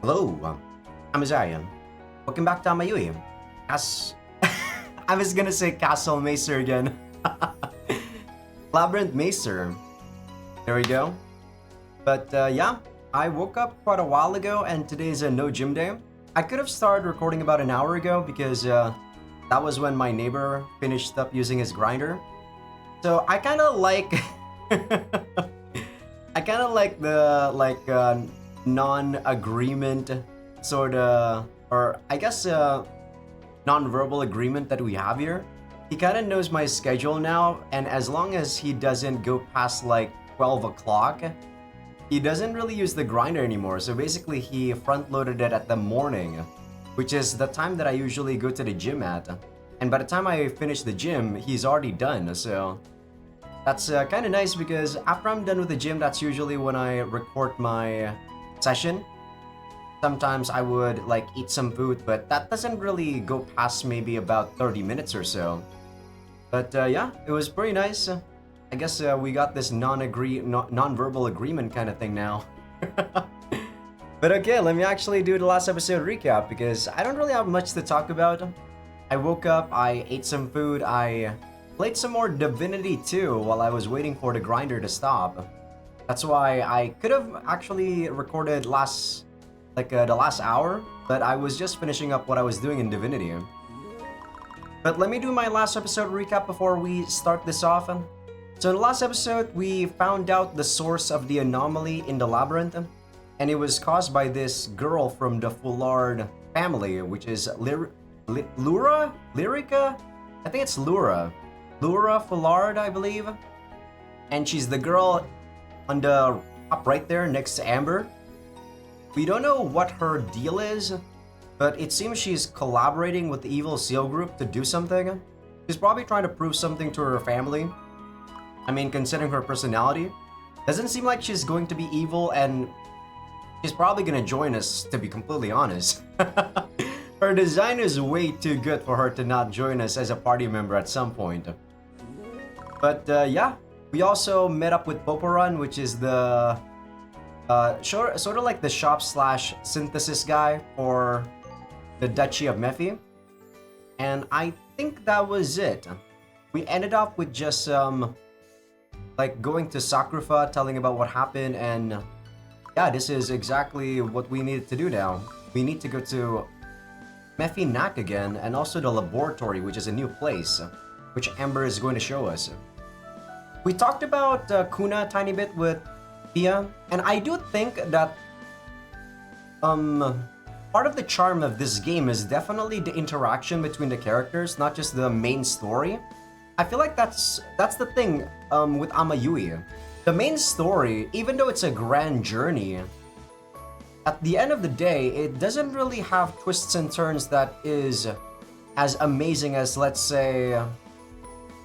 Hello, I'm Azaikyousuke. Welcome back to Amayui. As I was gonna say Castle Meister again. Labyrinth Meister. There we go. But yeah, I woke up quite a while ago and today's a no gym day. I could have started recording about an hour ago because that was when my neighbor finished up using his grinder. So I kind of like I kind of like the non-agreement sort of, or I guess non-verbal agreement that we have here. He kind of knows my schedule now, and as long as he doesn't go past like 12 o'clock, he doesn't really use the grinder anymore. So basically he front-loaded it at the morning, which is the time that I usually go to the gym at. And by the time I finish the gym, he's already done, so that's kind of nice because after I'm done with the gym, that's usually when I record my session. Sometimes I would like eat some food, but that doesn't really go past maybe about 30 minutes or so. But yeah, it was pretty nice. I guess we got this non-verbal agreement kind of thing now. But okay, let me actually do the last episode recap because I don't really have much to talk about. I woke up, I ate some food, I played some more Divinity 2 while I was waiting for the grinder to stop. That's why I could have actually recorded the last hour, but I was just finishing up what I was doing in Divinity. But let me do my last episode recap before we start this off. So in the last episode, we found out the source of the anomaly in the Labyrinth, and it was caused by this girl from the Foulard family, which is Lura? Lyrica? I think it's Lura. Lura Foulard, I believe. And she's the girl on the top right there next to Amber. We don't know what her deal is, but it seems she's collaborating with the Evil Seal Group to do something. She's probably trying to prove something to her family. I mean, considering her personality, doesn't seem like she's going to be evil, and she's probably gonna join us, to be completely honest. Her design is way too good for her to not join us as a party member at some point. But yeah, we also met up with Poporan, which is the sort of like the shop slash synthesis guy for the Duchy of Mephi. And I think that was it. We ended up with just like going to Sakrufa, telling about what happened, and yeah, this is exactly what we needed to do now. We need to go to Mephi Nak again, and also the laboratory, which is a new place, which Amber is going to show us. We talked about Kuna a tiny bit with Pia, and I do think that part of the charm of this game is definitely the interaction between the characters, not just the main story. I feel like that's the thing with Amayui. The main story, even though it's a grand journey, at the end of the day, it doesn't really have twists and turns that is as amazing as, let's say,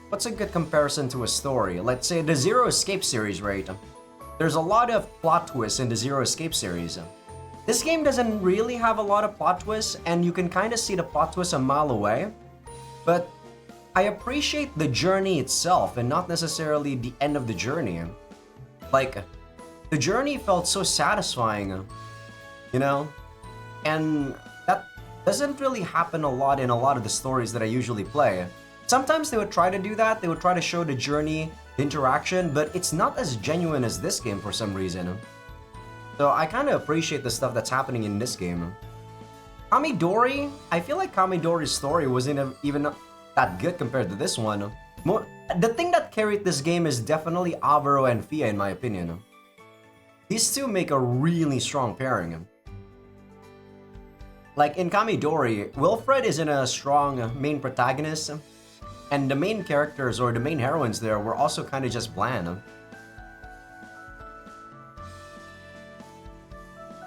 what's a good comparison to a story? Let's say the Zero Escape series, right? There's a lot of plot twists in the Zero Escape series. This game doesn't really have a lot of plot twists, and you can kind of see the plot twist a mile away. But I appreciate the journey itself and not necessarily the end of the journey. Like, the journey felt so satisfying, you know? And that doesn't really happen a lot in a lot of the stories that I usually play. Sometimes they would try to do that, they would try to show the journey, the interaction, but it's not as genuine as this game for some reason. So I kind of appreciate the stuff that's happening in this game. Kamidori, I feel like Kamidori's story wasn't even that good compared to this one. The thing that carried this game is definitely Avaro and Fia, in my opinion. These two make a really strong pairing. Like in Kamidori, Wilfred isn't a strong main protagonist, and the main characters or the main heroines there were also kind of just bland.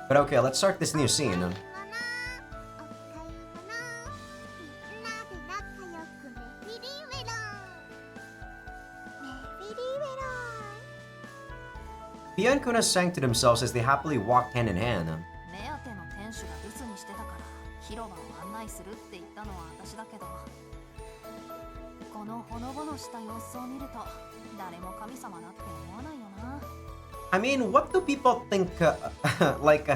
But okay, let's start this new scene. Pia and Kuna sang to themselves as they happily walked hand in hand. I mean, what do people think, like,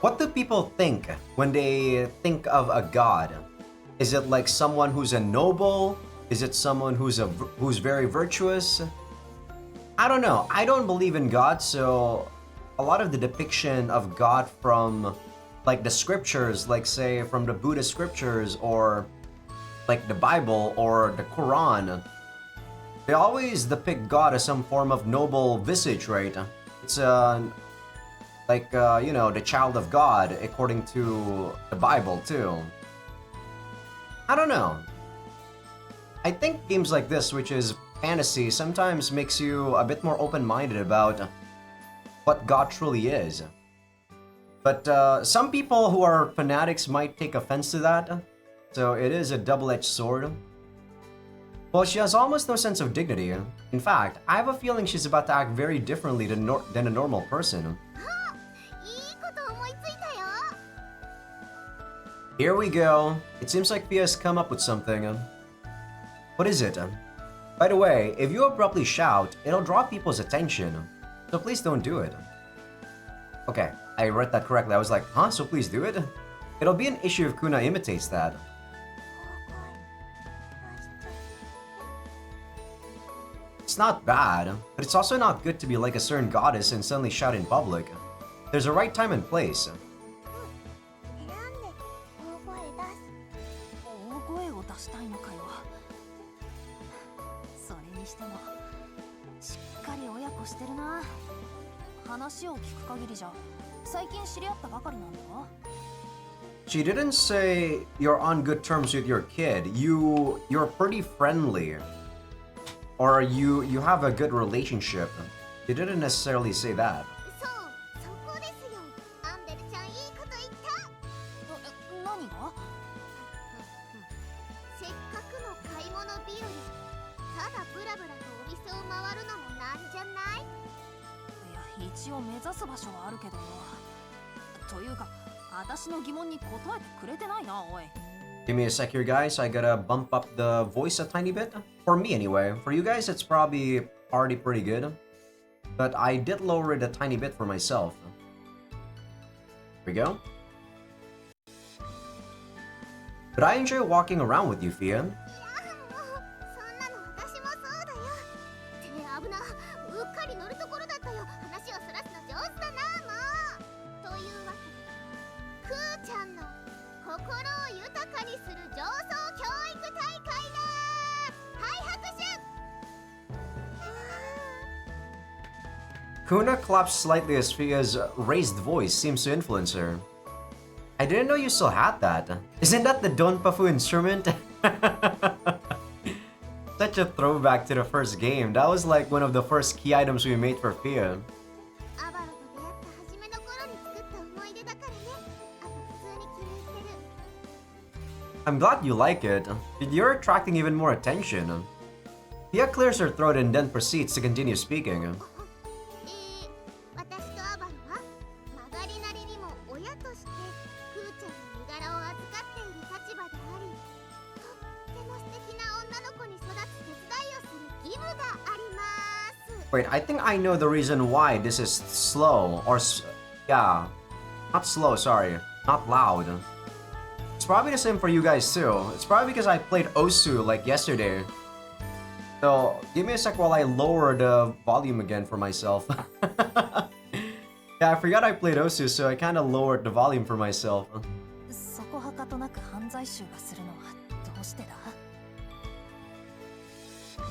What do people think when they think of a god? Is it like someone who's a noble? Is it someone who's very virtuous? I don't know. I don't believe in God, so a lot of the depiction of God from like the scriptures, like say from the Buddhist scriptures or like the Bible or the Quran, they always depict God as some form of noble visage, right? It's you know, the child of God according to the Bible too. I don't know. I think games like this, which is fantasy, sometimes makes you a bit more open-minded about what God truly is. But some people who are fanatics might take offense to that, so it is a double-edged sword. Well, she has almost no sense of dignity. In fact, I have a feeling she's about to act very differently than a normal person. Here we go. It seems like Fia's come up with something. What is it? By the way, if you abruptly shout, it'll draw people's attention. So please don't do it. Okay, I read that correctly. I was like, huh? So please do it? It'll be an issue if Kuna imitates that. It's not bad, but it's also not good to be like a certain goddess and suddenly shout in public. There's a right time and place. She didn't say you're on good terms with your kid. You're pretty friendly. Or you have a good relationship. She didn't necessarily say that. Give me a sec here, guys. I gotta bump up the voice a tiny bit. For me, anyway. For you guys, it's probably already pretty good. But I did lower it a tiny bit for myself. Here we go. But I enjoy walking around with you, Fia. Kuna claps slightly as Fia's raised voice seems to influence her. I didn't know you still had that. Isn't that the Donpafu instrument? Such a throwback to the first game. That was like one of the first key items we made for Fia. I'm glad you like it. You're attracting even more attention. Fia clears her throat and then proceeds to continue speaking. Wait, I think I know the reason why this is slow, or yeah, not slow, sorry, not loud. It's probably the same for you guys too. It's probably because I played Osu like yesterday. So, give me a sec while I lower the volume again for myself. Yeah, I forgot I played Osu, so I kinda lowered the volume for myself.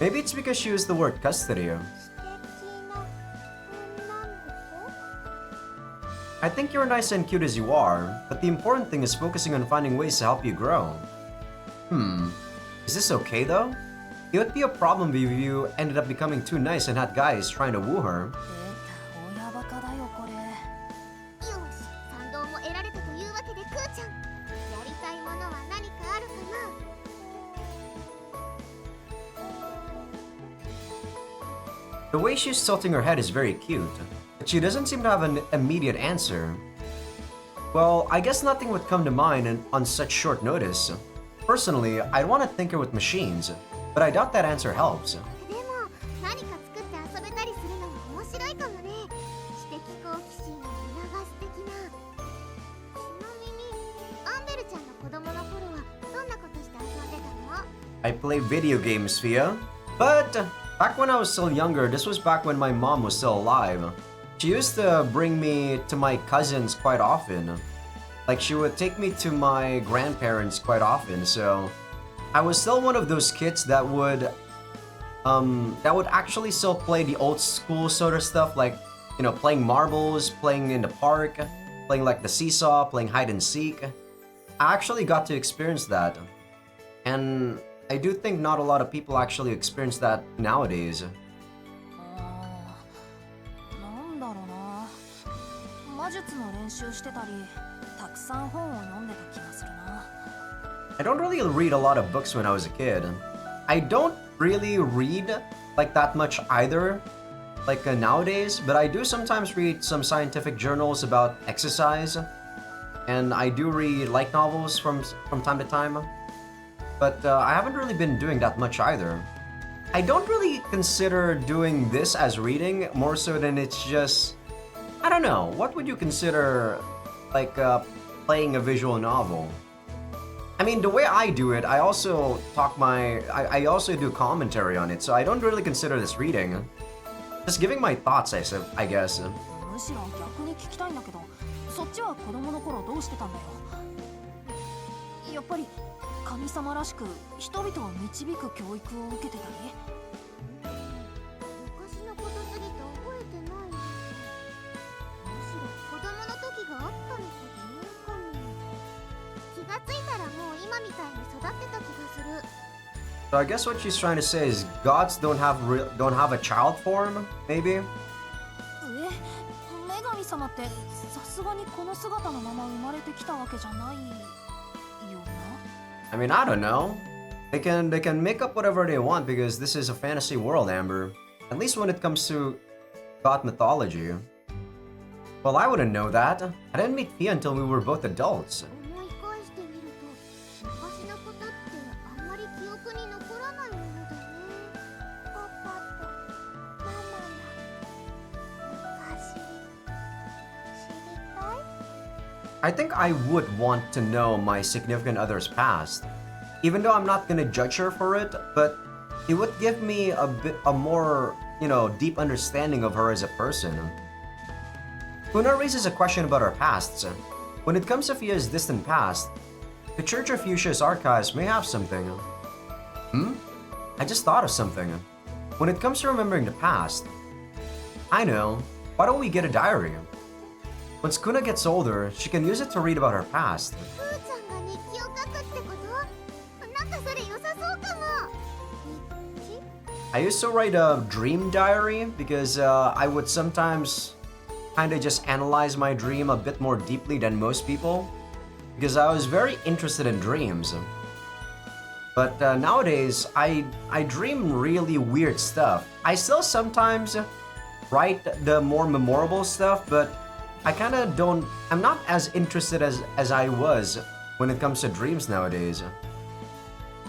Maybe it's because she used the word custody. I think you're nice and cute as you are, but the important thing is focusing on finding ways to help you grow. Is this okay though? It would be a problem if you ended up becoming too nice and had guys trying to woo her. The way she's tilting her head is very cute, but she doesn't seem to have an immediate answer. Well, I guess nothing would come to mind on such short notice. Personally, I'd want to tinker with machines, but I doubt that answer helps. I play video games, Fia. But back when I was still younger, this was back when my mom was still alive. She used to bring me to my cousins quite often. Like she would take me to my grandparents quite often, so I was still one of those kids that would actually still play the old school sort of stuff, like, you know, playing marbles, playing in the park, playing like the seesaw, playing hide and seek. I actually got to experience that. And I do think not a lot of people actually experience that nowadays. なんだろうな。魔術の練習してたり、たくさん本を読んでた気がするな。I don't really read a lot of books when I was a kid. I don't really read like that much either, like nowadays, but I do sometimes read some scientific journals about exercise, and I do read light novels from time to time. But I haven't really been doing that much either. I don't really consider doing this as reading, more so than it's just, I don't know, what would you consider like playing a visual novel? I mean, the way I do it, I also I also do commentary on it, so I don't really consider this reading. Just giving my thoughts, I guess. むしろ逆に聞きたいんだけど、そっちは子供の頃どうしてたんだよ。やっぱり神様らしく人々を導く教育を受けてたり。昔のことすぎて覚えてない。むしろ子供の時があったのかというかも。気がついたらもう今みたいに育ってた気がする。So I guess what she's trying to say is gods don't have a child form, maybe? 女神様ってさすがにこの姿のまま生まれてきたわけじゃないよな。I mean, I don't know. They can make up whatever they want because this is a fantasy world, Amber. At least when it comes to god mythology. Well, I wouldn't know that. I didn't meet Fia until we were both adults. 思い返してみると、昔のことってあんまり記憶に残らないものだね。パパとママの昔、知りたい？ I think I would want to know my significant other's past. Even though I'm not gonna judge her for it, but it would give me a more, you know, deep understanding of her as a person. Kuna raises a question about our pasts. When it comes to Fia's distant past, the Church of Fuchsia's archives may have something. I just thought of something. When it comes to remembering the past, I know, why don't we get a diary? Once Kuna gets older, she can use it to read about her past. ふーちゃんが日記を書くってこと？なんかそれ良さそうかも。日記？ I used to write a dream diary because I would sometimes kind of just analyze my dream a bit more deeply than most people because I was very interested in dreams. But nowadays, I dream really weird stuff. I still sometimes write the more memorable stuff, but I kind of don't, I'm not as interested as I was when it comes to dreams nowadays.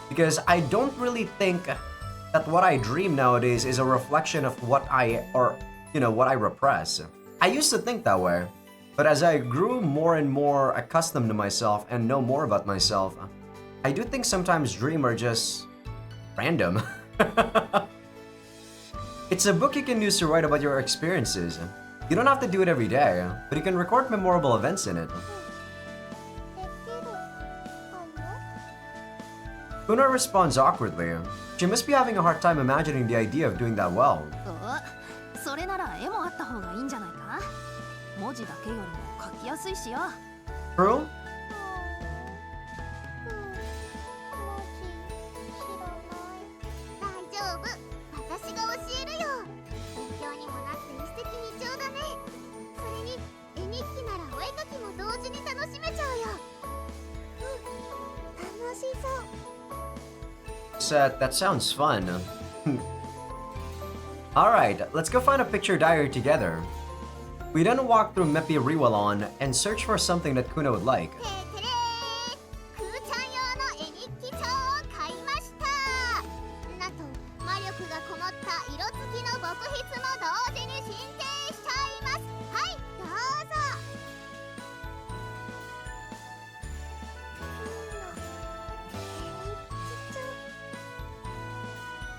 Because I don't really think that what I dream nowadays is a reflection of what what I repress. I used to think that way, but as I grew more and more accustomed to myself and know more about myself, I do think sometimes dreams are just random. It's a book you can use to write about your experiences. You don't have to do it every day, but you can record memorable events in it. できるかも？ Kuna responds awkwardly. She must be having a hard time imagining the idea of doing that well. それなら絵もあった方がいいんじゃないか。文字だけよりも書きやすいしよ。 True? 文字知らない。大丈夫。私が教えるよ。勉強にもなって一石二鳥だね。それに絵日記ならお絵描きも同時に楽しめちゃうよ。楽しそう。That sounds fun. Alright, let's go find a picture diary together. We then walk through Mepi Riwalon and search for something that Kuna would like. てれー、くーちゃん用の絵日記帳を買いました。なんと魔力がこもった色付きの墨筆も同時に申請しちゃいます。はい、どうぞ。絵日記帳。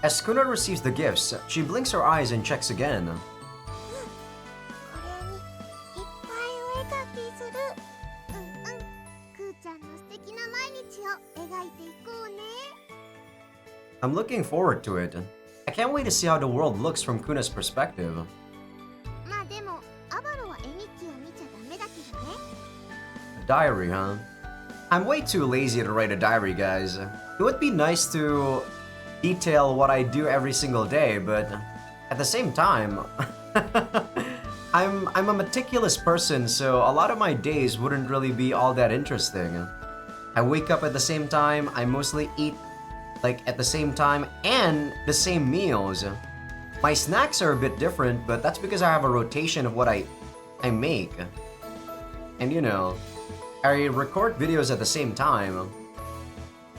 As Kuna receives the gifts, she blinks her eyes and checks again. これにいっぱいお絵かきする。くーちゃんの素敵な毎日を描いていこうね。 I'm looking forward to it. I can't wait to see how the world looks from Kuna's perspective. まあでもアバロは絵日記を見ちゃダメだけどね。 A diary, huh? I'm way too lazy to write a diary, guys. It would be nice to detail what I do every single day, but at the same time, I'm a meticulous person, so a lot of my days wouldn't really be all that interesting. I wake up at the same time, I mostly eat like at the same time and the same meals. My snacks are a bit different, but that's because I have a rotation of what I make. And you know, I record videos at the same time.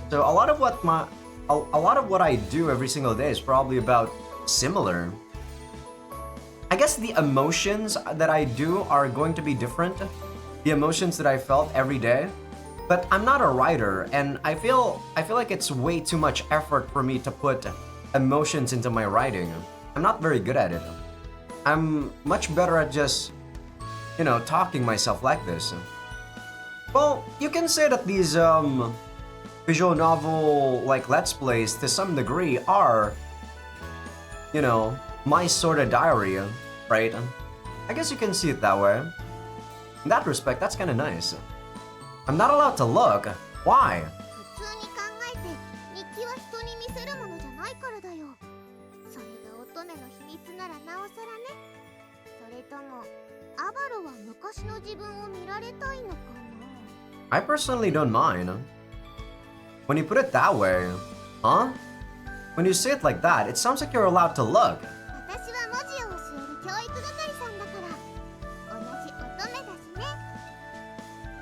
So a lot of what I do every single day is probably about similar. I guess the emotions that I do are going to be different. The emotions that I felt every day. But I'm not a writer, and I feel like it's way too much effort for me to put emotions into my writing. I'm not very good at it. I'm much better at just, you know, talking myself like this. Well, you can say that these visual novel like let's plays to some degree are, you know, my sort of diary, right? I guess you can see it that way. In that respect, that's kind of nice. I'm not allowed to look. Why? 普通に考えて日記は人に見せるものじゃないからだよ。それが乙女の秘密ならなおさらね。それともアバロは昔の自分を見られたいのかな。 I personally don't mind. When you put it that way, huh? When you say it like that, it sounds like you're allowed to look. 私は文字を教える教育係さんだから同じ乙女だしね。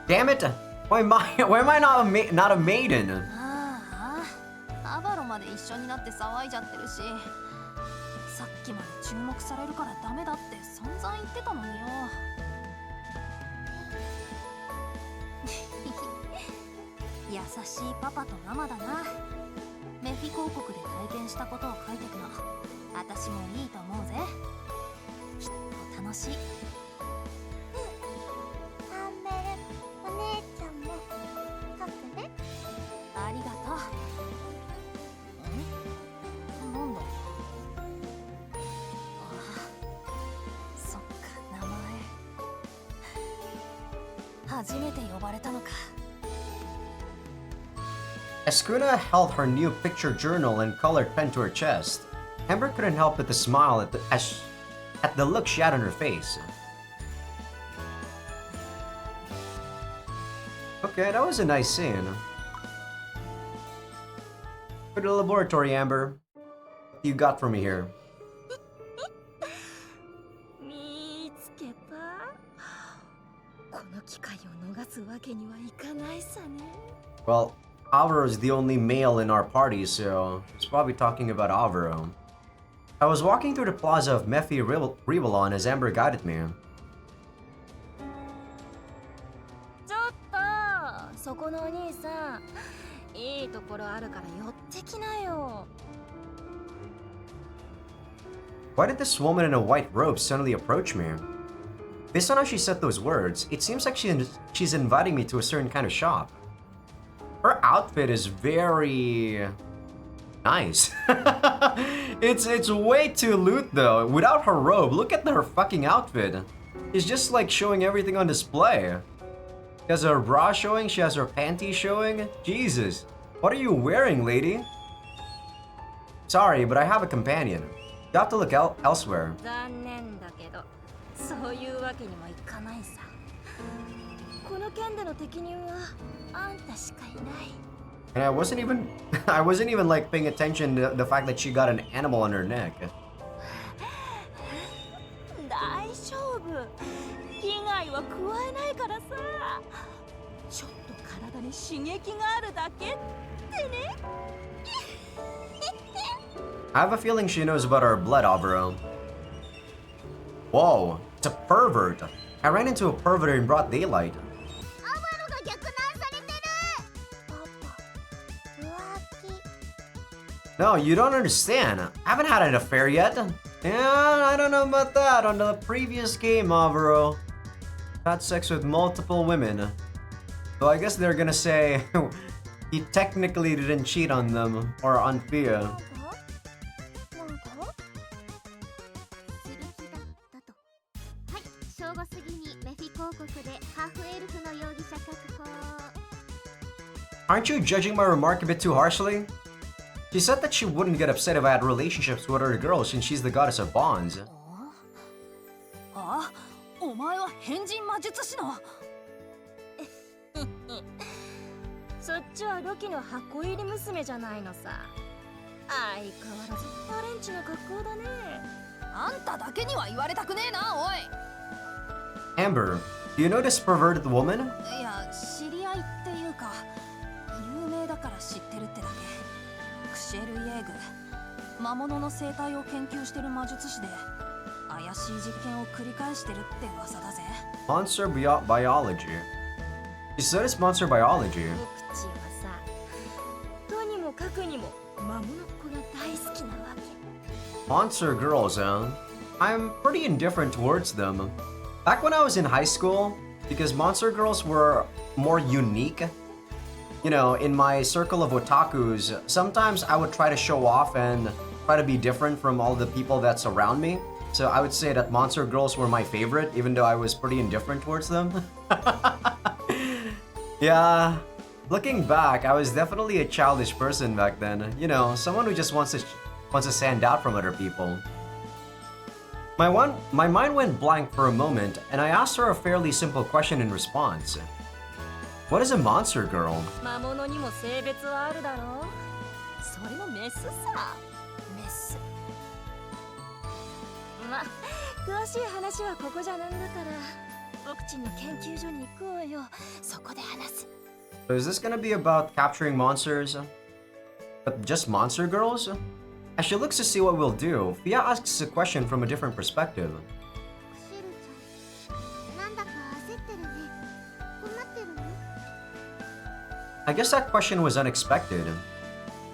Damn it! Why am I not a maiden? ああ、アバロまで一緒になって騒いじゃってるし、さっきまで注目されるからダメだって散々言ってたのによ。優しいパパとママだな。メフィ広告で体験したことを書いてくの、私もいいと思うぜ。きっと楽しい。サンベル、お姉ちゃんも書くね。ありがとう。なんだ。ああ、そっか、名前。初めて呼ばれたのか。As Kuna held her new picture journal and colored pen to her chest, Amber couldn't help but to smile at the look she had on her face. Okay, that was a nice scene. Go to the laboratory, Amber. What you got for me here? 見つけた。この機会を逃すわけにはいかないさね。 Well, Alvaro is the only male in our party, so he's probably talking about Alvaro. I was walking through the plaza of Mephi Rivalon as Amber guided me. ちょっと、そこのお兄さん、いいところあるから寄ってきなよ。 Why did this woman in a white robe suddenly approach me? Based on how she said those words, it seems like she's inviting me to a certain kind of shop. Her outfit is very nice. It's way too loot though. Without her robe, look at her fucking outfit. She's just like showing everything on display. She has her bra showing, she has her panties showing. Jesus, what are you wearing, lady? Sorry, but I have a companion. You have to look elsewhere. 残念だけど、そういうわけにもいかないさ。この件での適任はあんたしかいない。 And I wasn't even like paying attention to the fact that she got an animal on her neck. 大丈夫。被害は加えないからさ。ちょっと体に刺激があるだけってね。I have a feeling she knows about our blood, Alvaro. Whoa, it's a pervert. I ran into a pervert in broad daylight. アバロが逆難されてる。パパ、浮気。No, you don't understand. I haven't had an affair yet. Yeah, I don't know about that. On the previous game, Avro, had sex with multiple women. So I guess they're gonna say he technically didn't cheat on them or on Fia. はい、正午過ぎにメフィ公国でハーフエルフの容疑者確保。 Aren't you judging my remark a bit too harshly? She said that she wouldn't get upset if I had relationships with other girls since she's the goddess of bonds. ああ、お前は変人魔術師の。そっちはロキの箱入り娘じゃないのさ。相変わらずパレンチな格好だね。あんただけには言われたくねえな、おい。 Amber, do you know this perverted woman? いや、知り合いっていうか、有名だから知ってるってだけ。クシェル・イェーグ、魔物の生態を研究してる魔術師で、怪しい実験を繰り返してるって噂だぜ。 Monster biology. She said it's monster biology. 僕ちはさ、とにもかくにも魔物っ子が大好きなわけ。 Monster girls, huh? I'm pretty indifferent towards them. Back when I was in high school, because monster girls were more unique, you know, in my circle of otakus, sometimes I would try to show off and try to be different from all the people that surround me. So I would say that monster girls were my favorite, even though I was pretty indifferent towards them. Yeah, looking back, I was definitely a childish person back then. You know, someone who just wants to stand out from other people. My mind went blank for a moment, and I asked her a fairly simple question in response. What is a monster girl? 魔物にも性別はあるだろう。それのメスさ。メス。ま、詳しい話はここじゃなんだから。僕ちんの研究所に行こうよ。そこで話す。 So is this gonna be about capturing monsters? But just monster girls? As she looks to see what we'll do, Fia asks a question from a different perspective. クシェルちゃん、なんだか焦ってるね。困ってるの？ I guess that question was unexpected.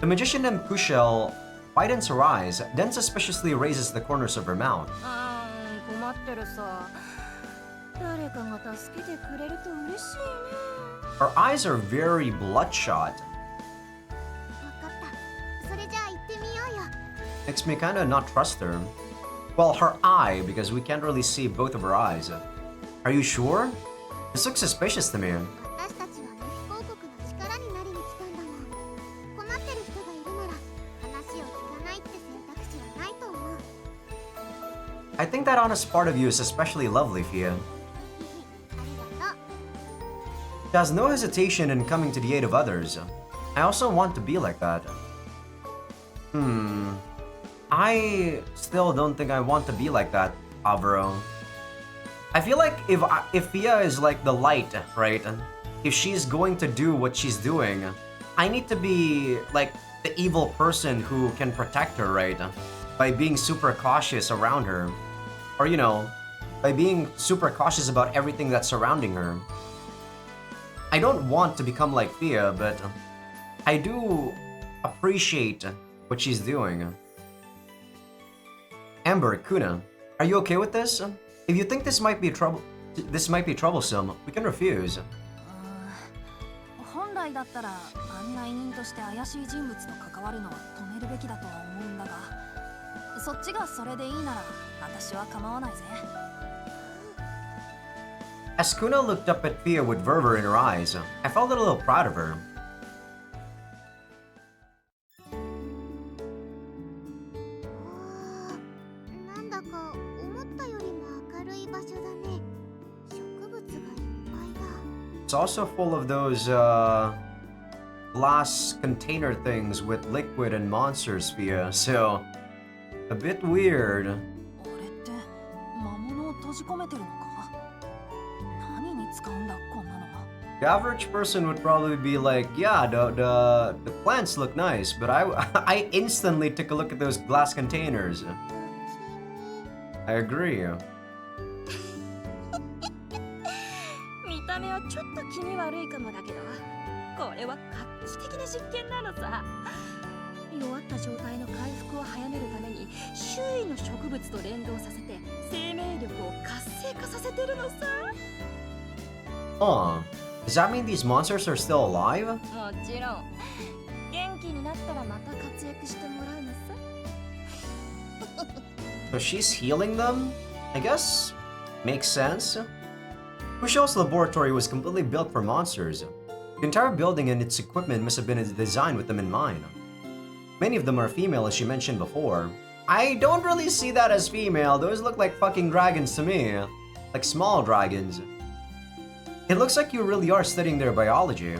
The magician named Kushel widens her eyes, then suspiciously raises the corners of her mouth. 困ってるさ。誰かが助けてくれると嬉しいね。 Her eyes are very bloodshot. わかった。それじゃあ行ってみようよ。 Makes me kinda not trust her. Well, her eye, because we can't really see both of her eyes. Are you sure? This looks suspicious to me. 私たちはメフィ公国の力になりに来たんだもん。困ってる人がいるなら話を聞かないって選択肢はないと思う。 I think that honest part of you is especially lovely, Fia. ありがとう。 She has no hesitation in coming to the aid of others. I also want to be like that. I still don't think I want to be like that, Avro. I feel like if Fia is like the light, right? If she's going to do what she's doing, I need to be like the evil person who can protect her, right? By being super cautious around her. Or, you know, by being super cautious about everything that's surrounding her. I don't want to become like Fia, but I do appreciate what she's doing. Amber, Kuna, are you okay with this? If you think this might be troublesome, we can refuse. 本来だったら案内人として怪しい人物と関わるのは止めるべきだとは思うんだが、そっちがそれでいいなら私は構わないぜ。 As Kuna looked up at Fia with fervor in her eyes, I felt a little proud of her. なんだか思ったよりも明るい場所だね。植物がいっぱいだ。 It's also full of those glass container things with liquid and monsters, Fia, so a bit weird. あれって魔物を閉じ込めてるのか？何に使うんだこんなの。 The average person would probably be like, yeah, the plants look nice, but I instantly took a look at those glass containers. I agree. 見た目はちょっと気味悪いかもだけど、これは画期的な実験なのさ。弱った状態の回復を早めるために周囲の植物と連動させて生命力を活性化させてるのさ。 Huh. Does that mean these monsters are still alive? もちろん元気になったらまた活躍してもらうのさ。 So she's healing them? I guess. Makes sense. Kusho's laboratory was completely built for monsters. The entire building and its equipment must have been designed with them in mind. Many of them are female, as she mentioned before. I don't really see that as female. Those look like fucking dragons to me. Like small dragons. It looks like you really are studying their biology.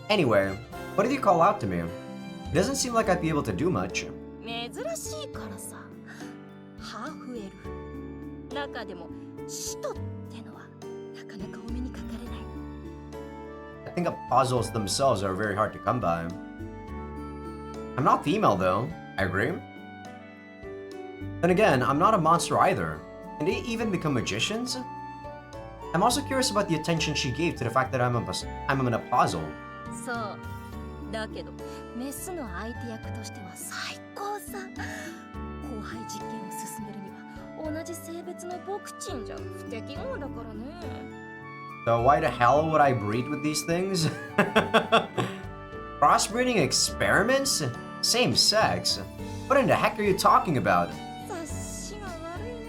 Anyway, what did you call out to me? It doesn't seem like I'd be able to do much. 珍しいからさ。ハーフエルフ。中でも使徒ってのはなかなかお目にかかれない。 I think puzzles themselves are very hard to come by. I'm not female though. I agree. Then again, I'm not a monster either. Can they even become magicians? I'm also curious about the attention she gave to the fact that I'm an puzzle. そう。だけどメスの相手役としては最高さ。後輩実験を進めるには同じ性別のボクチンじゃ不適合だからね。 So why the hell would I breed with these things? Crossbreeding experiments? Same sex? What in the heck are you talking about? 察しが悪いね。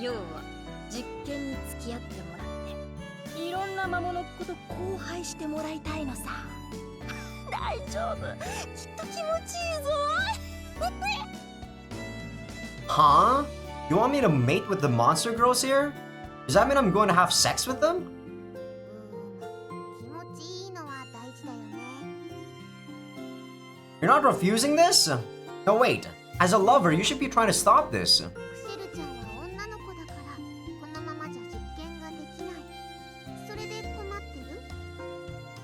要は実験に付き合ってもらっていろんな魔物っ子と交配してもらいたいのさ。大丈夫。きっと気持ちいいぞ。Huh? You want me to mate with the monster girls here? Does that mean I'm going to have sex with them? 気持ちいいのは大事だよね。 You're not refusing this? No, wait. As a lover, you should be trying to stop this. クシェルちゃんは女の子だからこのままじゃ実験ができない。それで困ってる？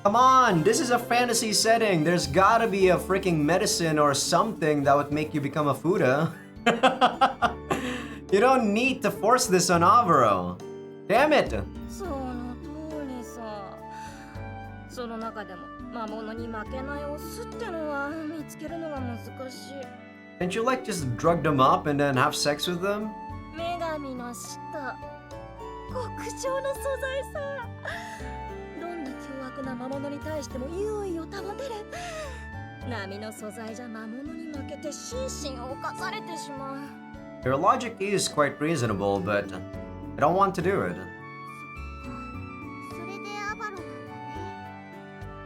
Come on, this is a fantasy setting. There's gotta be a freaking medicine or something that would make you become a Fuda. You don't need to force this on Avro. Damn it! その通りさ。その中でも魔物に負けないオスってのは見つけるのが難しい。 Can't you like just drug them up and then have sex with them? 女神の使徒。極上の素材さ。どんな凶悪な魔物に対しても優位を保てる。波の素材じゃ魔物に負けて心身を侵されてしまう。 Your logic is quite reasonable, but I don't want to do it. それでアバロなんだね。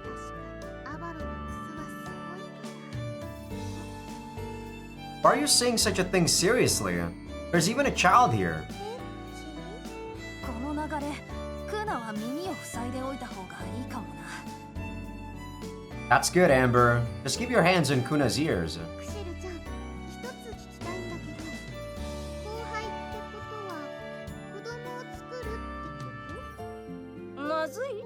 確かにアバロのオスはすごいから。 Why are you saying such a thing seriously? There's even a child here. この流れクナは耳を塞いでおいた方がいいかもな。 That's good, Amber. Just keep your hands in Kuna's ears. クシェルちゃん、一つ聞きたいんだけど、後輩ってことは子供を作るってこと？まずい？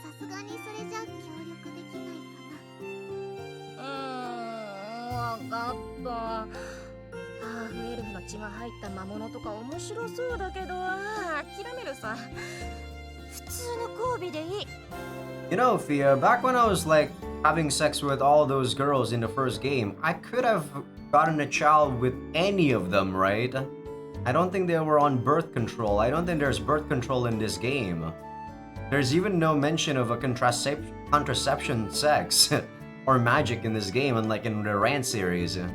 さすがにそれじゃ協力できないかな。わかった。ハーフエルフの血が入った魔物とか面白そうだけど、諦めるさ。普通の交尾でいい。 You know, Fia, back when I was like having sex with all those girls in the first game, I could have gotten a child with any of them, right? I don't think they were on birth control. I don't think there's birth control in this game. There's even no mention of a contraception sex or magic in this game, unlike in the Rant series. And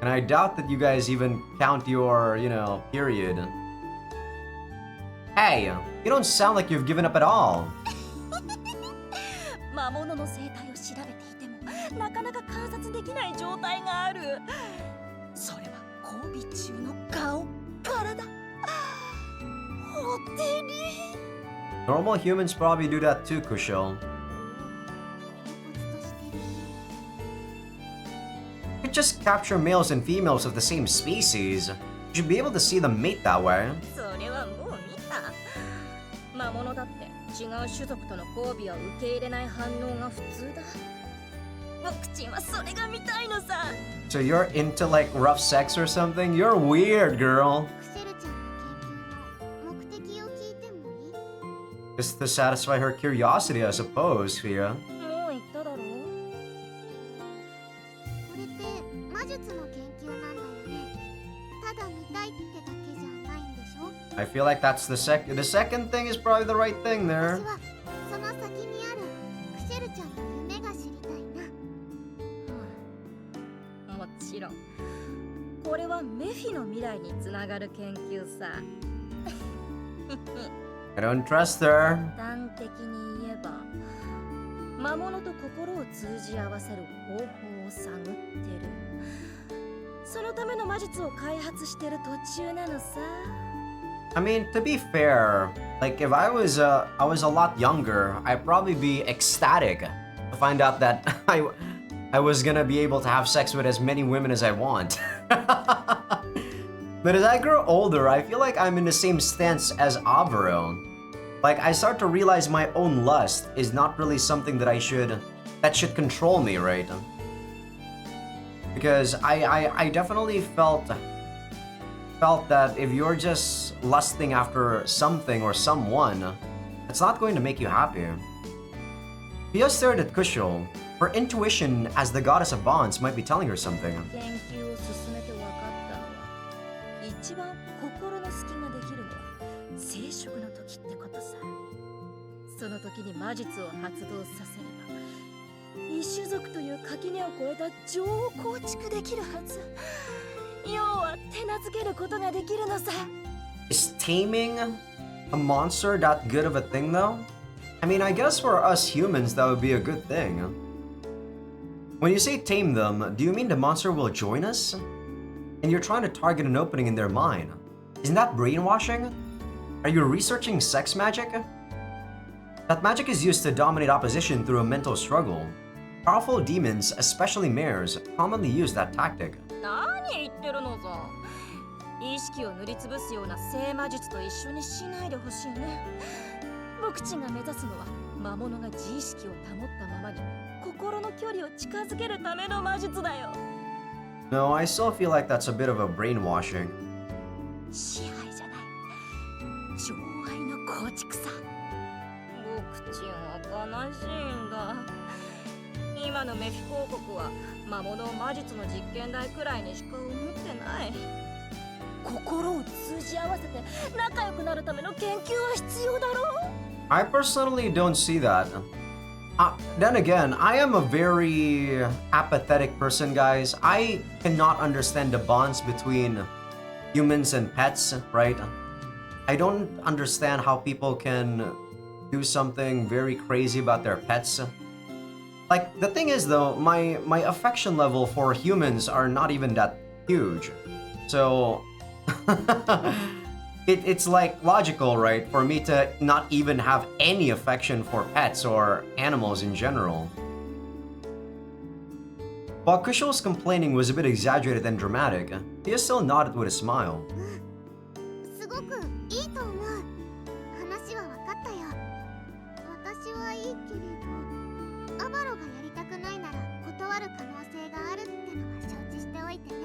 I doubt that you guys even count your, period. Hey, you don't sound like you've given up at all. 魔物の生態を調べていてもなかなか観察できない状態がある。それは交尾中の顔、体、ほてり。 Normal humans probably do that too, Kushel. ポツとしてるね。 You could just capture males and females of the same species. You should be able to see them mate that way. それはもう見た。魔物だって違う種族との交尾は受け入れない反応が普通だ。僕ちんはそれが見たいのさ。 So you're into like rough sex or something? You're weird, girl. クシェルちゃんの研究の目的を聞いてもいい？ Just to satisfy her curiosity, I suppose, Fia. もう I feel like that's the second thing is probably the right thing there. 私はその先にあるクシェルちゃんの夢が知りたいな。もちろん。これはメフィの未来につながる研究さ。I don't trust her. 端的に言えば、魔物と心を通じ合わせる方法を探ってる。そのための魔術を開発してる途中なのさ。I mean, to be fair, like if I was a lot younger, I'd probably be ecstatic to find out that I was gonna be able to have sex with as many women as I want. But as I grow older, I feel like I'm in the same stance as Avro. Like I start to realize my own lust is not really something that should control me, right? Because I definitely felt that if you're just lusting after something or someone, it's not going to make you happy. Pia stared at Kushil. Her intuition as the goddess of bonds might be telling her something. 研究を進めて分かったのは、一番心の隙ができるのは生殖の時ってことさ。その時に魔術を発動させれば、異種族という垣根を越えた情を構築できるはず。要は手なずけることができるのさ。Is taming a monster that good of a thing though? I mean, I guess for us humans that would be a good thing. When you say tame them, do you mean the monster will join us? And you're trying to target an opening in their mind. Isn't that brainwashing? Are you researching sex magic? That magic is used to dominate opposition through a mental struggle. Powerful demons, especially mares, commonly use that tactic. 何言ってるのさ。意識を塗りつぶすような聖魔術と一緒にしないでほしいね。僕ちが目指すのは魔物が自意識を保ったままに心の距離を近づけるための魔術だよ。No, I still feel like that's a bit of a brainwashing. 支配じゃない。情愛の構築さ。僕ちは悲しいんだ。今のメフィ公国は魔物を魔術の実験台くらいにしか思ってない。心を通じ合わせて仲良くなるための研究は必要だろう。I personally don't see that. Then again, I am a very apathetic person, guys. I cannot understand the bonds between humans and pets, right? I don't understand how people can do something very crazy about their pets. Like, the thing is though, my affection level for humans are not even that huge. So, it's like logical, right, for me to not even have any affection for pets or animals in general. While Kushil's complaining was a bit exaggerated and dramatic, he still nodded with a smile. すごくいいと思う。話は分かったよ。私はいいけれど、アバロがやりたくないなら断る可能性があるってのは承知しておいてね。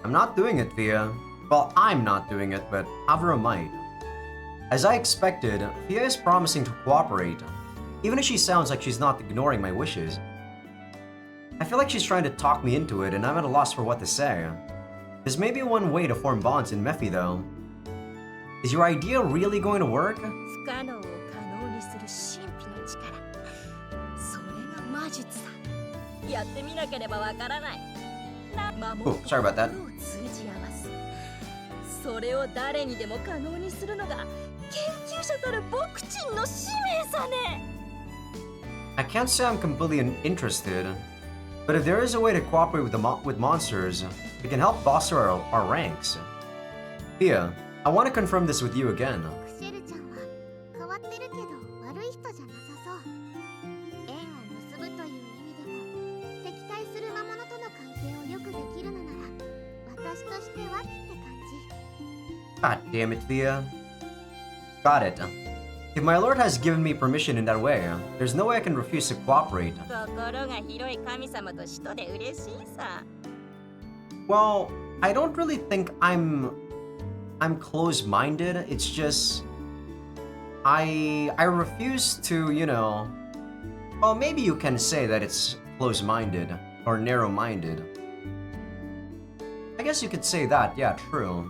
I'm not doing it, Thea. Well, I'm not doing it, but Avro might. As I expected, Thea is promising to cooperate, even if she sounds like she's not ignoring my wishes. I feel like she's trying to talk me into it, and I'm at a loss for what to say. There's maybe one way to form bonds in Mephi, though. Is your idea really going to work? 不可能を可能にする神秘の力。それが魔術さ。やってみなければわからない。Oh, sorry about that. 心を通じ合わす。それを誰にでも可能にするのが研究者たる僕ちんの使命さね。I can't say I'm completely interested, but if there is a way to cooperate with monsters, it can help bolster our ranks. Thea, I want to confirm this with you again. クシェルちゃんは変わってるけど悪い人じゃなさそう。縁を結ぶという意味でも敵対する魔物との関係をよくできるのなら私としてはって感じ。 God damn it, Thea. Got it. If my lord has given me permission in that way, there's no way I can refuse to cooperate. 心が広い神様と人で嬉しいさ。Well, I don't really think I'm close-minded. It's just I refuse to, well, maybe you can say that it's close-minded or narrow-minded. I guess you could say that, yeah, true.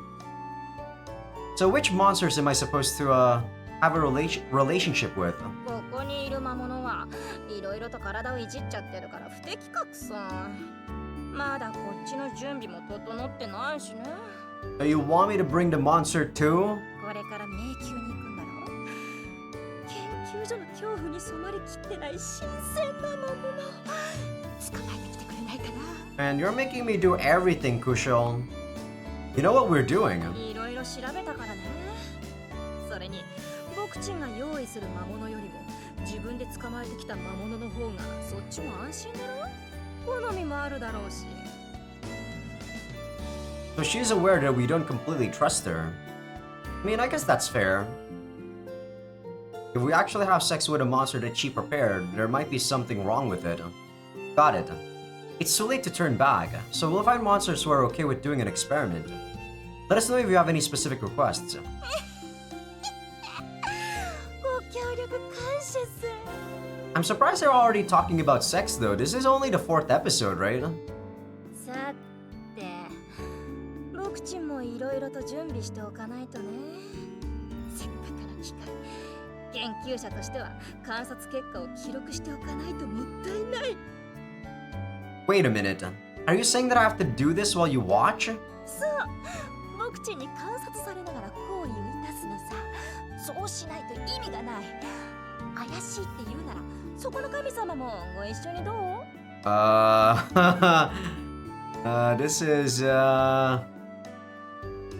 So which monsters am I supposed to have a relationship with? ここにいる魔物はいろいろと体をいじっちゃってるから不適格さ。まだこっちの準備も整ってないしね。So you want me to bring the monster too? これから迷宮に行くんだろ。研究所の恐怖に染まりきってない新鮮な魔物捕まえてきてくれないかな。 And you're making me do everything, Kushal. You know what we're doing? いろいろ調べたからね。それに僕ちんが用意する魔物よりも自分で捕まえてきた魔物の方がそっちも安心だろ。好みもあるだろうし。 So she's aware that we don't completely trust her. I mean, I guess that's fair. If we actually have sex with a monster that she prepared, there might be something wrong with it. Got it. It's too late to turn back, so we'll find monsters who are okay with doing an experiment. Let us know if you have any specific requests. ご協力感謝す。 I'm surprised they're already talking about sex though. This is only the 4th episode, right? さて、僕ちんもいろいろと準備しておかないとね。せっかくの機会、研究者としては観察結果を記録しておかないともったいない。 Wait a minute. Are you saying that I have to do this while you watch? そう、僕ちんに観察されながら行為をいたすのさ。そうしないと意味がない。怪しいって言うなら、そこの神様もご一緒にどう？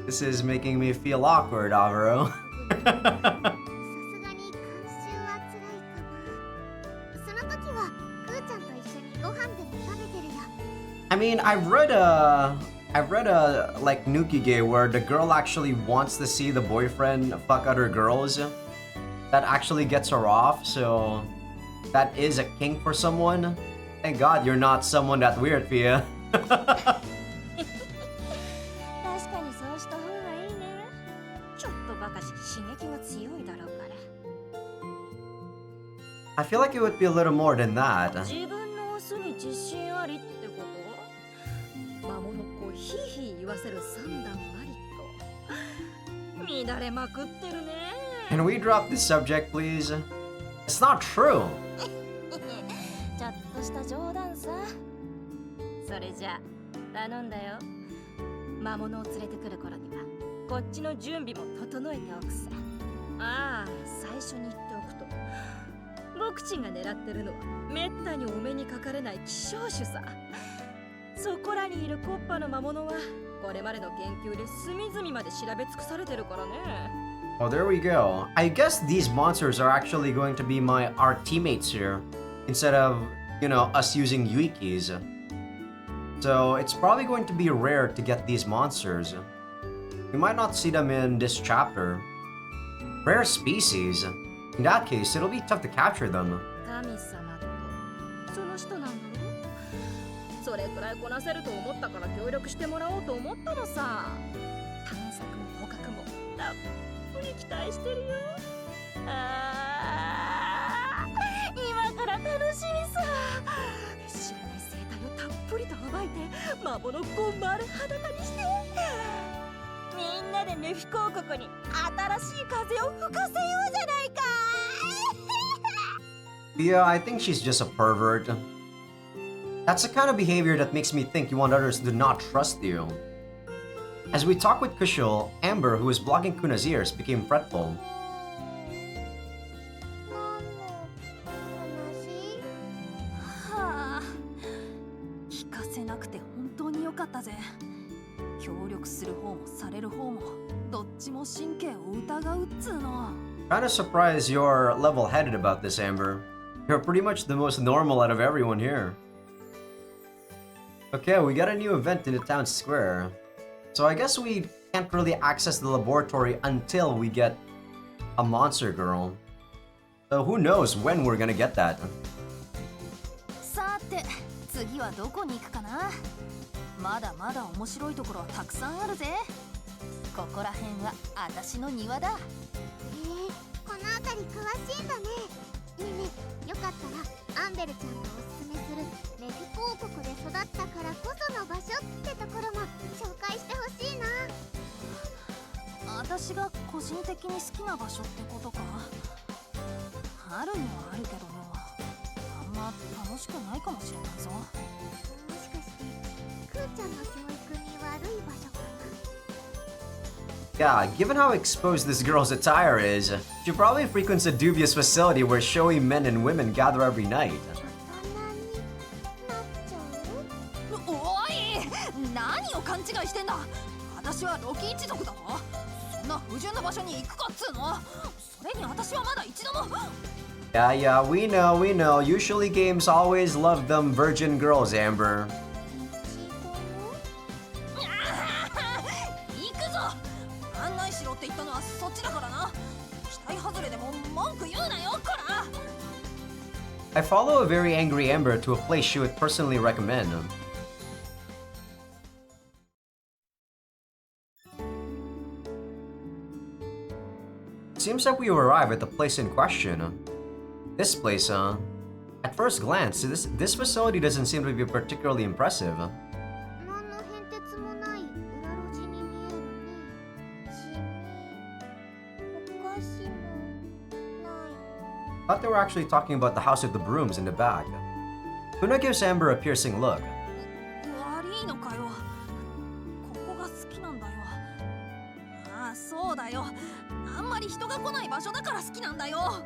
This is making me feel awkward, Avro. さすがに監修は辛いかな。その時はくーちゃんと一緒にご飯でも食べてるよ。 I mean, I've read a like Nukige where the girl actually wants to see the boyfriend fuck other girls. That actually gets her off, so that is a kink for someone. Thank God you're not someone that weird, Pia. 確かにそうした方がいいね。ちょっとばかし刺激が強いだろうから。 I feel like it would be a little more than that. 自分のオスに自信ありってこと？魔物っ子をヒーヒー言わせる三段マリット。乱れまくってるね。 Can we drop this subject, please? It's not true. ちょっとした冗談さ。それじゃ頼んだよ。魔物を連れてくる頃にはこっちの準備も整えておくさ。ああ、最初に言っておくと、僕ちんが狙ってるのはめったにお目にかかれない希少種さ。そこらにいるコッパの魔物はこれまでの研究で隅々まで調べ尽くされてるからね。 Oh, there we go. I guess these monsters are actually going to be our teammates here, instead of, you know, us using Yuikis. So it's probably going to be rare to get these monsters. We might not see them in this chapter. Rare species. In that case, it'll be tough to capture them. 神様とその人なんだろう。それくらいこなせると思ったから協力してもらおうと思ったのさ。探索も捕獲もたっぷり期待してるよ。あー、今から楽しみさ。知らない生態をたっぷりと暴いて魔物っ子を丸裸にして、みんなでネフィ公国に新しい風を吹かせようじゃないか。 Yeah, I think she's just a pervert. That's the kind of behavior that makes me think you want others to not trust you. As we talk with Kushal, Amber, who is blocking Kuna's ears, became fretful. はあ、聞かせなくて本当に良かったぜ。協力する方もされる方もどっちも神経を疑うっつうの。 Kinda surprised you're level-headed about this, Amber. You're pretty much the most normal out of everyone here. Okay, we got a new event in the town square. So I guess we can't really access the laboratory until we get a monster girl. So who knows when we're gonna get that. さて、次はどこに行くかな。まだまだ面白いところはたくさんあるぜ。ここら辺は私の庭だ。この辺り詳しいんだね。ねえねえ、よかったらアンベルちゃんがおすすめするネフィ公国で育ったからこその場所ってところも紹介してほしいな。私が個人的に好きな場所ってことか。あるにはあるけどよ、あんま楽しくないかもしれないぞ。もしかしてクーちゃんの教育に悪い場所かな。 Yeah, given how exposed this girl's attire is, she probably frequents a dubious facility where showy men and women gather every night. 大人になっちゃう？おい、何を勘違いしてんだ。私はロキ一族だぞ。そんな不純な場所に行くかっつうの。それに私はまだ一度も。Yeah, we know. Usually games always love them virgin girls, Amber. 行くぞ。案内しろって言ったのはそっちだからな。期待外れでも文句言うなよ、こら。 I follow a very angry Amber to a place she would personally recommend. Seems like we arrive at the place in question. This place, at first glance, this facility doesn't seem to be particularly impressive. 何の変哲もない裏路地に見えるね。地味。お菓子もない。 Thought they were actually talking about the house with the brooms in the back. Luna gives Amber a piercing look. 悪いのかよ。ここが好きなんだよ。ああ、そうだよ。あんまり人が来ない場所だから好きなんだよ。あ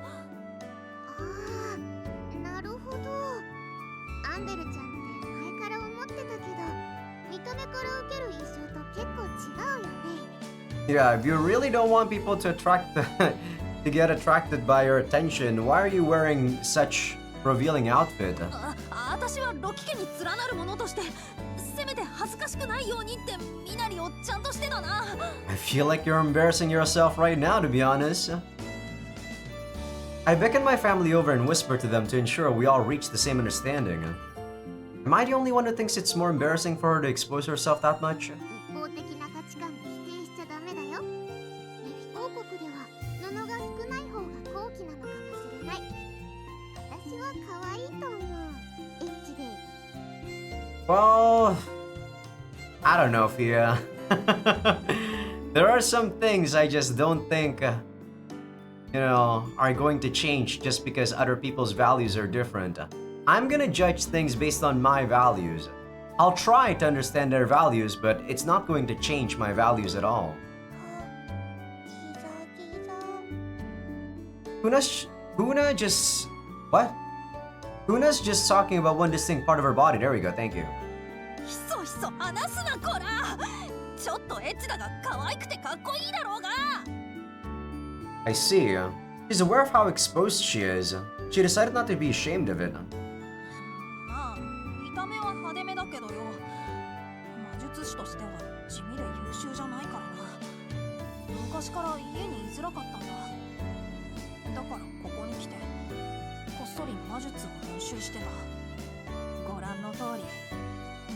あ、なるほど。アンベルちゃんって前から思ってたけど、見た目から受ける印象と結構違うよね。 Yeah, if you really don't want people to to get attracted by your attention, why are you wearing such revealing outfit? 私はロキ家に連なるものとして、せめて恥ずかしくないようにって身なりをちゃんとしてだな。 I feel like you're embarrassing yourself right now, to be honest. I beckon my family over and whisper to them to ensure we all reach the same understanding. Am I the only one who thinks it's more embarrassing for her to expose herself that much? 一方的な価値観で否定しちゃダメだよ。メフィ王国では布が少ない方が高貴なのかもしれない。私は可愛いと思う。エッチで。 Well, I don't know, Fia. There are some things I just don't think, are going to change just because other people's values are different. I'm gonna judge things based on my values. I'll try to understand their values, but it's not going to change my values at all. ギザギザ。 Huna just... What? Huna's just talking about one distinct part of her body. There we go, thank you. ひそひそ話すな、こら。ちょっとエッチだが可愛くてかっこいいだろうが。 I see. She's aware of how exposed she is. She decided not to be ashamed of it. まあ、見た目は派手めだけどよ。魔術師としては地味で優秀じゃないからな。昔から家に居づらかったんだ。だからここに来て、こっそり魔術を練習してた。ご覧の通り、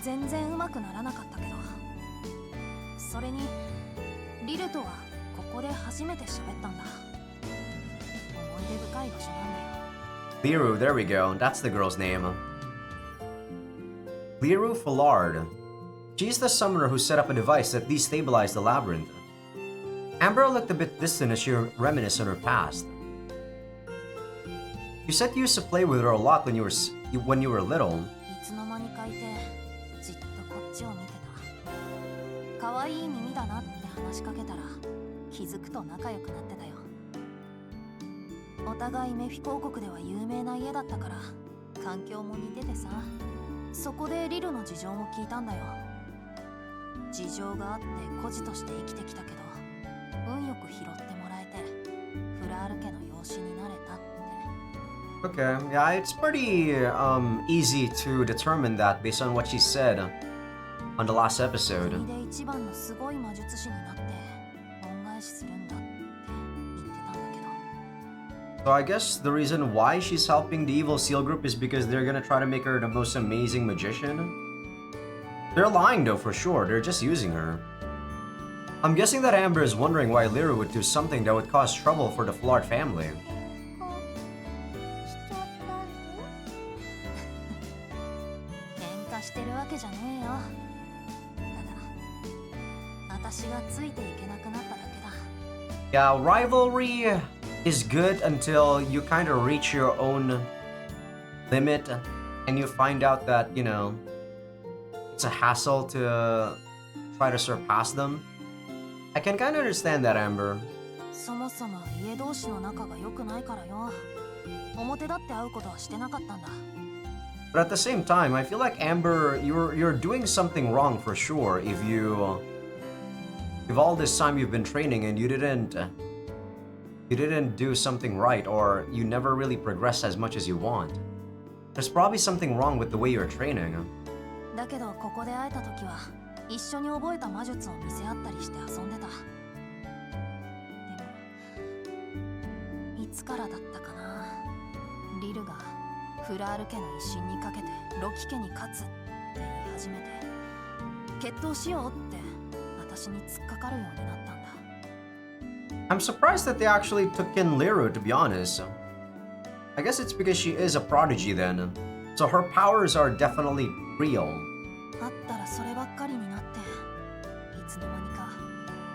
全然上手くならなかったけど。それに、リルとはここで初めて喋ったんだ。思い出深い場所なんだよ。Liru, there we go. That's the girl's name. Liru Fallard. She's the summoner who set up a device that destabilized the labyrinth. Amber looked a bit distant as she reminisced on her past. You said you used to play with her a lot when you were little. いつの間にかいてじっとこっちを見てた。可愛い耳だなって話しかけたら気づくと仲良くなってたよ。お互いメフィコ王国では有名な家だったから環境も似ててさ。そこでリルの事情も聞いたんだよ。事情があって孤児として生きてきたけど運よく拾ってもらえてフラール家の養子になれたって。 Okay, yeah, it's pretty easy to determine that based on what she said on the last episode. 国で一番のすごい魔術師になって恩返しするんだって言ってたんだけど。 So I guess the reason why she's helping the evil seal group is because they're gonna try to make her the most amazing magician? They're lying though, for sure. They're just using her. I'm guessing that Amber is wondering why Lyra would do something that would cause trouble for the Flard family. しちゃったの？喧嘩してるわけじゃねえよ。ただ私がついていけなくなっただけだ。Yeah, rivalry is good until you kind of reach your own limit and you find out that, it's a hassle to try to surpass them. I can kind of understand that, Amber. そもそも家同士の仲が良くないからよ。表立って会うことはしてなかったんだ。But at the same time, I feel like Amber, you're doing something wrong for sure if all this time you've been training and you didn't do something right, or you never really progress as much as you want. There's probably something wrong with the way you're training. だけどここで会えた時は一緒に覚えた魔術を見せ合ったりして遊んでた。でもいつからだったかな。リルがフラール家の威信にかけてロキ家に勝つって言い始めて、決闘しようって私に突っかかるようになったんだ。I'm surprised that they actually took in Liru, to be honest. I guess it's because she is a prodigy then. So her powers are definitely real. あったらそればっかりになって、いつの間にか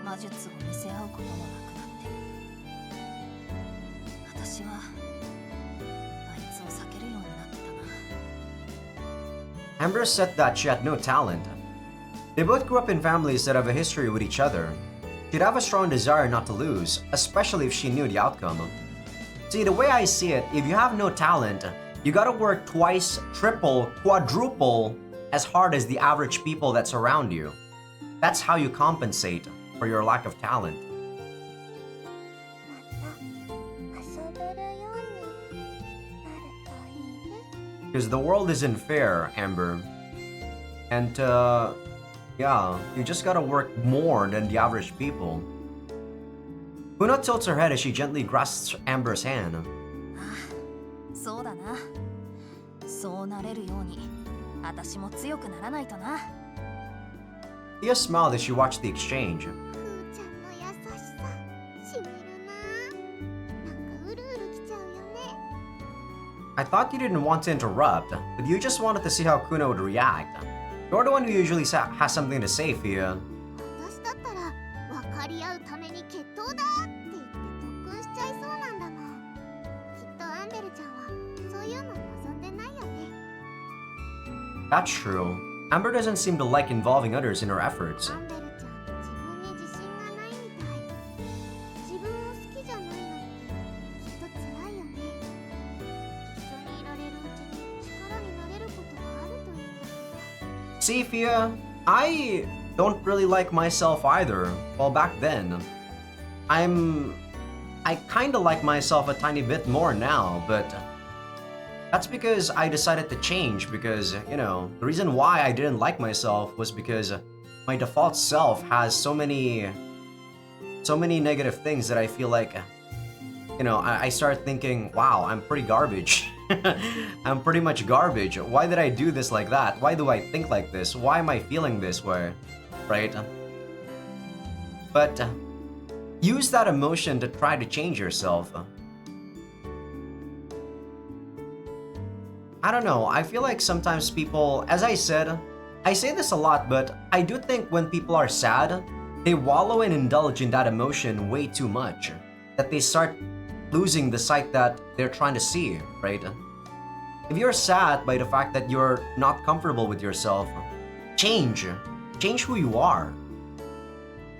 魔術を見せ合うこともなくなって、私はあいつを避けるようになってたな。Amber said that she had no talent. They both grew up in families that have a history with each other. She'd have a strong desire not to lose, especially if she knew the outcome. See, the way I see it, if you have no talent, you gotta work twice, triple, quadruple as hard as the average people that surround you. That's how you compensate for your lack of talent. また遊べるようになるといいね。Because the world isn't fair, Amber. And, yeah, you just gotta work more than the average people. Una tilts her head as she gently grasps Amber's hand. そうだな。そうなれるように、私も強くならないとな。Thea smiled as she watched the exchange. ふーちゃんの優しさ、しみるな。なんかうるうるきちゃうよね。I thought you didn't want to interrupt, but you just wanted to see how Kuna would react. You're the one who usually has something to say, Thea. 私だったら分かり合うために決闘だって言って特訓しちゃいそうなんだもん。きっとアンベルちゃんはそういうの望んでないよね。 That's true. Amber doesn't seem to like involving others in her efforts. アンベルちゃん自分に自信がないみたい。自分を好きじゃないのってきっと辛いよね。一緒にいられるうちに力になれることがあるといいんだけど。 See, Thea, I don't really like myself either. Well, back then. I kinda like myself a tiny bit more now, but that's because I decided to change because, the reason why I didn't like myself was because my default self has so many negative things that I feel like, I start thinking, wow, I'm pretty garbage. I'm pretty much garbage. Why did I do this like that? Why do I think like this? Why am I feeling this way? Right? But use that emotion to try to change yourself. I don't know. I feel like sometimes people, as I said, I say this a lot, but I do think when people are sad, they wallow and indulge in that emotion way too much. That they start losing the sight that they're trying to see, right? If you're sad by the fact that you're not comfortable with yourself, change. Change who you are.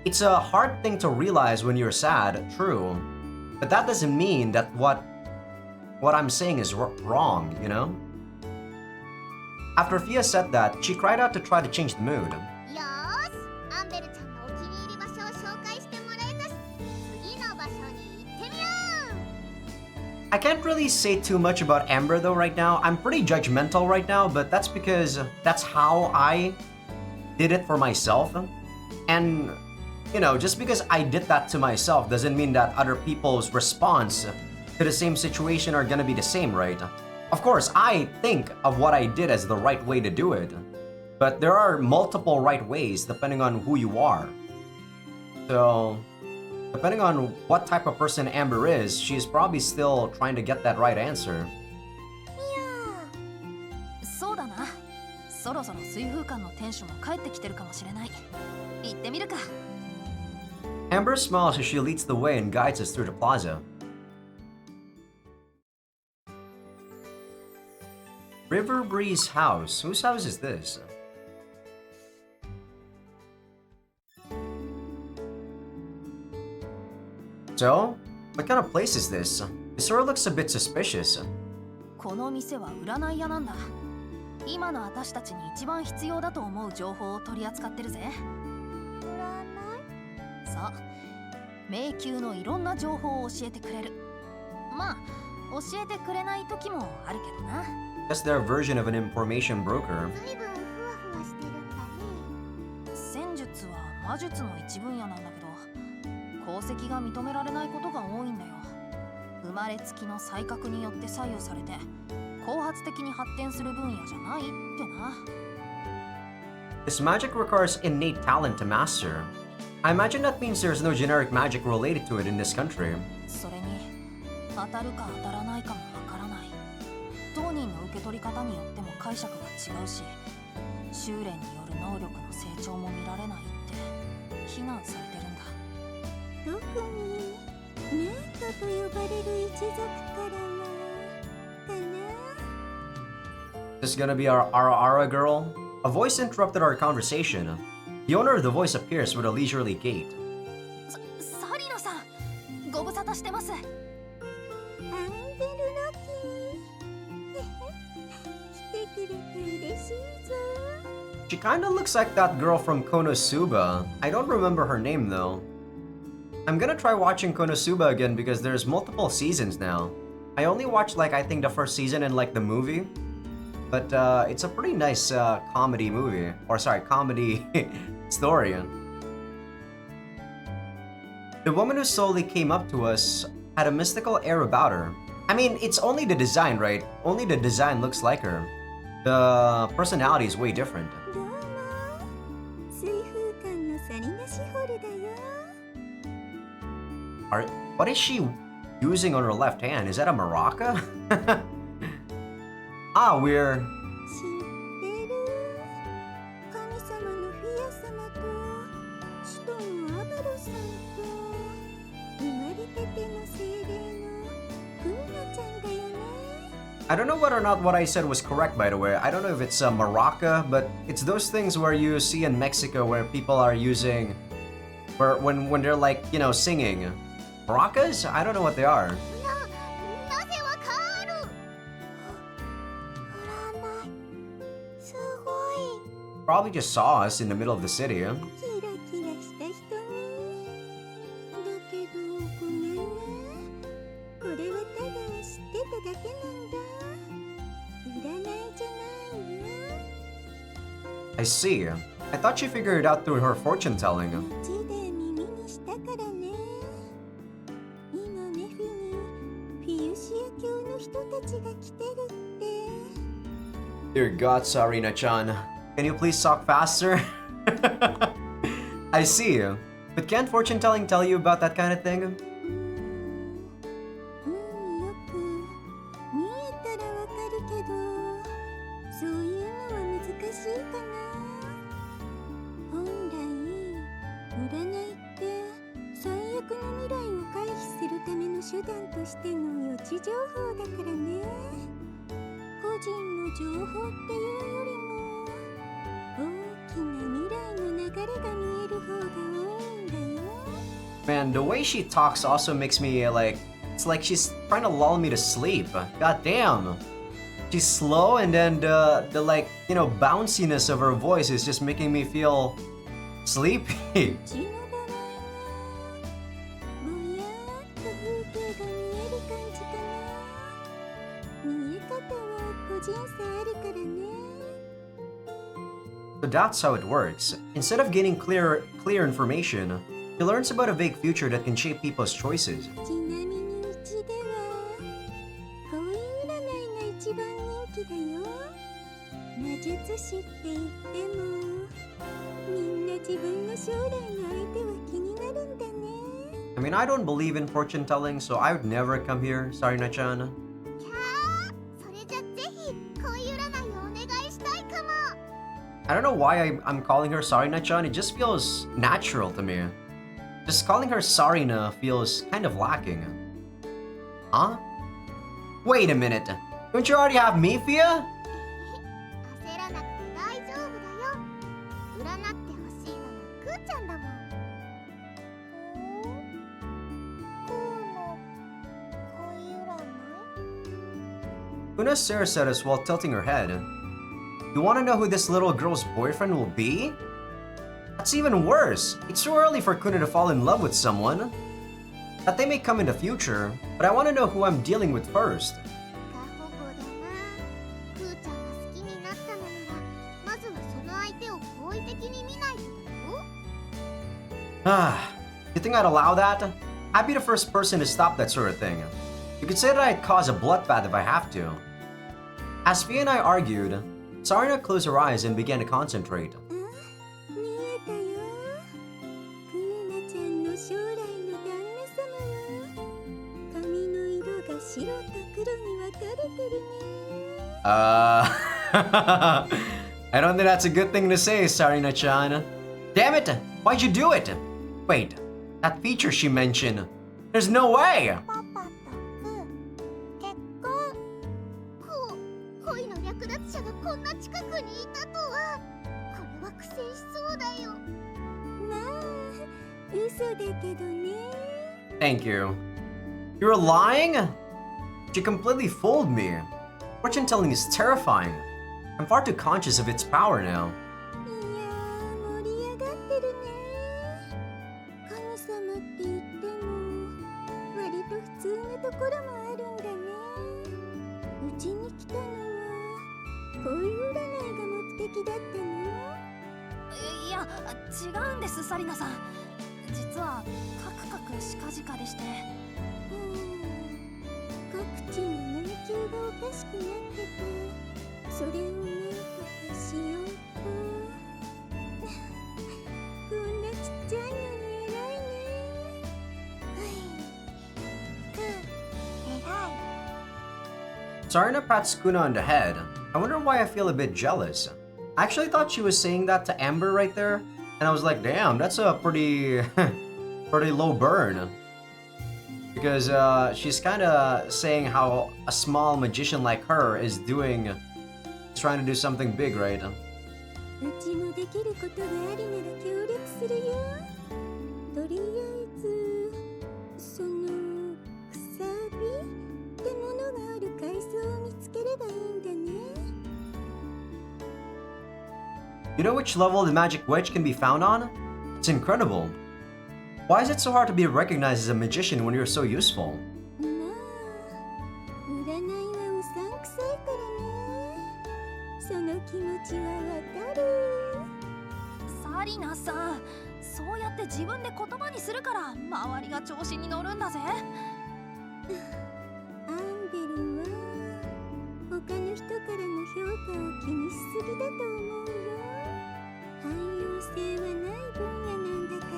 It's a hard thing to realize when you're sad, true. But that doesn't mean that what I'm saying is wrong, After Fia said that, she cried out to try to change the mood. よーし、アンベルちゃんのお気に入り場所を紹介してもらえたし、次の場所に行ってみよう。 I can't really say too much about Amber though right now. I'm pretty judgmental right now, but that's because that's how I did it for myself. And, just because I did that to myself doesn't mean that other people's response to the same situation are gonna be the same, right? Of course, I think of what I did as the right way to do it. But there are multiple right ways depending on who you are. So, depending on what type of person Amber is, she's probably still trying to get that right answer. そうだな。そろそろ水風館の店主も帰ってきてるかもしれない。行ってみるか。Amber smiles as she leads the way and guides us through the plaza. River Breeze house. Whose house is this? So, what kind of place is this? It sort of looks a bit suspicious. この店は占い屋なんだ。今の私たちに一番必要だと思う情報を取り扱ってるぜ。占い？さあ、迷宮のいろんな情報を教えてくれる。まあ、教えてくれない時もあるけどな。That's their version of an information broker. 随分ふわふわしてるんだね。戦術は魔術の一分野なんだけど、功績が認められないことが多いんだよ。生まれつきの才覚によって左右されて、後発的に発展する分野じゃないってな。This magic requires innate talent to master. I imagine that means there's no generic magic related to it in this country. それに、当たるか当たらないかもわからない。当人の受け取り方によっても解釈が違うし、修練による能力の成長も見られないって非難されてるんだ。特にメートと呼ばれる一族からはかな。This is gonna be our Ara girl? A voice interrupted our conversation. The owner of the voice appears with a leisurely gait. サリナさん、ご無沙汰してます。アンデルロキー来てくれて嬉しいぞ。 She kinda looks like that girl from Konosuba. I don't remember her name though. I'm gonna try watching Konosuba again because there's multiple seasons now. I only watched like I think the first season and like the movie. But it's a pretty nice comedy movie. Or sorry, comedy story. The woman who slowly came up to us had a mystical air about her. I mean, it's only the design, right? Only the design looks like her. The personality is way different. どうも、水風館のサリナシホルだよ。What is she using on her left hand? Is that a maraca? Ah, we're... 知ってる。神様のフィア様と使徒のアバロさんと生まれたての精霊のフーナちゃんだよね。 I don't know whether or not what I said was correct, by the way. I don't know if it's a maraca, but it's those things where you see in Mexico where people are using... when they're like, you know, singing. Maracas? I don't know what they are. なぜわかる？占い。すごい。 Probably just saw us in the middle of the city. キラキラした瞳。だけどごめんね。これはただ知ってただけなんだ。占いじゃないよ。 I see. I thought she figured it out through her fortune telling. 街で耳にしたからね。今メフにフィユシア教の人たちが来てるって。 Dear God, Sarina-chan. Can you please talk faster? I see. But can't fortune telling tell you about that kind of thing? 運よく見えたらわかるけど、そういうのは難しいかな。本来占いって最悪の未来を回避するための手段としての予知情報だからね。個人の情報っていうよりも大きな未来の流れが見える方が多いんだよ。 Man, the way she talks also makes me like... It's like she's trying to lull me to sleep. God damn. She's slow and then the like, you know, bounciness of her voice is just making me feel sleepy. うちの場合はぼやーっと風景が見える感じかな。見え方は個人差あるからね。 So that's how it works. Instead of getting clear information, she learns about a vague future that can shape people's choices. ちなみにうちでは恋占いが一番人気だよ。魔術師って言ってもみんな自分の将来の相手は気になるんだね。 I mean, I don't believe in fortune telling, so I would never come here, Sarina-chan. キャー、それじゃぜひ恋占いをお願いしたいかも。 I don't know why I'm calling her Sarina-chan. It just feels natural to me. Just calling her Sarina feels kind of lacking. Huh? Wait a minute. Don't you already have Mifia? 焦らなくて大丈夫だよ。占ってほしいのはクーちゃんだもん。クーの恋占い？ Una stares at us while tilting her head. You want to know who this little girl's boyfriend will be? That's even worse. It's too early for Kuna to fall in love with someone. That they may come in the future, but I want to know who I'm dealing with first. 過保護だな。クーちゃんが好きになったのなら、まずはその相手を好意的に見ないとだよ。Ah, you think I'd allow that? I'd be the first person to stop that sort of thing. You could say that I'd cause a bloodbath if I have to. As Fia and I argued, Sarina closed her eyes and began to concentrate. 見えたよ。クーナちゃんの将来の旦那様は髪の色が白と黒に分かれてるね。I don't think that's a good thing to say, Sarina-chan. Damn it! Why'd you do it? Wait, that feature she mentioned. There's no way! パパとクー、結婚。クー、恋の略奪者がこんな近くにいたとは。これは苦戦しそうだよ。まあ、嘘だけどね。Thank you. You're lying? She completely fooled me. Fortune telling is terrifying. I'm far too conscious of its power now. いやー、盛り上がってるね。神様って言っても割と普通なところもあるんだね。うちに来たのは恋占いが目的だったの？いや、違うんです、サリナさん。実はカクカクしかじかでして。各地の迷宮がおかしくなってて、それをなんとかしようと。こんなちっちゃいのに偉いね。クー、偉い。 Sarina pats Kuna on the head. I wonder why I feel a bit jealous. I actually thought she was saying that to Amber right there, and I was like, damn, that's a pretty pretty low burn. Because she's kind of saying how a small magician like her is trying to do something big, right? うちもできることがあるなら協力するよ。とりあえずそのくさびってものがある階層を見つければいいんだね。You know which level the magic wedge can be found on? It's incredible. Why is it so hard to be recognized as a magician when you're so useful? まあ、占いはうさんくさいからね。その気持ちはわかる。サリナさん、そうやって自分で言葉にするから周りが調子に乗るんだぜ。アンベルは他の人からの評価を気にしすぎだと思うよ。汎用性はない分野なんだから、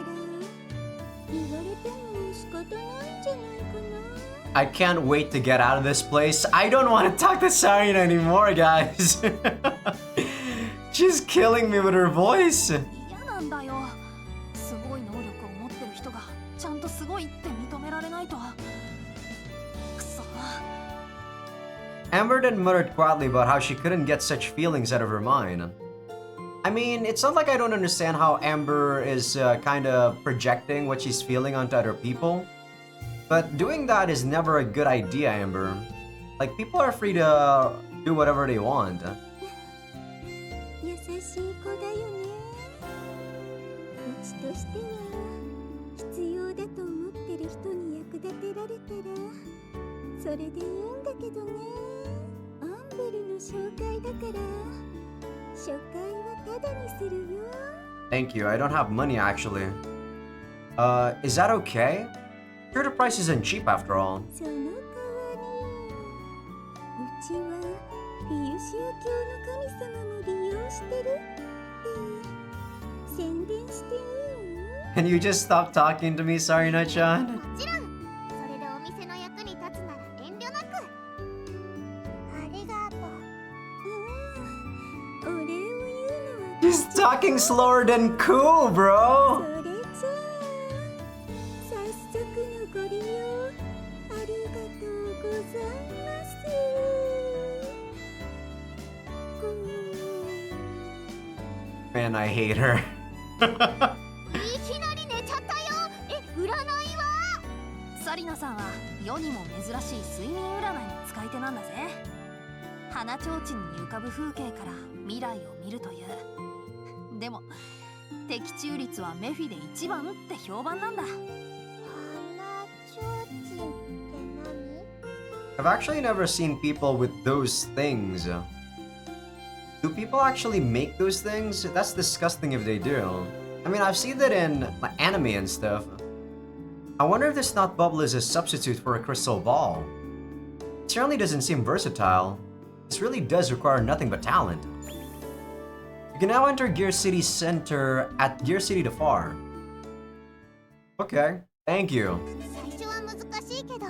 言われても仕方ないんじゃないかな。I can't wait to get out of this place. I don't want to talk to Sarina anymore, guys. She's killing me with her voice. 嫌なんだよ。すごい能力を持ってる人がちゃんとすごいって認められないと。くそ。Amber then muttered quietly about how she couldn't get such feelings out of her mind. I mean, it's not like I don't understand how Amber is kind of projecting what she's feeling onto other people. But doing that is never a good idea, Amber. Like, people are free to do whatever they want. 優しい子だよね。うちとしては必要だと思ってる人に役立てられたらそれでいいんだけどね。アンベルの紹介だから初回はタダにするよ。 Thank you, I don't have money actually. Is that okay? Sure, the price isn't cheap after all. その代わりうちはフィユシア教の神様も利用してるって宣伝していい？ Can you just stop talking to me, Sarina-chan? もちろん。それでお店の役に立つなら遠慮なく。ありがとう。お礼を言うのは She's talking slower than cool, bro. それじゃあ Man, I hate her. いきなり寝ちゃったよ。占いは？サリナさんは世にも珍しい睡眠占いの使い手なんだぜ。花提灯に浮かぶ風景から未来を見るという。でも的中率はメフィで一番って評判なんだ。花提灯って何？ I've actually never seen people with those things. Do people actually make those things? That's disgusting if they do. I mean, I've seen that in anime and stuff. I wonder if this thought bubble is a substitute for a crystal ball. It certainly doesn't seem versatile. This really does require nothing but talent. You can now enter Gear City Center at Gear City to Far. Okay, thank you. 最初は難しいけど、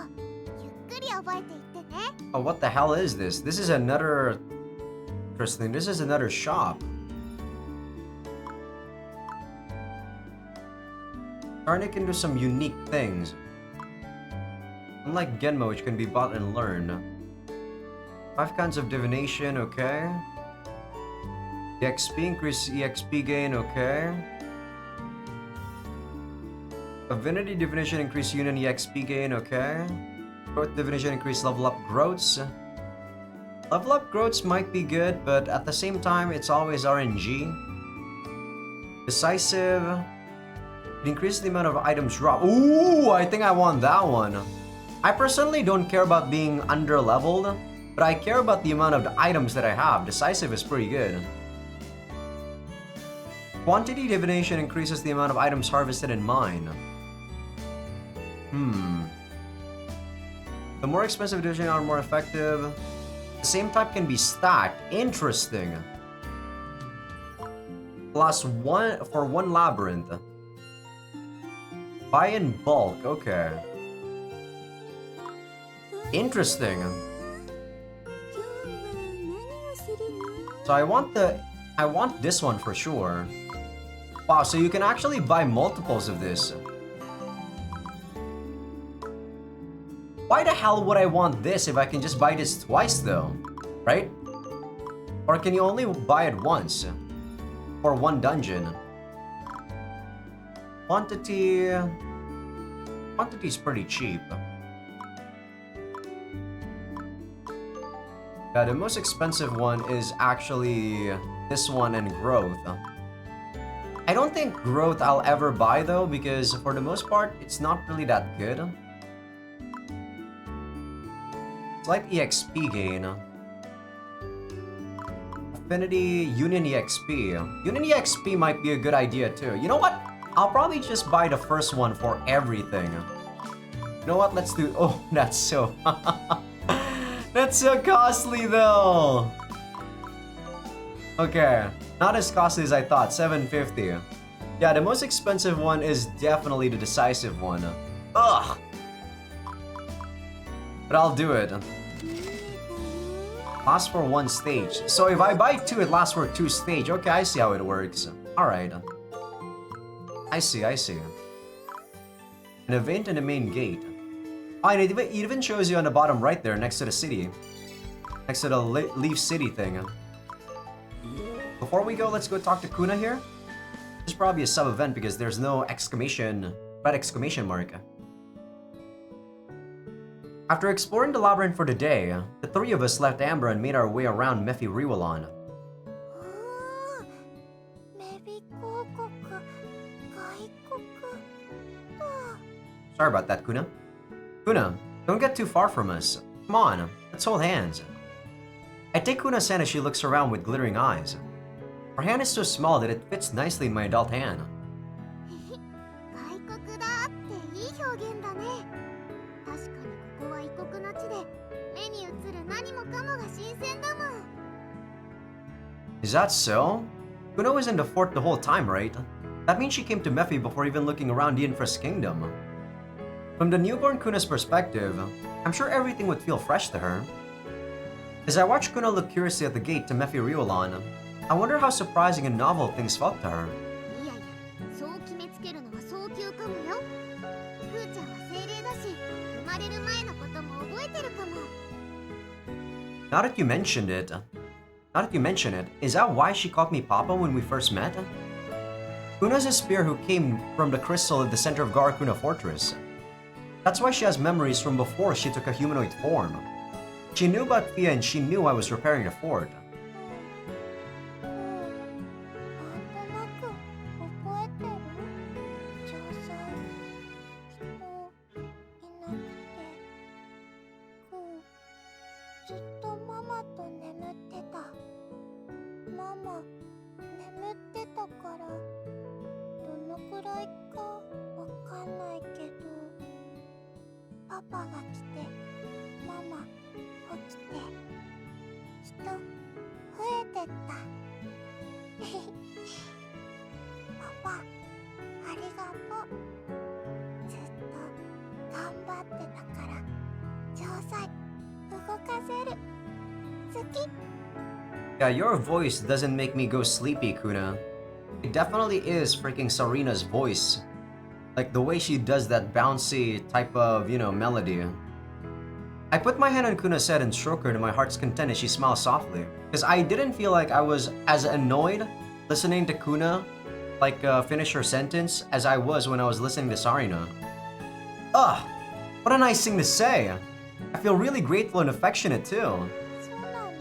ゆっくり覚えていってね。Oh, what the hell is this? This is another... Interesting, this is another shop. Karna can do some unique things. Unlike Genmo, which can be bought and learned. 5 kinds of divination, okay. EXP, increase EXP gain, okay. Divinity divination, increase union EXP gain, okay. Growth divination, increase level up growths. Level up growths might be good, but at the same time, it's always RNG. Decisive. It increases the amount of items dropped. Ooh, I think I want that one. I personally don't care about being under-leveled, but I care about the amount of items that I have. Decisive is pretty good. Quantity divination increases the amount of items harvested in mine. The more expensive division are more effective. The same type can be stacked. Interesting. Plus 1 for 1 labyrinth. Buy in bulk. Okay. Interesting. So I want this one for sure. Wow, so you can actually buy multiples of this. Why the hell would I want this if I can just buy this twice though? Right? Or can you only buy it once? For 1 dungeon? Quantity is pretty cheap. Yeah, the most expensive one is actually this one and growth. I don't think growth I'll ever buy though, because for the most part, it's not really that good. Slight EXP gain. Affinity, Union EXP. Union EXP might be a good idea too. You know what? I'll probably just buy the first one for everything. You know what? Let's do... Oh, that's so... That's so costly though! Okay, not as costly as I thought, 750. Yeah, the most expensive one is definitely the decisive one. Ugh! But I'll do it. Lasts for 1 stage. So if I buy 2, it lasts for 2 stage. Okay, I see how it works. Alright. I see. An event in the main gate. Oh, and it even shows you on the bottom right there, next to the city. Next to the Leaf City thing. Before we go, let's go talk to Kuna here. There's probably a sub-event because there's no red exclamation mark. After exploring the labyrinth for the day, the 3 of us left Amber and made our way around Mephi Riwalan. Sorry about that, Kuna. Kuna, don't get too far from us. Come on, let's hold hands. I take Kuna's hand as she looks around with glittering eyes. Her hand is so small that it fits nicely in my adult hand. Is that so? Kuna was in the fort the whole time, right? That means she came to Mephi before even looking around the Infra's kingdom. From the newborn Kuna's perspective, I'm sure everything would feel fresh to her. As I watch Kuna look curiously at the gate to Mephi Riwalan, I wonder how surprising and novel things felt to her. Now that you mentioned it, Now that you mention it, is that why she called me Papa when we first met? Kuna's a spear who came from the crystal at the center of Garakuna Fortress. That's why she has memories from before she took a humanoid form. She knew about Fia and she knew I was repairing the fort. ずっとママと眠ってた。ママ、眠ってたから、どのくらいかわかんないけど、パパが来て、ママ起きて、人増えてった。パパ、ありがとう。ずっと頑張ってたから、城塞動かせる。好き。 Yeah, your voice doesn't make me go sleepy, Kuna. It definitely is freaking Sarina's voice. Like the way she does that bouncy type of, melody. I put my hand on Kuna's head and stroked her to my heart's content as she smiled softly. Because I didn't feel like I was as annoyed listening to Kuna, finish her sentence, as I was when I was listening to Sarina. Ugh! What a nice thing to say! I feel really grateful and affectionate too. そうなの？感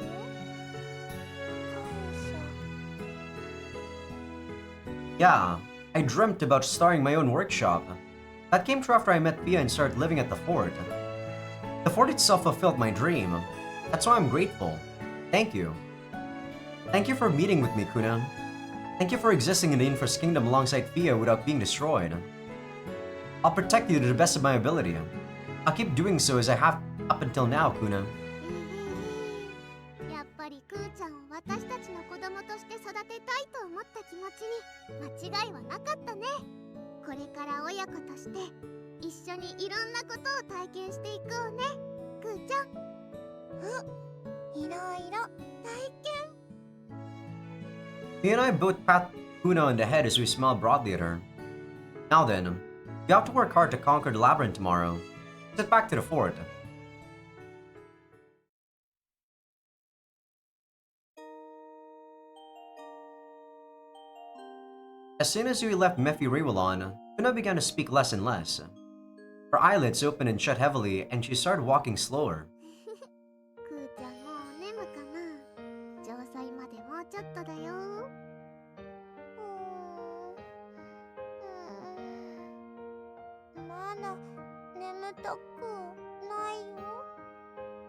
謝。 Yeah, I dreamt about starting my own workshop. That came true after I met Pia and started living at the fort. The fort itself fulfilled my dream. That's why I'm grateful. Thank you. Thank you for meeting with me, Kuna. Thank you for existing in the Infra's kingdom alongside Pia without being destroyed. I'll protect you to the best of my ability. I'll keep doing so as I have up until now, Kuna. やっぱりクーちゃんを私たちの子供として育てたいと思った気持ちに間違いはなかったね。これから親子として一緒にいろんなことを体験していこうね、クーちゃん。いろいろ体験。 Pia and I both pat Kuna on the head as we smiled broadly at her. Now then, you have to work hard to conquer the Labyrinth tomorrow. Let's head back to the fort. As soon as we left Mephi-Rewalon, Kuna began to speak less and less. Her eyelids opened and shut heavily, and she started walking slower. クーちゃんもう眠かな。城塞までもうちょっとだよ。まだ眠たくないよ。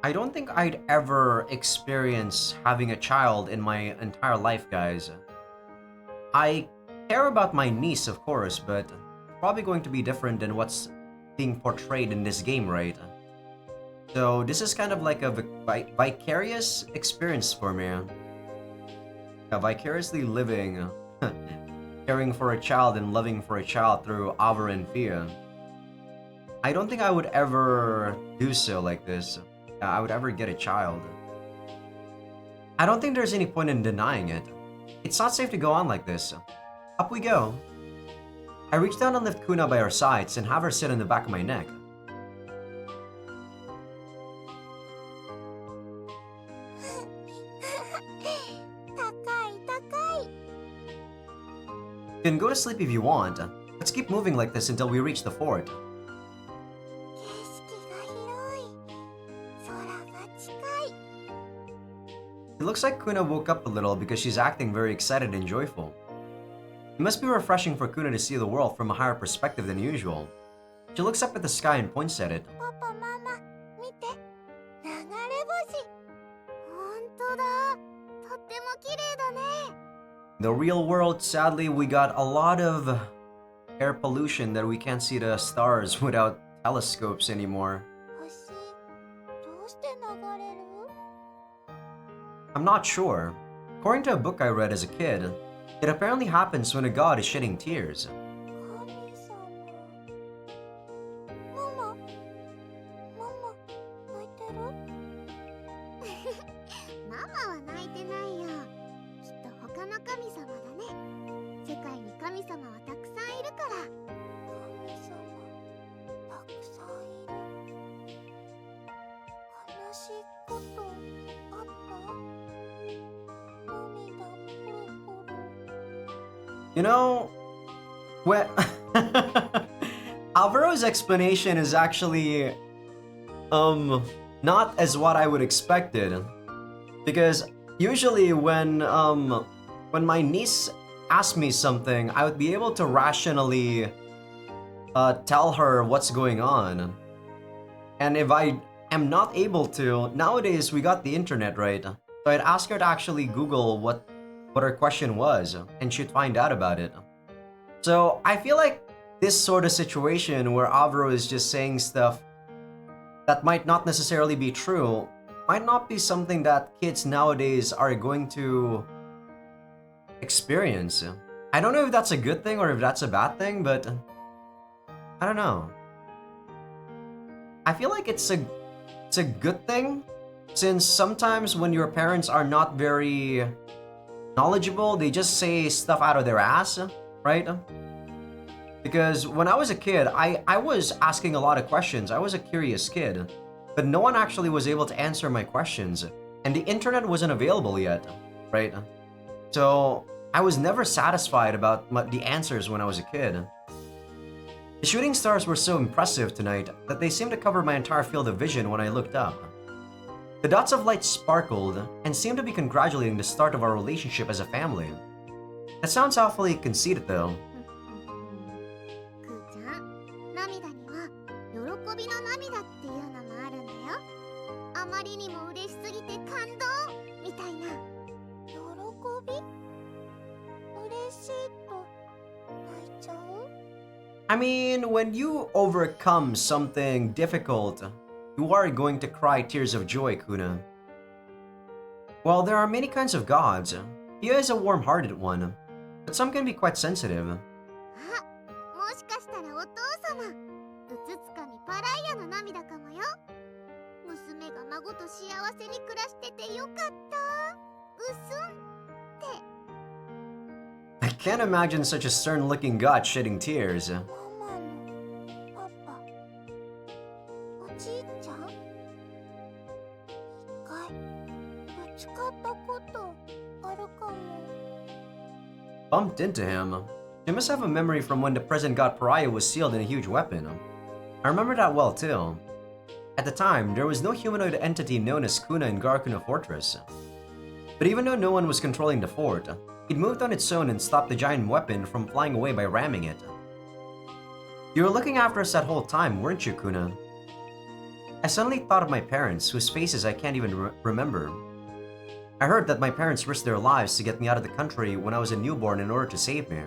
I don't think I'd ever experience having a child in my entire life, guys. I care about my niece, of course, but probably going to be different than what's being portrayed in this game, right? So this is kind of like a vicarious experience for me. Vicariously living, caring for a child and loving for a child through Ava and Fia. I don't think I would ever do so like this. I would ever get a child. I don't think there's any point in denying it. It's not safe to go on like this. Up we go. I reach down and lift Kuna by her sides and have her sit on the back of my neck. 高い高い。 You can go to sleep if you want. Let's keep moving like this until we reach the fort. 景色が広い。空が近い。 It looks like Kuna woke up a little because she's acting very excited and joyful. It must be refreshing for Kuna to see the world from a higher perspective than usual. She looks up at the sky and points at it. パパママ見て、流れ星。ほんとだ。とっても綺麗だね。 In the real world, sadly, we got a lot of air pollution that we can't see the stars without telescopes anymore. 星どうして流れる？ I'm not sure. According to a book I read as a kid, it apparently happens when a god is shedding tears. 神様。ママ泣いてる？ママは泣いてないよ。きっと他の神様だね。世界に神様はたくさんいるから。神様たくさんいる。悲しいことあった？ You know, when Alvaro's explanation is actually not as what I would expected. Because usually when my niece asks me something, I would be able to rationally tell her what's going on. And if I am not able to, nowadays we got the internet, right? So I'd ask her to actually Google what her question was, and she'd find out about it. So I feel like this sort of situation where Avro is just saying stuff that might not necessarily be true might not be something that kids nowadays are going to experience. I don't know if that's a good thing or if that's a bad thing, but I don't know. I feel like it's a good thing, since sometimes when your parents are not very knowledgeable, they just say stuff out of their ass, right? Because when I was a kid, I was asking a lot of questions. I was a curious kid, but no one actually was able to answer my questions, and the internet wasn't available yet, right? So I was never satisfied about the answers when I was a kid. The shooting stars were so impressive tonight that they seemed to cover my entire field of vision when I looked up. The dots of light sparkled and seemed to be congratulating the start of our relationship as a family. That sounds awfully conceited though. くーちゃん、涙には喜びの涙っていうのもあるんだよ。あまりにも嬉しすぎて感動みたいな。喜び？嬉しいと泣いちゃう？ I mean, when you overcome something difficult, you are going to cry tears of joy, Kuna. Well, there are many kinds of gods. He is a warm-hearted one, but some can be quite sensitive. あ、もしかしたらお父様、うつつかにパライアの涙かもよ。娘が孫と幸せに暮らしててよかった。うすんって。 I can't imagine such a stern-looking god shedding tears. ママのパパ、おじいちゃん、一回ぶつかったことあるかも。 Bumped into him. She must have a memory from when the present god Pariah was sealed in a huge weapon. I remember that well too. At the time, there was no humanoid entity known as Kuna in Garkuna Fortress. But even though no one was controlling the fort, it moved on its own and stopped the giant weapon from flying away by ramming it. You were looking after us that whole time, weren't you, Kuna? I suddenly thought of my parents, whose faces I can't even remember. I heard that my parents risked their lives to get me out of the country when I was a newborn in order to save me.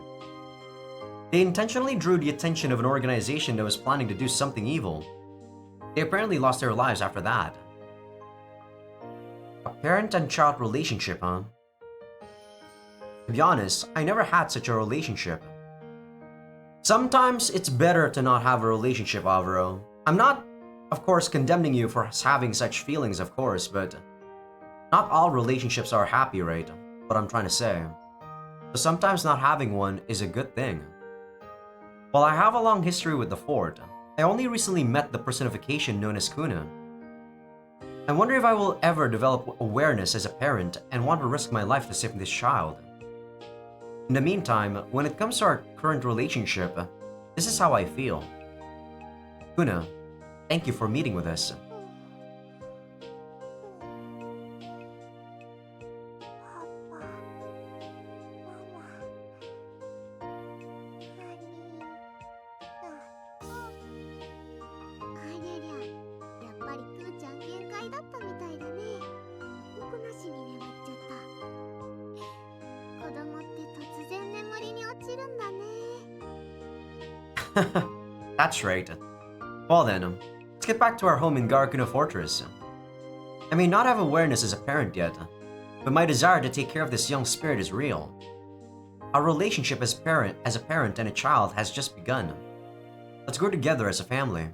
They intentionally drew the attention of an organization that was planning to do something evil. They apparently lost their lives after that. A parent and child relationship, huh? To be honest, I never had such a relationship. Sometimes it's better to not have a relationship, Alvaro. I'm not, of course, condemning you for having such feelings, of course, but not all relationships are happy, right? What I'm trying to say. So sometimes not having one is a good thing. While I have a long history with the fort, I only recently met the personification known as Kuna. I wonder if I will ever develop awareness as a parent and want to risk my life to save this child. In the meantime, when it comes to our current relationship, this is how I feel. Kuna, thank you for meeting with us. だったみたいだね。僕なしに眠っちゃった。子供って突然眠りに落ちるんだね。 That's right. Well then, let's get back to our home in Garkuna Fortress. I may not have awareness as a parent yet, but my desire to take care of this young spirit is real. Our relationship as a parent and a child has just begun. Let's grow together as a family.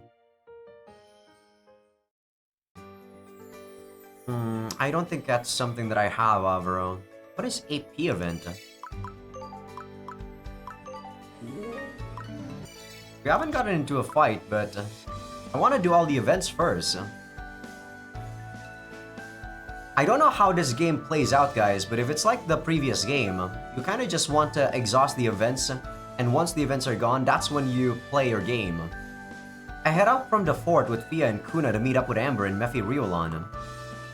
I don't think that's something that I have, Alvaro. What is AP event? We haven't gotten into a fight, but I want to do all the events first. I don't know how this game plays out, guys, but if it's like the previous game, you kind of just want to exhaust the events, and once the events are gone, that's when you play your game. I head out from the fort with Fia and Kuna to meet up with Amber and Mephi Riolan.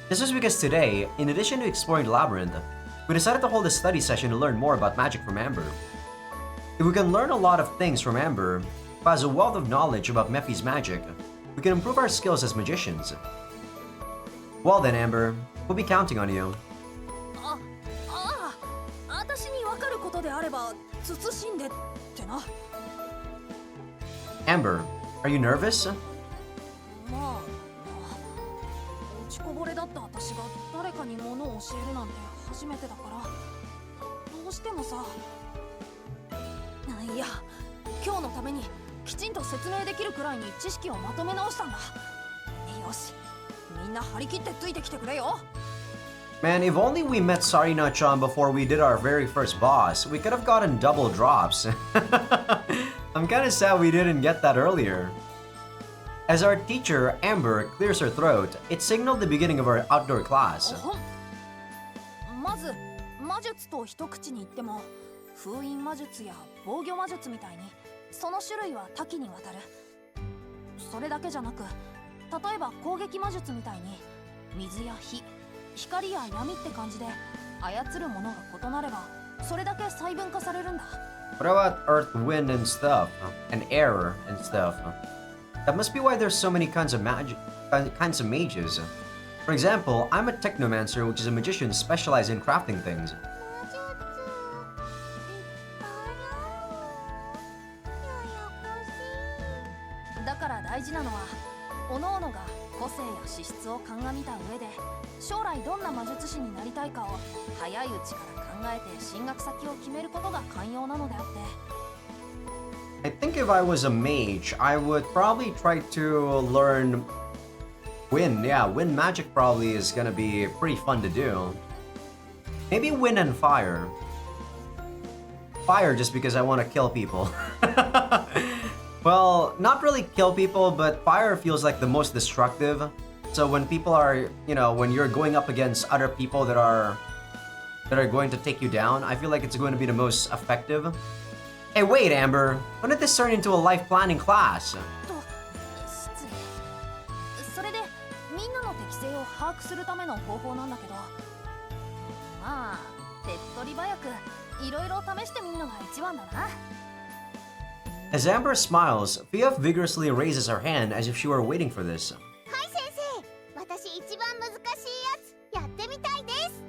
This was because today, in addition to exploring the Labyrinth, we decided to hold a study session to learn more about magic from Amber. If we can learn a lot of things from Amber, who has a wealth of knowledge about Mephi's magic, we can improve our skills as magicians. Well then, Amber, we'll be counting on you. 私に分かることであれば慎んでってな。Amber, are you nervous? まあ、落ちこぼれだった私が誰かに物を教えるなんて初めてだから、どうしてもさ。いや、今日のためにきちんと説明できるくらいに知識をまとめ直したんだ。よし、みんな張り切ってついてきてくれよ。Man, if only we met Sarina-chan before we did our very first boss, we could have gotten double drops. I'm kinda sad we didn't get that earlier. As our teacher, Amber, clears her throat, it signaled the beginning of our outdoor class. まず、魔術と一口に言っても、封印魔術や防御魔術みたいに、その種類は多岐にわたる。それだけじゃなく、例えば攻撃魔術みたいに、水や火、光や闇って感じで操るものが異なればそれだけ細分化されるんだ。What about earth, wind, and stuff? And air and stuff? That must be why there's so many kinds of mages. For example, I'm a technomancer, which is a magician specialized in crafting things. 魔術いっぱいある。ややこしい。だから大事なのは各々が個性や資質を鑑みた上で将来どんな魔術師になりたいかを早いうちから考えて進学先を決めることが肝要なのであって。I think if I was a mage, I would probably try to learn wind. Yeah, wind magic probably is gonna be pretty fun to do. Maybe wind and fire. Fire just because I want to kill people. Well, not really kill people, but fire feels like the most destructive. So when people are, when you're going up against other people that are going to take you down, I feel like it's going to be the most effective. Hey, wait, Amber. When did this turn into a life planning class? 失礼。それでみんなの適性を把握するための方法なんだけど、まあ手っ取り早くいろいろ試してみるのが一番だな。As Amber smiles, Fia vigorously raises her hand as if she were waiting for this. はい先生、私一番難しいやつやってみたいです。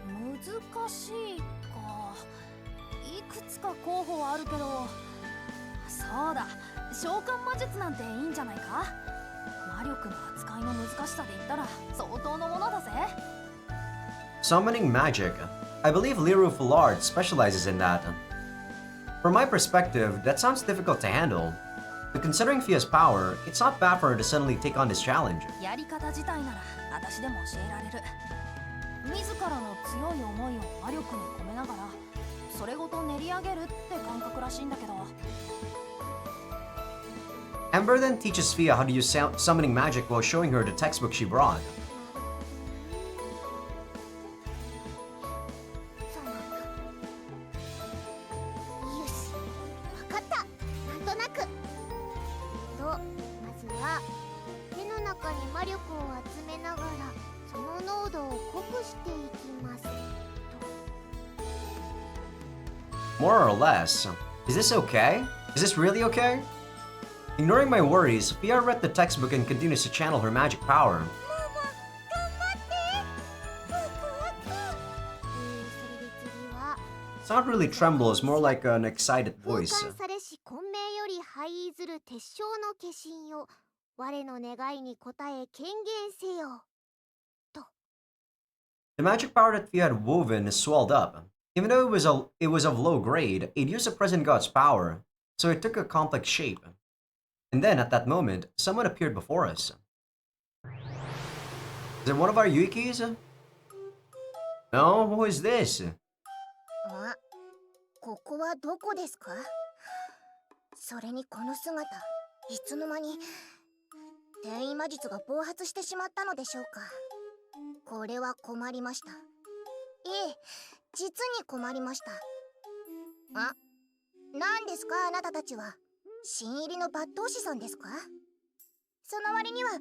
難しいか。いくつか候補はあるけど、そうだ、召喚魔術なんていいんじゃないか。魔力の扱いの難しさで言ったら相当のものだぜ。Summoning magic. I believe Liru Fullard specializes in that. From my perspective, that sounds difficult to handle. But considering Fia's power, it's not bad for her to suddenly take on this challenge. やり方自体なら私でも教えられる。自らの強い思いを魔力に込めながらそれごと練り上げるって感覚らしいんだけど。Amber then teaches Fia how to use summoning magic while showing her the textbook she brought. そうなんだ。よし、わかった。なんとなく。まずは手の中に魔力を集めながらその濃度を濃くしていきます。 More or less. Is this okay? Is this really okay? Ignoring my worries, Fia read the textbook and continues to channel her magic power. ママ、頑張って。ワクワク。それで次は It's not really tremble, it's more like an excited 奉 voice. 還されし混迷より這いずる鉄匠の化身よ。我の願いに応え権限せよ。 The magic power that Fia had woven swelled up. Even though it was of low grade, it used the present god's power, so it took a complex shape. And then, at that moment, someone appeared before us. Is it one of our Yuikis? No? Who is this? あ、ここはどこですか？それにこの姿、いつの間に転移魔術が暴発してしまったのでしょうか。これは困りました。ええ、実に困りました。何ですかあなたたちは。新入りの抜刀師さんですか？その割には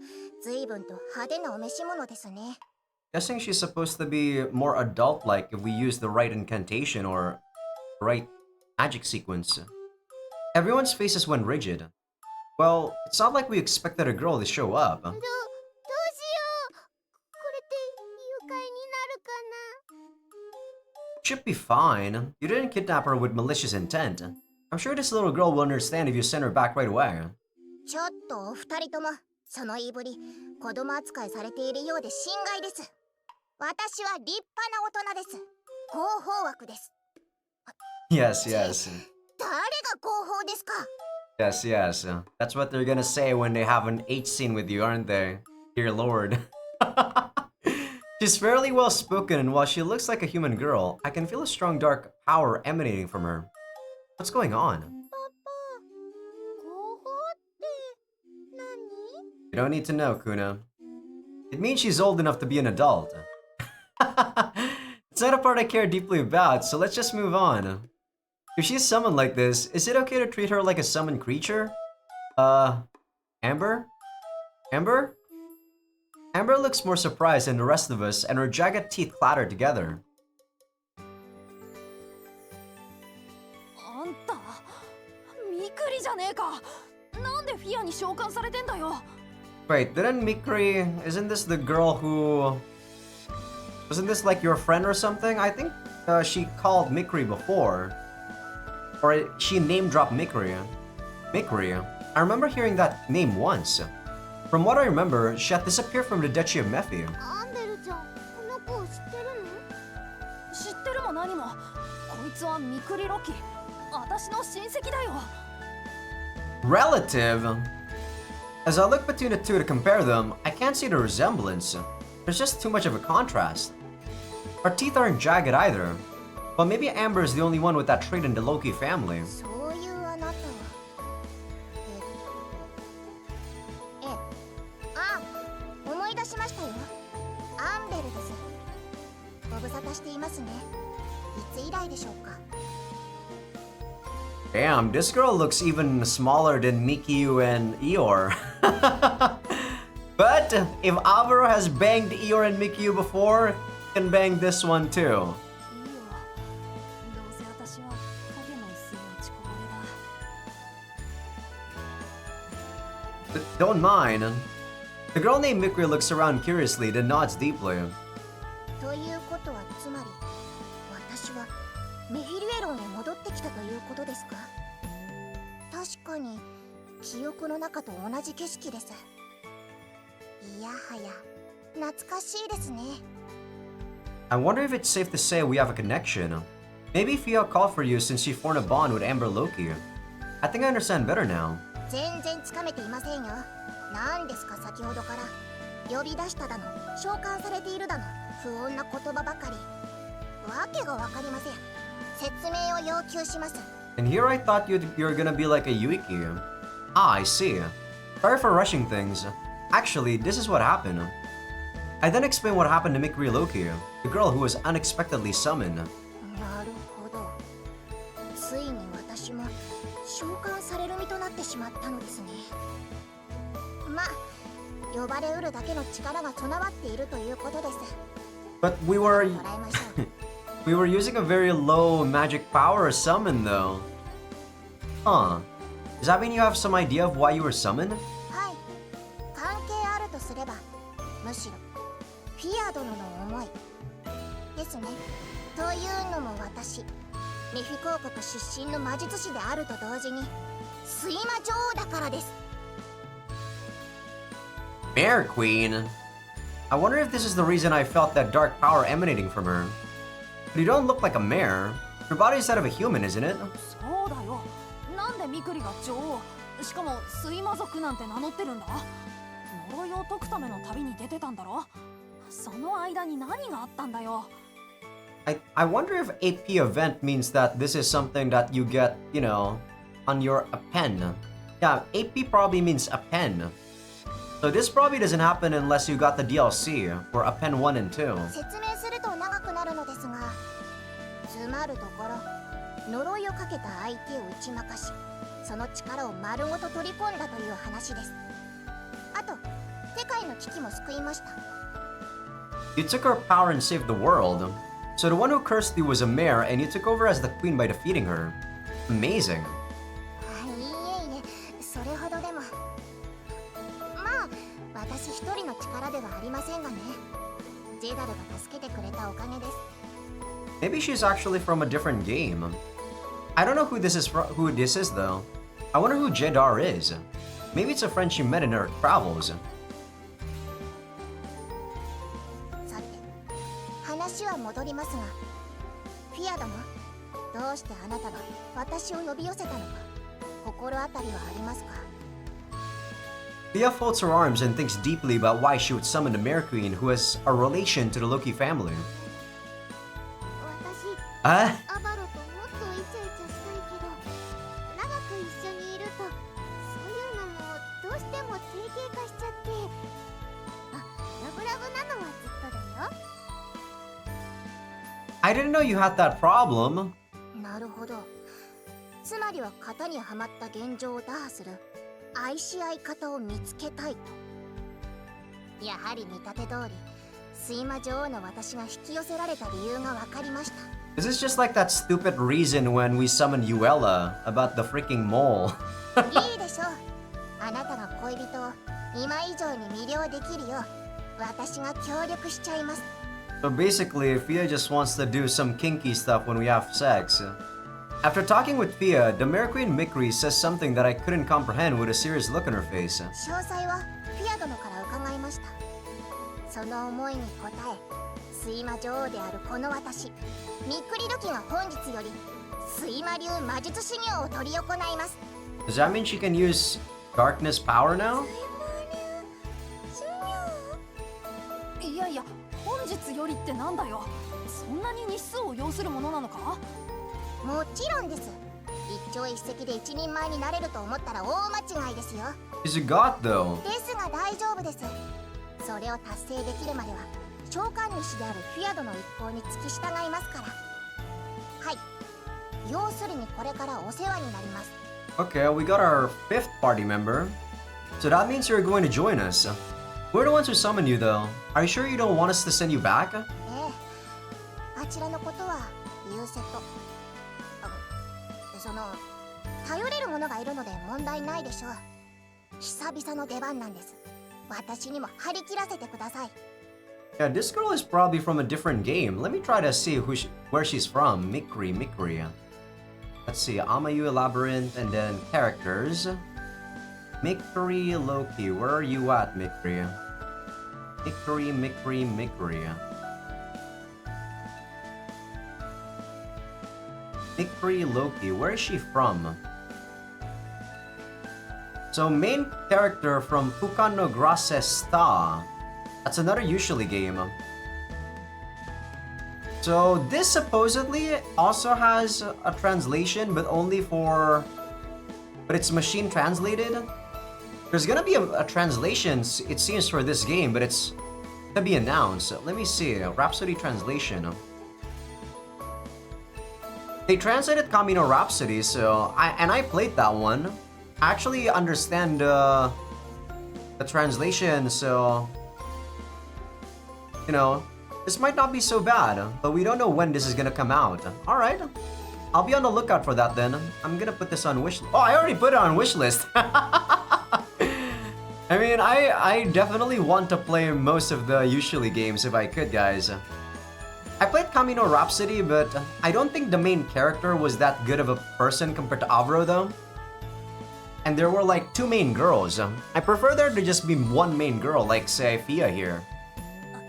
随分と派手なお召し物ですね。Guessing she's supposed to be more adult-like if we use the right incantation or right magic sequence. Everyone's faces went rigid. Well, it's not like we expected a girl to show up. どうしよう。これって誘拐になるかな。 Should be fine. You didn't kidnap her with malicious intent. I'm sure this little girl will understand if you send her back right away. ちょっとお二人とも、その言いぶり、子供扱いされているようで心外です。私は立派な大人です。合法枠です。Yes, yes. 誰が合法ですか？ Yes, yes. That's what they're gonna say when they have an H scene with you, aren't they? Dear Lord. She's fairly well spoken, and while she looks like a human girl, I can feel a strong dark power emanating from her. What's going on? パパ、合法って何？ You don't need to know, Kuna. It means she's old enough to be an adult. It's not a part I care deeply about, so let's just move on. If she's summoned like this, is it okay to treat her like a summoned creature? Amber? Amber? Amber looks more surprised than the rest of us, and her jagged teeth clatter together. あんたミクリじゃねえか。なんでフィアに召喚されてんだよ。 Wait, didn't Mikri... Isn't this the girl who... Wasn't this like your friend or something? I think she called Mikri before. Or she name-dropped Mikri. Mikri? I remember hearing that name once. From what I remember, she had disappeared from the Duchy of Mephi. アンベルちゃん、この子を知ってるの？知ってるも何も。こいつはミクリロキ。私の親戚だよ。 Relative? As I look between the two to compare them, I can't see the resemblance. There's just too much of a contrast. Her teeth aren't jagged either. But maybe Amber is the only one with that trait in the Loki family. そういうあなたは。思い出しましたよ。アンベルです。ご無沙汰していますね。いつ以来でしょうか。 Damn, this girl looks even smaller than Mikyu and Eeyore. But if Alvaro has banged Eeyore and Mikyu before, he can bang this one too. いいよ。どうせ私は影の巣のちこぼれだ。 Don't mind. The girl named Mikri looks around curiously, then nods deeply. ということはつまり、私はメフィリエロンへ戻ってきたということですか？確かに記憶の中と同じ景色です。いやはや、懐かしいですね。 I wonder if it's safe to say we have a connection. Maybe Fia called for you since she formed a bond with Amber Loki. I think I understand better now. 全然つかめていませんよ。何ですか先ほどから。呼び出しただの、召喚されているだの、不穏な言葉ばかり。わけがわかりません。説明を要求します。 And here I thought you're gonna be like a Yuiki. Ah, I see. Sorry for rushing things. Actually, this is what happened. I then explained what happened to Mikri Loki, the girl who was unexpectedly summoned. なるほど。ついに私も召喚される身となってしまったのですね。ま、呼ばれうるだけの力が備わっているということです。 But we も were らいましょう。we were using a very low magic power summon though. Huh. Does that mean you have some idea of why you were summoned? はい。関係あるとすれば、むしろフィア殿の思いですね。というのも私、メフィ公国出身の魔術師であると同時に睡魔女王だからです。 Mare Queen. I wonder if this is the reason I felt that dark power emanating from her. But you don't look like a mare. Your body is that of a human, isn't it? そうだよ。なんでミクリが女王、しかも睡魔族なんて名乗ってるんだ。呪いを解くための旅に出てたんだろ。その間に何があったんだよ。 I wonder if 8P event means that this is something that you get, on your a pen. Yeah, 8P probably means a pen. So this probably doesn't happen unless you got the DLC for a pen 1 and 2. 説明すると長くなるのですが、つまるところ呪いをかけた相手を打ち負かし、その力を丸ごと取り込んだという話です。あと世界の危機も救いました。 You took her power and saved the world. So the one who cursed you was a mare and you took over as the queen by defeating her. Amazing. いえいえ、それほどでも。まあ、私一人の力ではありませんがね。ジェダルが助けてくれたおかげです。 Maybe she's actually from a different game. I don't know who this is though. I wonder who Jedar is. Maybe it's a friend she met in her travels. さて、話は戻りますが、フィア殿、どうしてあなたが私を呼び寄せたのか、心当たりはありますか？ Thea folds her arms and thinks deeply about why she would summon the Mare Queen who has a relation to the Loki family. 私、 Ah? アバロともっとイチャイチャしたいけど、長く一緒にいると、そういうのもどうしても定型化しちゃって、ラブラブなのはずっとだよ。 I didn't know you had that problem. なるほど。つまりは型にはまった現状を打破する愛し合い方を見つけたいと。やはり見立て通り、睡魔女王の私が引き寄せられた理由が分かりました。 This is just like that stupid reason when we summoned Uella about the freaking mole. いいでしょう。あなたの恋人を今以上に魅了できるよう、私が協力しちゃいます。 So basically, Fia just wants to do some kinky stuff when we have sex. After talking with Fia, the Mare Queen Mikri says something that I couldn't comprehend with a serious look on her face. 詳細はフィア殿から伺いました。その思いに応え、睡魔女王であるこの私、ミクリドキが本日より睡魔流魔術修行を執り行います。 Does that mean she can use darkness power now? いやいや、本日よりってなんだよ。そんなに日数を要するものなのか？もちろんです。一朝一夕で一人前になれると思ったら大間違いですよ。 She's a god though. ですが大丈夫です。それを達成できるまでは召喚主であるフィアドの一行に付き従いますから。はい。要するにこれからお世話になります。 Okay, we got our 5th party member. So that means you're going to join us. We're the ones who summoned you though. Are you sure you don't want us to send you back? ええ。あちらのことはユーセと。その頼れる者がいるので問題ないでしょう。久々の出番なんです。私にも張り切らせてください。 Yeah, this girl is probably from a different game. Let me try to see where she's from. Mikri. Let's see, Amayui, Labyrinth, and then characters. Mikri, Loki. Where are you at, Mikri? Mikri. Mikri Loki, where is she from? So main character from Fukan no Grace Sta. That's another usually game. So this supposedly also has a translation, but only for... But it's machine translated. There's gonna be a translation, it seems, for this game, but it's to be announced. Let me see, Rhapsody translation. They translated Kamino Rhapsody, so I played that one. I actually understand the translation, so you know, this might not be so bad, but we don't know when this is gonna come out. All right, I'll be on the lookout for that then. I'm gonna put this on wish. Oh, I already put it on wish list. I mean, I definitely want to play most of the usually games if I could, guys. I played Kamino Rhapsody, but I don't think the main character was that good of a person compared to Avro though. And there were like 2 main girls. I prefer there to just be 1 main girl, like say Fia here.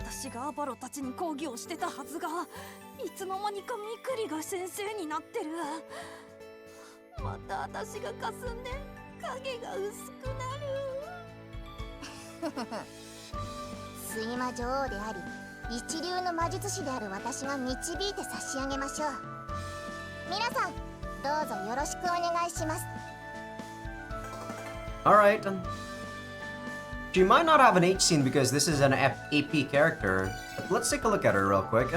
私がアバロたちに講義をしてたはずが、いつの間にかミクリが先生になってる。また私が霞んで影が薄くなる。睡魔女王であり一流の魔術師である私が導いて差し上げましょう。皆さんどうぞよろしくお願いします。 All right. She might not have an H scene because this is an AP character. But let's take a look at her real quick.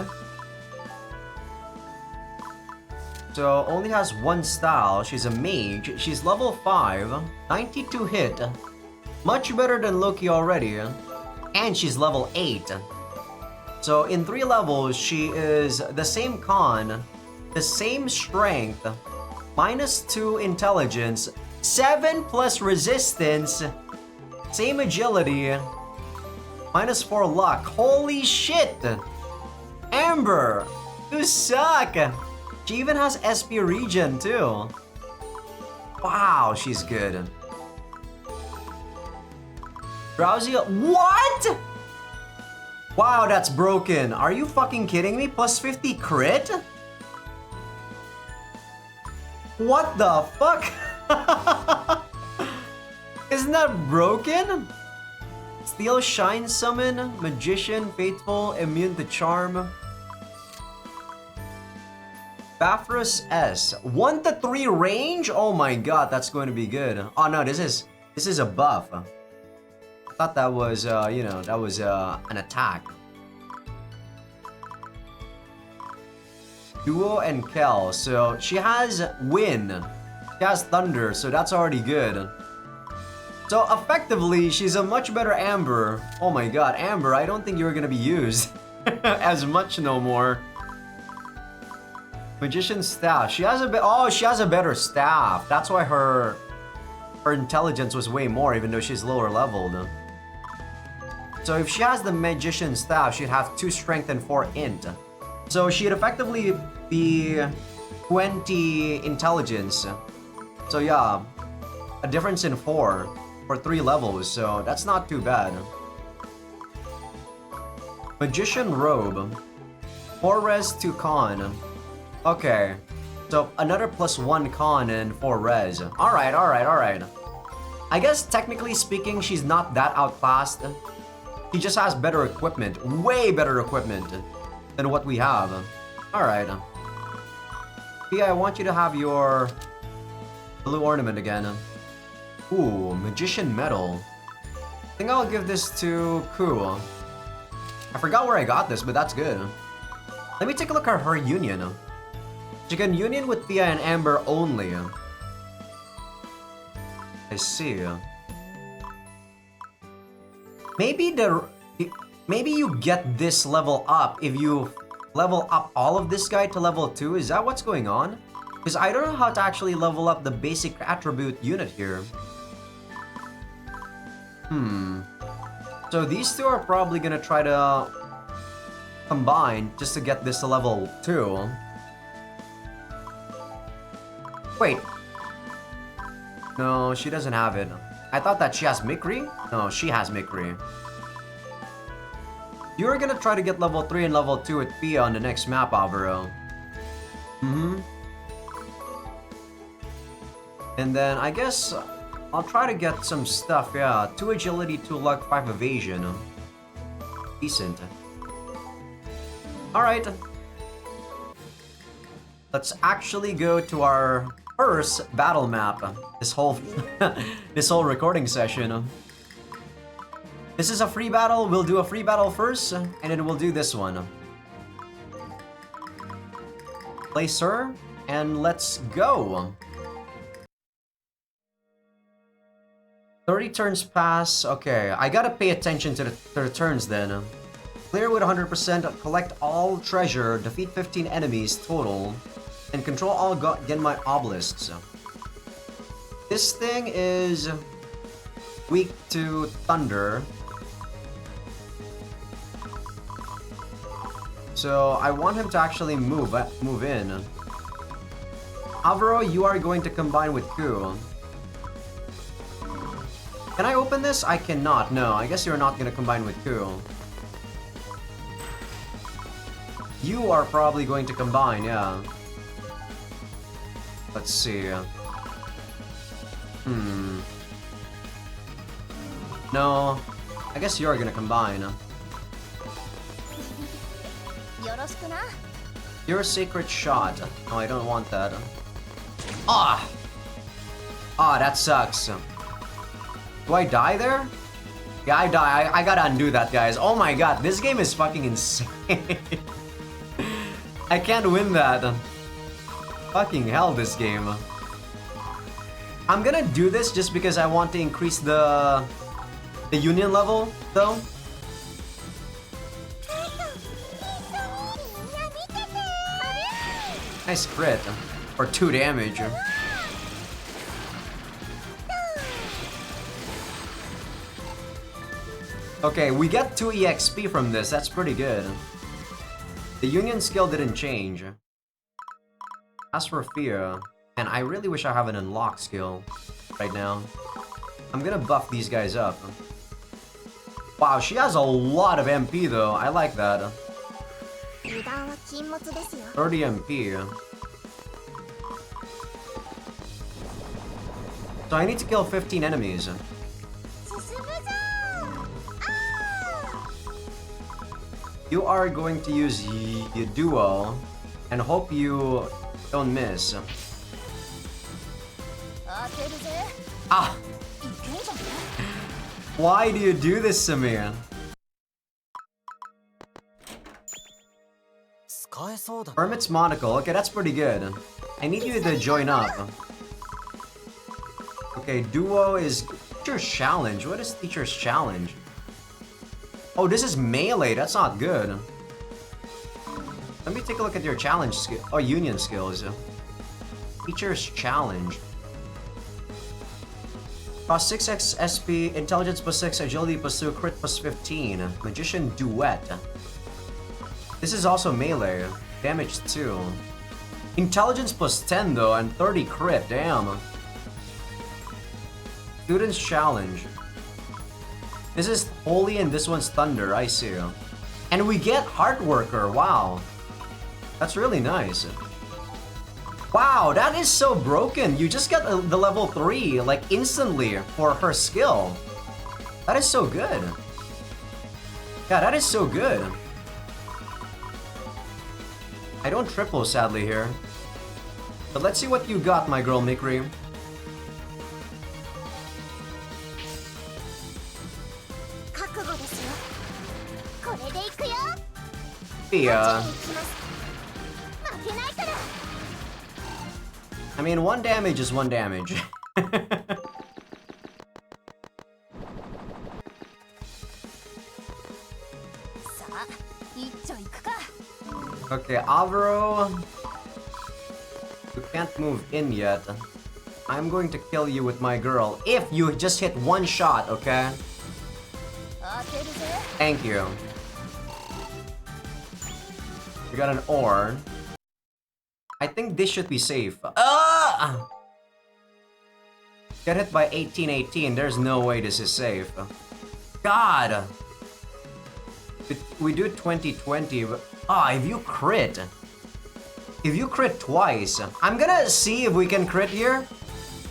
So, only has one style. She's a mage. She's level 5. 92 hit. Much better than Loki already. And she's level 8. So, in 3 levels, she is the same con, the same strength, -2 intelligence, 7 plus resistance, same agility, -4 luck. Holy shit! Amber! You suck! She even has SP regen too. Wow, she's good. Drowsy. What? Wow, that's broken. Are you fucking kidding me? Plus 50 crit? What the fuck? Isn't that broken? Steel Shine Summon, Magician, Faithful, Immune to Charm. Bathurst S. 1 to 3 range? Oh my god, that's going to be good. Oh no, this is a buff. I thought that was, that was an attack. Duo and Kel. So she has Wind. She has Thunder, so that's already good. So effectively, she's a much better Amber. Oh my god, Amber, I don't think you're gonna be used as much no more. Magician's Staff. She has a bit. Oh, she has a better staff. That's why her intelligence was way more, even though she's lower leveled. So if she has the Magician's Staff, she'd have 2 strength and 4 int. So she'd effectively be 20 intelligence. So yeah, a difference in 4 for 3 levels. So that's not too bad. Magician Robe. 4 res, 2 con. Okay, so another +1 con and 4 res. Alright. I guess technically speaking, she's not that outclassed. She just has better equipment, way better equipment than what we have. Alright. Pia, I want you to have your blue ornament again. Ooh, Magician Medal. I think I'll give this to Ku. I forgot where I got this, but that's good. Let me take a look at her union. She can union with Thea and Amber only. I see. Maybe you get this level up if you level up all of this guy to level 2. Is that what's going on? Because I don't know how to actually level up the basic attribute unit here. So these two are probably gonna try to combine just to get this to level 2. Wait. No, she doesn't have it. I thought that she has Mikri? No, she has Mikri. You're gonna try to get level 3 and level 2 with Pia on the next map, Alvaro. And then I guess I'll try to get some stuff, yeah. 2 agility, 2 luck, 5 evasion. Decent. Alright. Let's actually go to our first battle map. This whole this whole recording session. This is a free battle. We'll do a free battle first, and then we'll do this one. Place her, and let's go. 30 turns pass. Okay, I gotta pay attention to the turns then. Clear with 100%, collect all treasure, defeat 15 enemies total, and control all Genmai obelisks. This thing is weak to thunder. So I want him to actually move in. Alvaro, you are going to combine with Ku. Can I open this? I cannot. No, I guess you're not going to combine with Ku. You are probably going to combine, yeah. Let's see. No, I guess you're going to combine. Your Sacred Shot. No, I don't want that. Ah, that sucks. Do I die there? Yeah, I die. I gotta undo that, guys. Oh my god, this game is fucking insane. I can't win that. Fucking hell, this game. I'm gonna do this just because I want to increase the union level, though. Nice crit. For 2 damage. Okay, we get 2 EXP from this. That's pretty good. The union skill didn't change. As for fear, and I really wish I have an unlock skill right now. I'm gonna buff these guys up. Wow, she has a lot of MP though. I like that. 油断は禁物ですよ。 30 MP. So I need to kill 15 enemies. 進むぞー。 You are going to use your duo and hope you don't miss. 当てるぜ。 Ah! いけんじゃね。 Why do you do this to me? 使えそうだ。 Hermit's Monocle. Okay, that's pretty good. I need you to join up. Okay, duo is Teacher's Challenge. What is Teacher's Challenge? Oh, this is melee. That's not good. Let me take a look at your challenge skill. Oh, union skills. Teacher's Challenge. Cost 6x SP, Intelligence plus 6, Agility plus 2, Crit plus 15. Magician Duet. This is also melee. Damage 2. Intelligence plus 10 though, and 30 crit. Damn. Student's Challenge. This is Holy and this one's Thunder. I see. And we get Heart Worker. Wow. That's really nice. Wow, that is so broken. You just got the level 3 like instantly for her skill. That is so good. Yeah, that is so good. I don't triple sadly here. But let's see what you got, my girl Mikri. 覚悟ですよ。これでいくよ。 Yeah. 行きます負けないから。 I mean, 1 damage is 1 damage. さあ、一丁行くか。 Okay, Alvaro. You can't move in yet. I'm going to kill you with my girl if you just hit 1 shot, okay? 当てるぜ。 Thank you. We got an ore. I think this should be safe. Ah! Get hit by 1818. There's no way this is safe. God! We do 2020, but... Ah, if you crit... If you crit twice... I'm gonna see if we can crit here.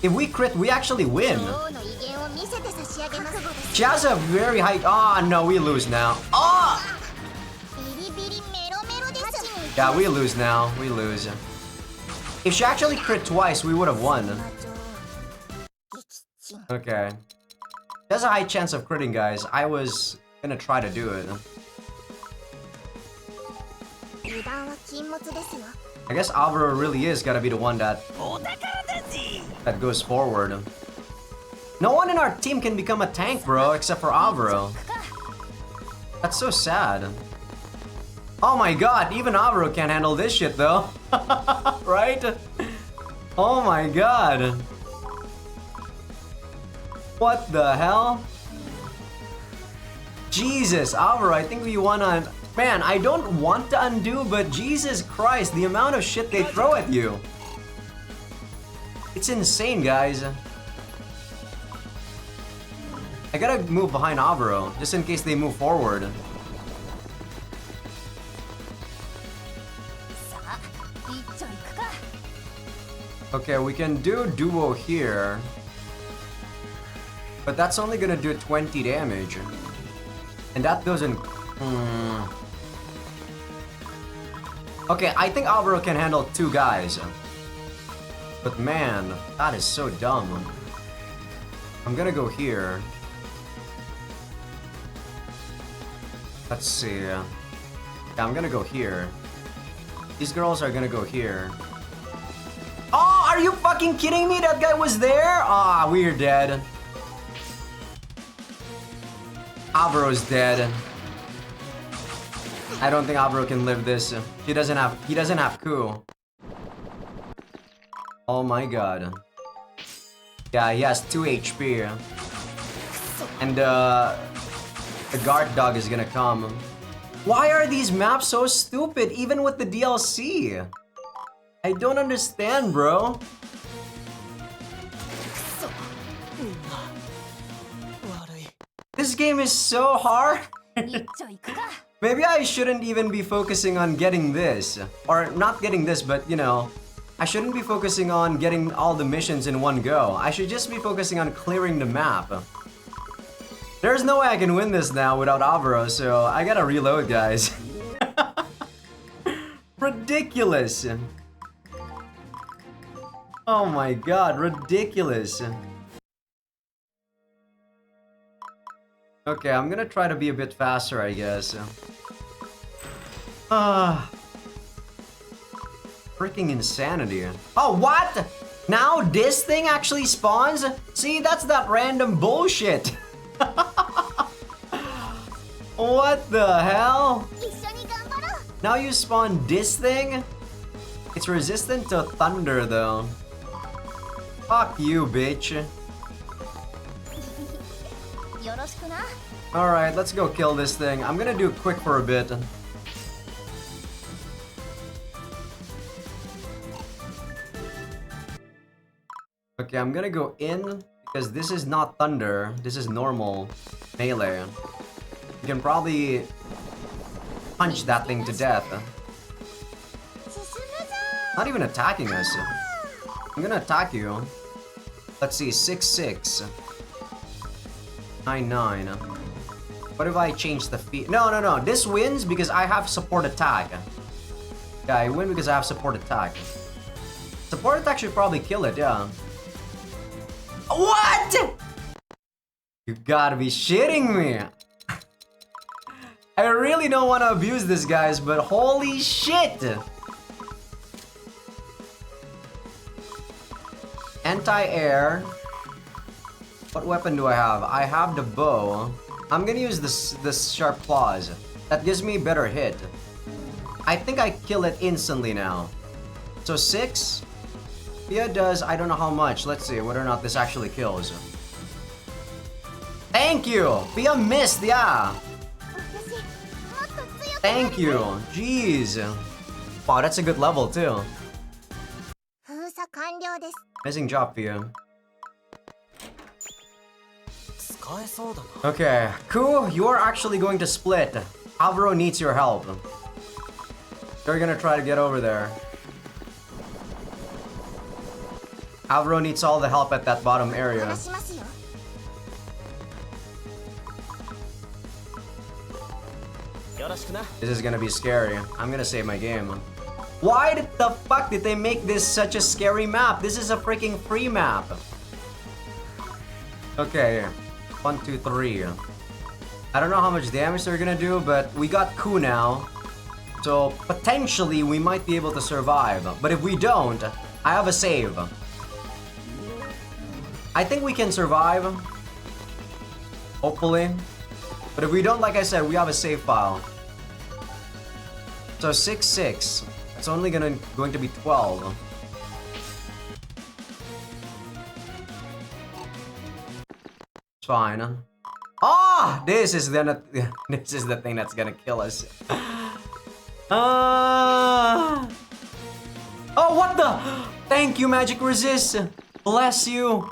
If we crit, we actually win. 女王の威厳を見せて差し上げます。 She has a very high... Ah, no, we lose now. Ah! ビリビリメロメロです。 Yeah, we lose now. We lose. If she actually crit twice, we would have won. 撃沈。 Okay. There's a high chance of critting, guys. I was gonna try to do it. 油断は禁物ですよ。 I guess Alvaro really is gotta be the one that goes forward. No one in our team can become a tank, bro, except for Alvaro. That's so sad. Oh my god, even Alvaro can't handle this shit though. Right? Oh my god. What the hell? Jesus, Alvaro, I think we wanna... Man, I don't want to undo, but Jesus Christ, the amount of shit they throw at you. It's insane, guys. I gotta move behind Alvaro, just in case they move forward. さあ、一丁行くか。 Okay, we can do duo here. But that's only gonna do 20 damage. And that doesn't... Okay, I think Alvaro can handle 2 guys. But man, that is so dumb. I'm gonna go here. Let's see. Yeah, I'm gonna go here. These girls are gonna go here. Oh, are you fucking kidding me? That guy was there? Ah, we're dead. Alvaro's dead. I don't think Alvaro can live this. He doesn't have coup. Oh my god. Yeah, he has 2 HP. And the guard dog is gonna come. Why are these maps so stupid even with the DLC? I don't understand, bro. This game is so hard. Maybe I shouldn't even be focusing on getting this. Or not getting this, but you know, I shouldn't be focusing on getting all the missions in one go. I should just be focusing on clearing the map. There's no way I can win this now without Alvaro, so I gotta reload, guys. Ridiculous. Oh my god, ridiculous. Okay, I'm gonna try to be a bit faster, I guess. Freaking insanity. Oh, what? Now this thing actually spawns? See, that's that random bullshit. What the hell? Now you spawn this thing? It's resistant to thunder though. Fuck you, bitch. Alright, let's go kill this thing. I'm gonna do it quick for a bit. Okay, I'm gonna go in because this is not thunder. This is normal melee. You can probably punch that thing to death. Not even attacking us. I'm gonna attack you. Let's see, 6-6. 9-9. What if I change the feet? No. This wins because I have support attack. Yeah, I win because I have support attack. Support attack should probably kill it, yeah. What? You gotta be shitting me. I really don't want to abuse this, guys, but holy shit. Anti-air. What weapon do I have? I have the bow. I'm gonna use this sharp claws. That gives me better hit. I think I kill it instantly now. So 6. Pia does, I don't know how much. Let's see whether or not this actually kills. Thank you! Pia missed, yeah! Thank you! Jeez! Wow, that's a good level too. Amazing job, Pia. Okay, Ku, you're actually going to split. Alvaro needs your help. They're gonna try to get over there. Alvaro needs all the help at that bottom area. This is gonna be scary. I'm gonna save my game. Why the fuck did they make this such a scary map? This is a freaking free map. Okay, 1, 2, 3. I don't know how much damage they're gonna do, but we got Ku now. So potentially we might be able to survive. But if we don't, I have a save. I think we can survive. Hopefully. But if we don't, like I said, we have a save file. So 6-6. It's only going to be 12. It's fine. Ah, this is the thing that's gonna kill us. Oh, what the? Thank you, Magic Resist. Bless you.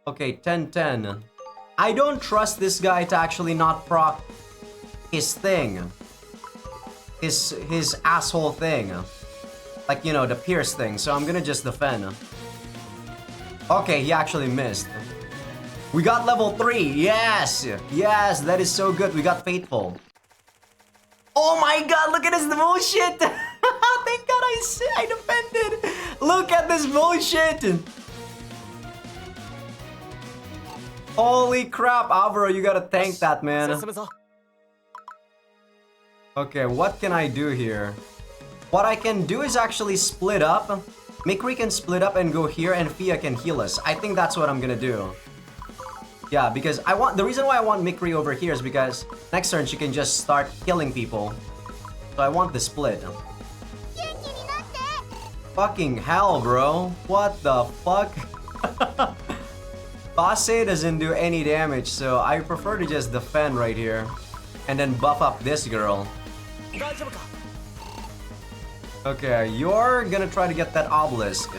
Okay, 10-10. I don't trust this guy to actually not proc his thing. His asshole thing. Like, you know, the pierce thing. So I'm gonna just defend. Okay, he actually missed. We got level 3. Yes! Yes, that is so good. We got Faithful. Oh my god, look at this bullshit! Thank god I defended! Look at this bullshit! Holy crap, Alvaro, you gotta tank that, man. Okay, what can I do here? What I can do is actually split up. Mikri can split up and go here, and Fia can heal us. I think that's what I'm gonna do. Yeah, because the reason why I want Mikri over here is because next turn she can just start killing people. So I want the split. Fucking hell, bro. What the fuck? Base doesn't do any damage, so I prefer to just defend right here. And then buff up this girl. Okay, you're gonna try to get that obelisk.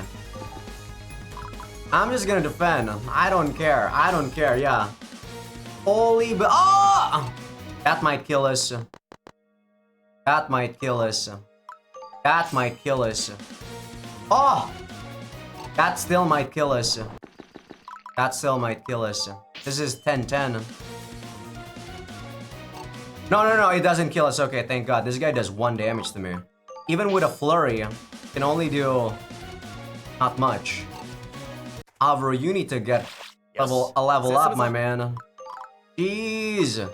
I'm just gonna defend. I don't care. I don't care, yeah. Holy oh! That might kill us. That might kill us. That might kill us. Oh! That still might kill us. That still might kill us. This is 10-10. No, it doesn't kill us. Okay, thank God. This guy does 1 damage to me. Even with a flurry, can only do not much. Avro, you need to get a level up, my man. Jeez.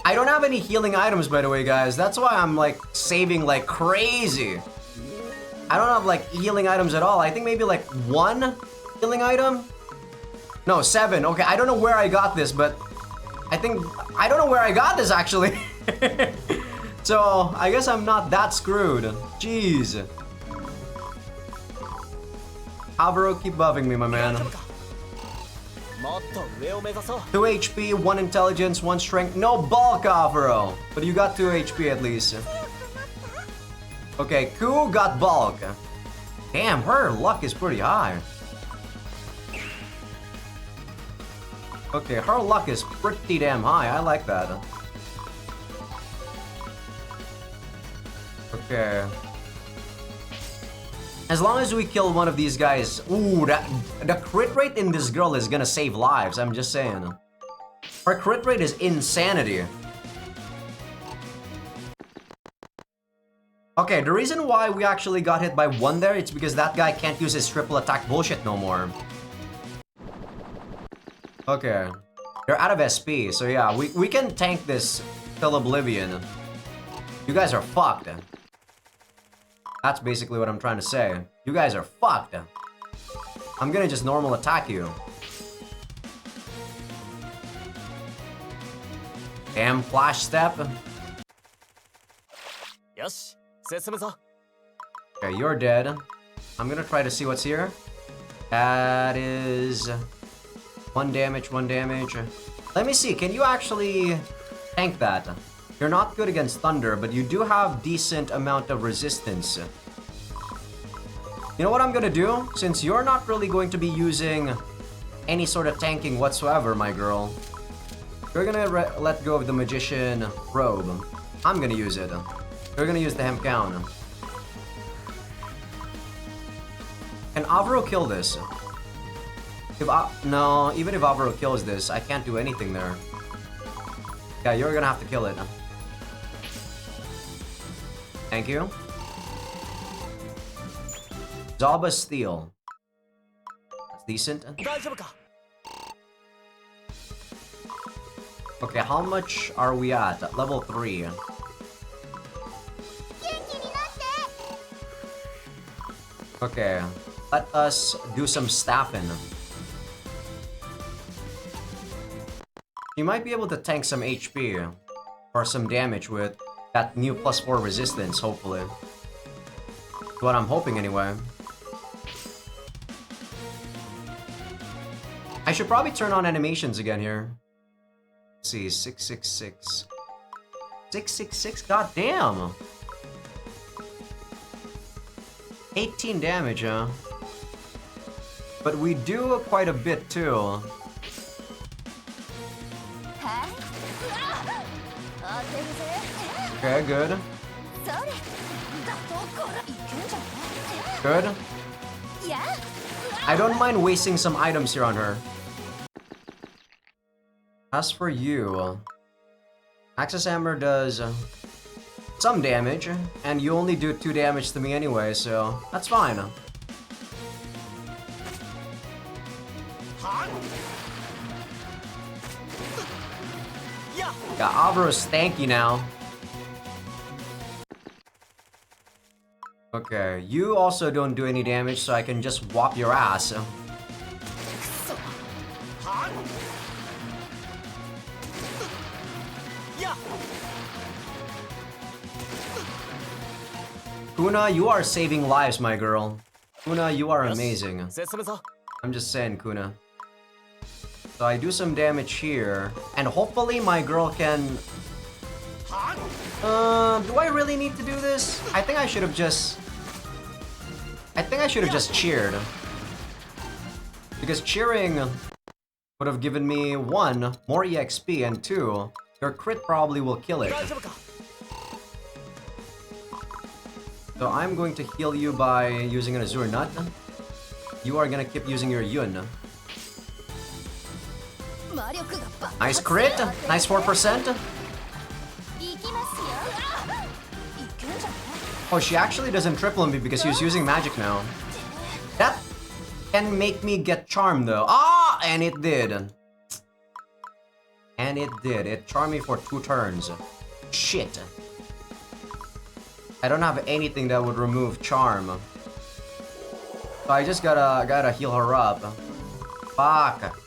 I don't have any healing items, by the way, guys. That's why I'm like saving like crazy. I don't have like healing items at all. I think maybe like 1 healing item. No, 7. Okay, I don't know where I got this, but I don't know where I got this actually. So I guess I'm not that screwed. Jeez. Avro, keep buffing me, my man. 2 HP, 1 intelligence, 1 strength. No bulk, Avro. But you got 2 HP at least. Okay, Ku got bulk. Damn, her luck is pretty high. Okay, her luck is pretty damn high. I like that. Okay. As long as we kill one of these guys... Ooh, the crit rate in this girl is gonna save lives, I'm just saying. Her crit rate is insanity. Okay, the reason why we actually got hit by 1 there, it's because that guy can't use his triple attack bullshit no more. Okay. They're out of SP, so yeah, we can tank this till oblivion. You guys are fucked. That's basically what I'm trying to say. You guys are fucked. I'm gonna just normal attack you. Damn, flash step. Okay, you're dead. I'm gonna try to see what's here. That is 1 damage, 1 damage. Let me see, can you actually tank that? You're not good against thunder, but you do have decent amount of resistance. You know what I'm gonna do? Since you're not really going to be using any sort of tanking whatsoever, my girl, you're gonna let go of the magician robe. I'm gonna use it. You're gonna use the hemp gown. Can Avro kill this? No, even if Avro kills this, I can't do anything there. Yeah, you're gonna have to kill it. Thank you. Zalba Steel. That's decent. Okay, how much are we at? Level 3. Okay, let us do some staffing. You might be able to tank some HP or some damage with that new +4 resistance, hopefully. That's what I'm hoping anyway. I should probably turn on animations again here. Let's see, 666. 666, goddamn! 18 damage, huh? But we do quite a bit too. Okay, good. Good. I don't mind wasting some items here on her. As for you, Axis Hammer does some damage, and you only do 2 damage to me anyway, so that's fine. Yeah, Avro's stanky now. Okay, you also don't do any damage, so I can just whop your ass. Kuna, you are saving lives, my girl. Kuna, you are amazing. I'm just saying, Kuna. So I do some damage here, and hopefully my girl can... do I really need to do this? I think I should have just cheered. Because cheering would have given me 1, more EXP, and 2, your crit probably will kill it. So I'm going to heal you by using an Azure Nut. You are gonna keep using your Yun. Nice crit! Nice 4%! Oh, she actually doesn't triple me because she's using magic now. That can make me get charmed though. Ah! And it did. And it did. It charmed me for 2 turns. Shit. I don't have anything that would remove charm. So I just gotta heal her up. Fuck.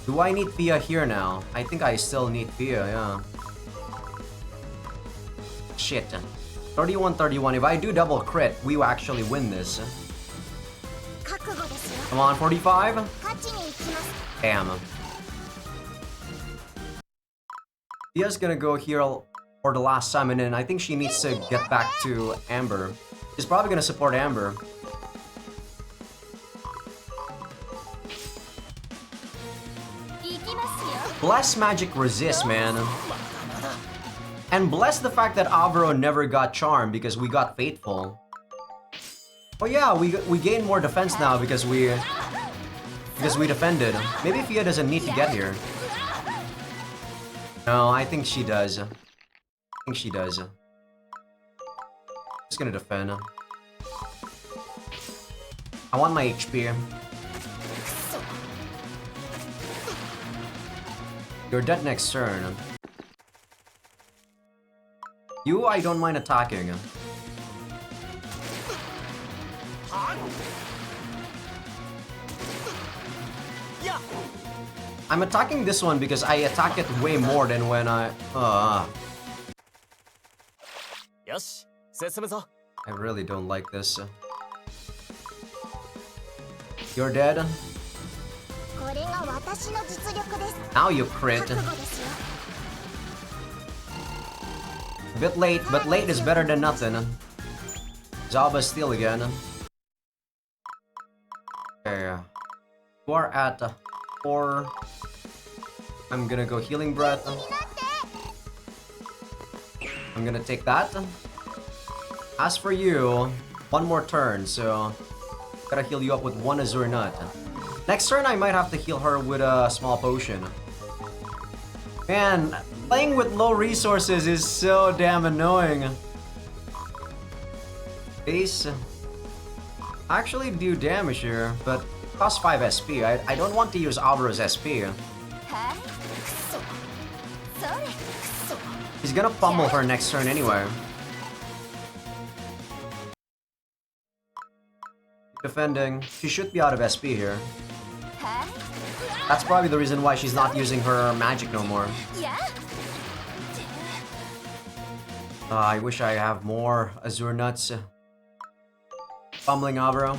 Do I need Pia here now? I think I still need Pia, yeah. Shit. 31-31. If I do double crit, we will actually win this. Come on, 45? Damn. Pia's gonna go here for the last time, and then I think she needs to get back to Amber. She's probably gonna support Amber. Bless magic resist, man. And bless the fact that Avro never got charmed because we got faithful. Oh yeah, we gain more defense now because we defended. Maybe Fia doesn't need to get here. No, I think she does. I think she does. Just gonna defend. I want my HP. You're dead next turn. You, I don't mind attacking. I'm attacking this one because I attack it way more than when I... I really don't like this. You're dead. Now you crit. A bit late, but late is better than nothing. Zaba steal again. Okay. You are at 4. I'm gonna go healing breath. I'm gonna take that. As for you, 1 more turn, so gotta heal you up with 1 Azure Nut. Next turn, I might have to heal her with a small potion. Man, playing with low resources is so damn annoying. Base. Actually do damage here, but cost 5 SP. I don't want to use Avro's SP. He's gonna pummel her next turn anyway. Defending. She should be out of SP here. That's probably the reason why she's not using her magic no more. I wish I have more Azure Nuts. Pummeling Avro.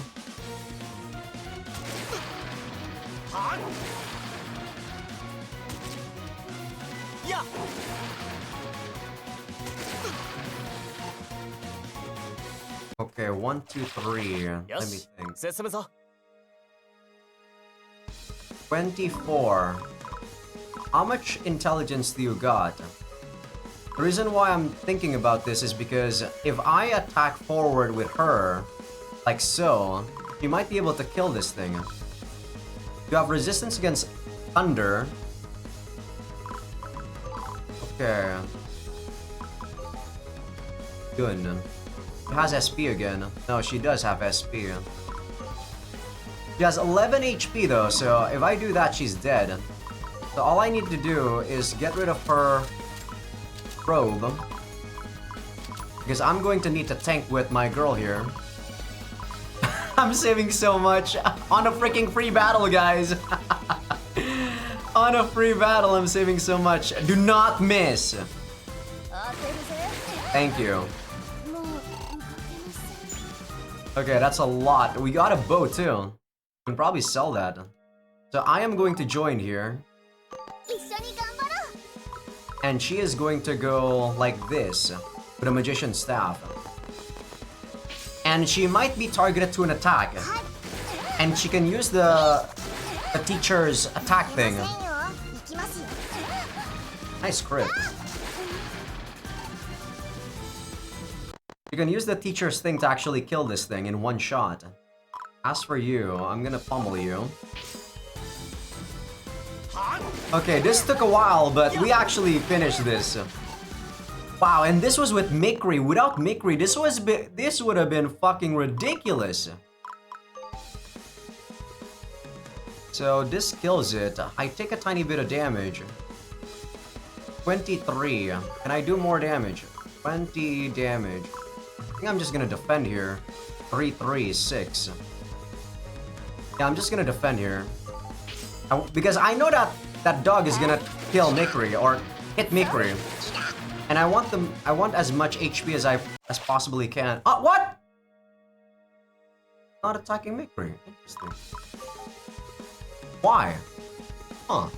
Okay, 1, 2, 3. Let me think. 24. How much intelligence do you got? The reason why I'm thinking about this is because if I attack forward with her, like so, you might be able to kill this thing. You have resistance against thunder. Okay. Good. She has SP again. No, she does have SP. She has 11 HP though, so if I do that, she's dead. So all I need to do is get rid of her robe. Because I'm going to need to tank with my girl here. I'm saving so much on a freaking free battle, guys. On a free battle, I'm saving so much. Do not miss. Thank you. Okay, that's a lot. We got a bow too. We can probably sell that. So I am going to join here. And she is going to go like this with a magician's staff. And she might be targeted to an attack. And she can use the teacher's attack thing. Nice crit. You can use the teacher's thing to actually kill this thing in one shot. As for you, I'm gonna pummel you. Okay, this took a while, but we actually finished this. Wow, and this was with Mikri. Without Mikri, this would have been fucking ridiculous. So this kills it. I take a tiny bit of damage. 23. Can I do more damage? 20 damage. I think I'm just gonna defend here. 3, 3, 6. Yeah, I'm just gonna defend here. Because I know that that dog is gonna kill Mikri or hit Mikri. And I want as much HP as possibly can. Oh, what? Not attacking Mikri. Interesting. Why? Huh.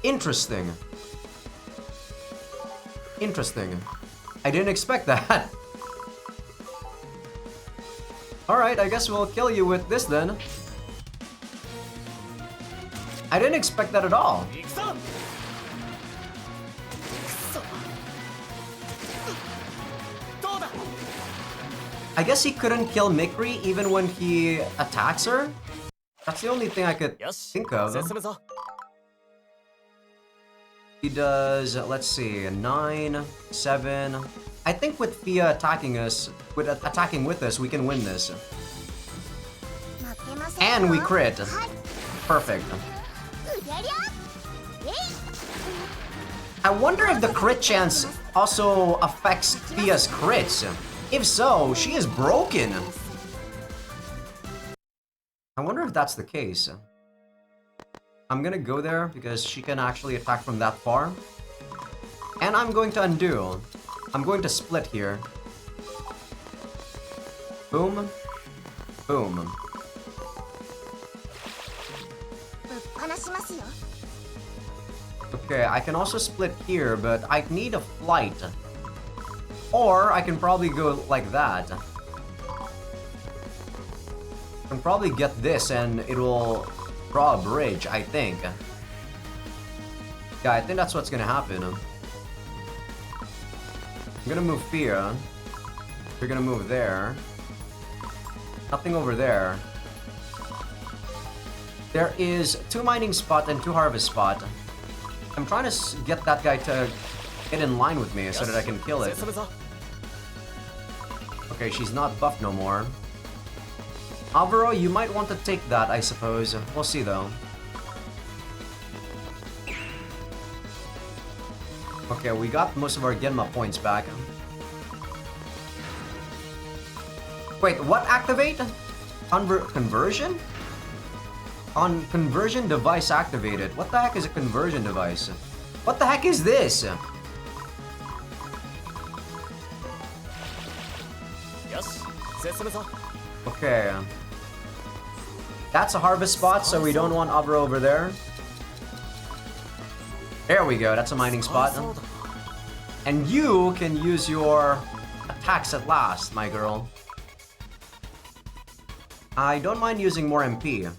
Interesting. Interesting. I didn't expect that. Alright, I guess we'll kill you with this then. I didn't expect that at all. I guess he couldn't kill Mikri even when he attacks her? That's the only thing I could think of. He does, let's see, 9, 7. I think with Fia attacking us, attacking with us, we can win this. And we crit. Perfect. I wonder if the crit chance also affects Fia's crits. If so, she is broken. I wonder if that's the case. I'm gonna go there because she can actually attack from that far. And I'm going to undo. I'm going to split here. Boom. Boom. Okay, I can also split here, but I need a flight. Or I can probably go like that. I can probably get this and it will draw a bridge, I think. Yeah, I think that's what's gonna happen. I'm gonna move Fia. You're gonna move there. Nothing over there. There is 2 mining spot and 2 harvest spot. I'm trying to get that guy to get in line with me so that I can kill it. Okay, she's not buffed no more. Alvaro, you might want to take that, I suppose. We'll see though. Okay, we got most of our Genma points back. Wait, what activate? Conversion? On conversion device activated. What the heck is a conversion device? What the heck is this? Okay. That's a harvest spot, so we don't want Abra over there. There we go, that's a mining spot. And you can use your attacks at last, my girl. I don't mind using more MP.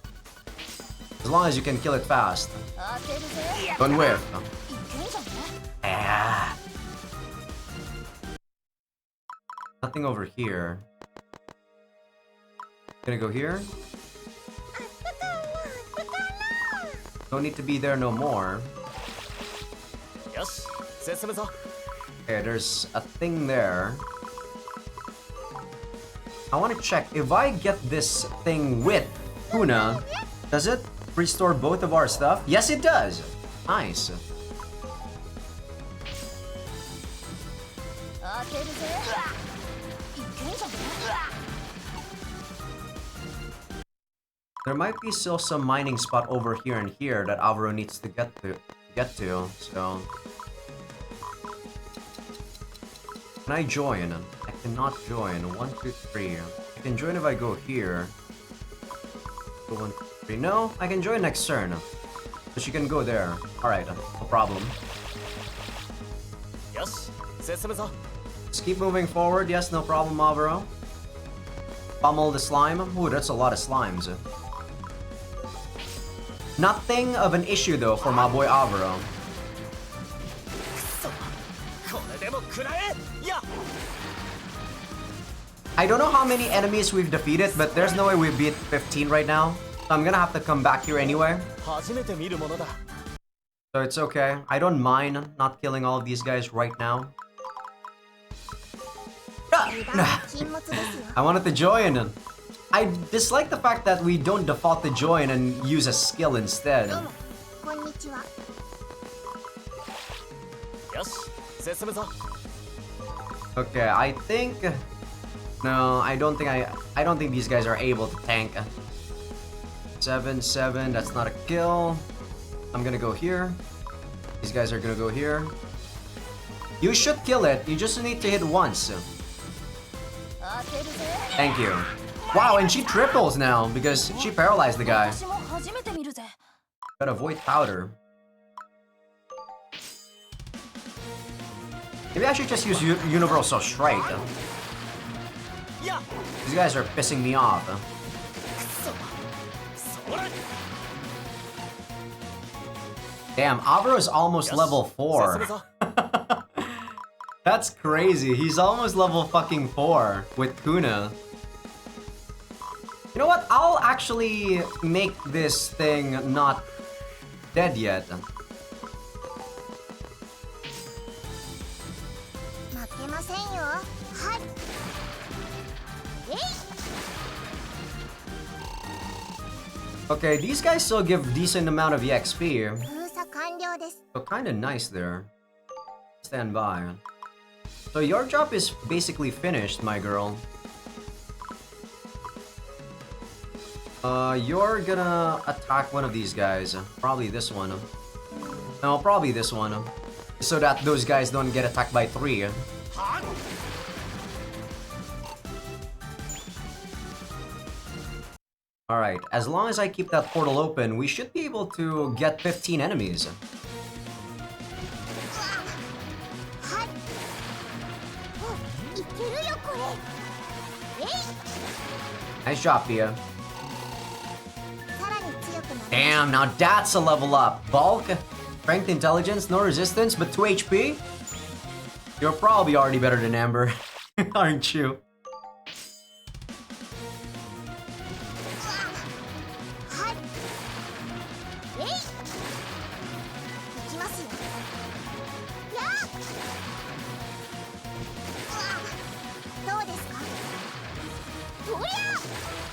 As long as you can kill it fast. Don't whiff. Ah. Nothing over here. Gonna go here. Don't need to be there no more. Okay, there's a thing there. I want to check if I get this thing with Tuna, does it restore both of our stuff? Yes, it does. Nice. 当てるぜいけんじゃね There might be still some mining spot over here and here that Alvaro needs to get to, so... Can I join? I cannot join. 1, 2, 3. I can join if I go here. Go 1, 2, 3. No, I can join next turn. So she can go there. Alright, no problem. Just keep moving forward. Yes, no problem, Alvaro. Pummel the slime. Ooh, that's a lot of slimes. Nothing of an issue though for my boy Alvaro. I don't know how many enemies we've defeated, but there's no way we beat 15 right now. So I'm gonna have to come back here anyway. So it's okay. I don't mind not killing all of these guys right now. I wanted to join. I dislike the fact that we don't default to join and use a skill instead. Okay, I think... No, I don't think these guys are able to tank. 7, that's not a kill. I'm gonna go here. These guys are gonna go here. You should kill it, you just need to hit once. Thank you. Wow, and she triples now because she paralyzed the guy. Gotta avoid powder. Maybe I should just use Universal Strike. These guys are pissing me off. Damn, Alvaro is almost level 4. That's crazy. He's almost level fucking 4 with Kuna. You know what? I'll actually make this thing not dead yet. Okay, these guys still give decent amount of EXP. So kinda nice there. Stand by. So your job is basically finished, my girl. You're gonna attack one of these guys. Probably this one. No, probably this one. So that those guys don't get attacked by 3. Alright, as long as I keep that portal open, we should be able to get 15 enemies. Nice job, Pia. Damn, now that's a level up. Bulk, strength, intelligence, no resistance, but 2 HP? You're probably already better than Amber, aren't you?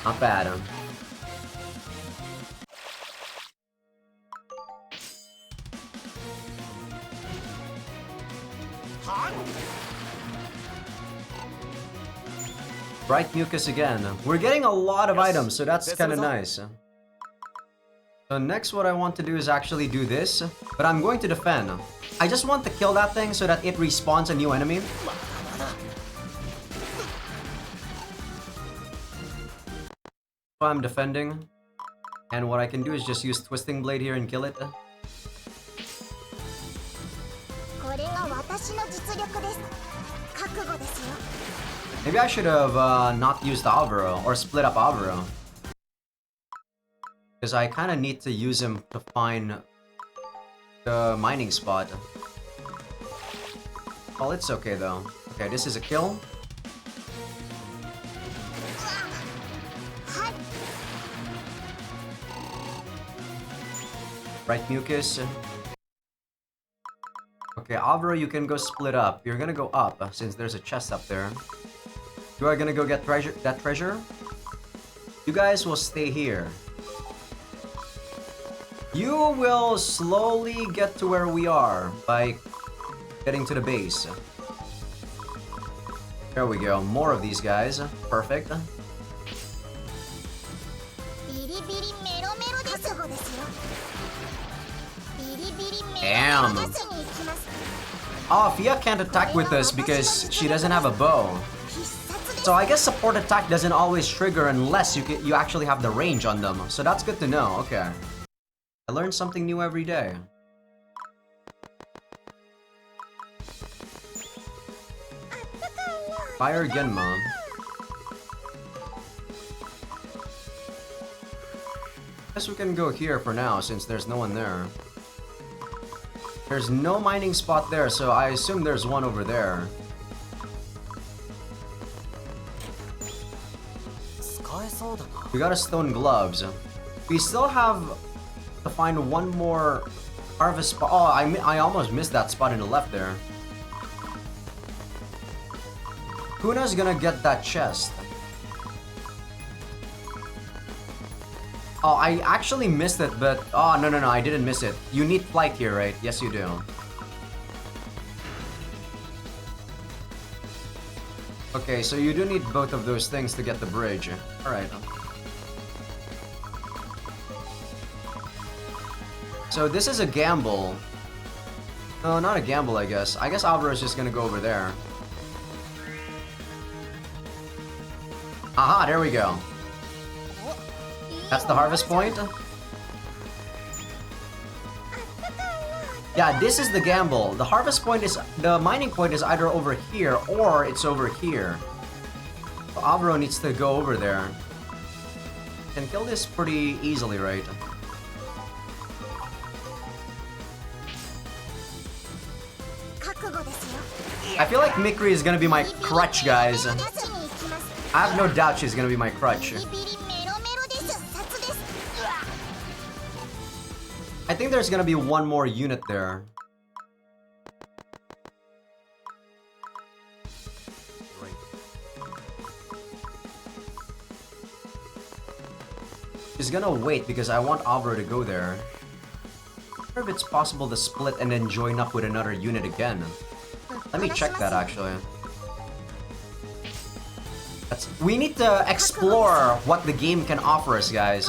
Not bad, huh? Bright mucus again. We're getting a lot of items, so that's kind of nice. So next what I want to do is actually do this, but I'm going to defend. I just want to kill that thing so that it respawns a new enemy. So I'm defending, and what I can do is just use Twisting Blade here and kill it. Maybe I should have not used Alvaro, or split up Alvaro. Because I kind of need to use him to find the mining spot. Well, it's okay though. Okay, this is a kill. Bright mucus. Okay, Alvaro, you can go split up. You're gonna go up since there's a chest up there. You are gonna go get treasure. You guys will stay here. You will slowly get to where we are by getting to the base. There we go. More of these guys. Perfect. ビリビリメロメロです。覚悟ですよ。ビリビリメロメロ Damn. 出しに行きます。 Oh, Fia can't attack with this because she doesn't have a bow. 必殺です。 So I guess support attack doesn't always trigger unless you actually have the range on them. So that's good to know. Okay. I learn something new every day. Fire again, Mom. Guess we can go here for now since there's no one there. There's no mining spot there, so I assume there's one over there. We got a stone gloves. We still have to find one more harvest spot. Oh, I almost missed that spot in the left there. Kuna's gonna get that chest. Oh, I actually missed it, but... Oh, no, I didn't miss it. You need flight here, right? Yes, you do. Okay, so you do need both of those things to get the bridge. Alright. So this is a gamble. No, not a gamble, I guess. I guess Alvaro's just gonna go over there. Aha, there we go. That's the harvest point? Yeah, this is the gamble. The harvest point is... The mining point is either over here or it's over here. So Alvaro needs to go over there. Can kill this pretty easily, right? I feel like Mikri is gonna be my crutch, guys. I have no doubt she's gonna be my crutch. I think there's gonna be one more unit there. She's gonna wait because I want Alvaro to go there. I wonder if it's possible to split and then join up with another unit again. Let me check that actually. We need to explore what the game can offer us, guys.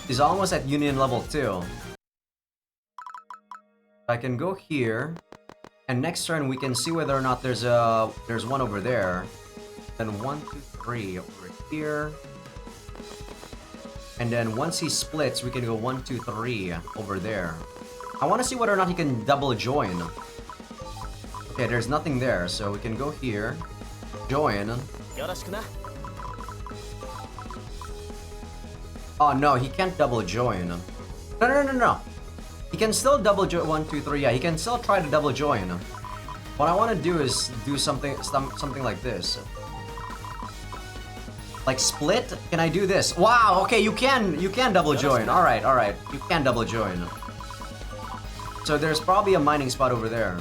He's almost at Union level 2. I can go here, and next turn we can see whether or not there's one over there. Then 1, 2, 3 over here. And then once he splits, we can go 1, 2, 3 over there. I want to see whether or not he can double join. Okay, there's nothing there, so we can go here, join. Oh no, he can't double join. No. He can still double join. 1, 2, 3. Yeah, he can still try to double join. What I want to do is do something like this. Like split? Can I do this? Wow. Okay, you can double join. All right. You can double join. So there's probably a mining spot over there.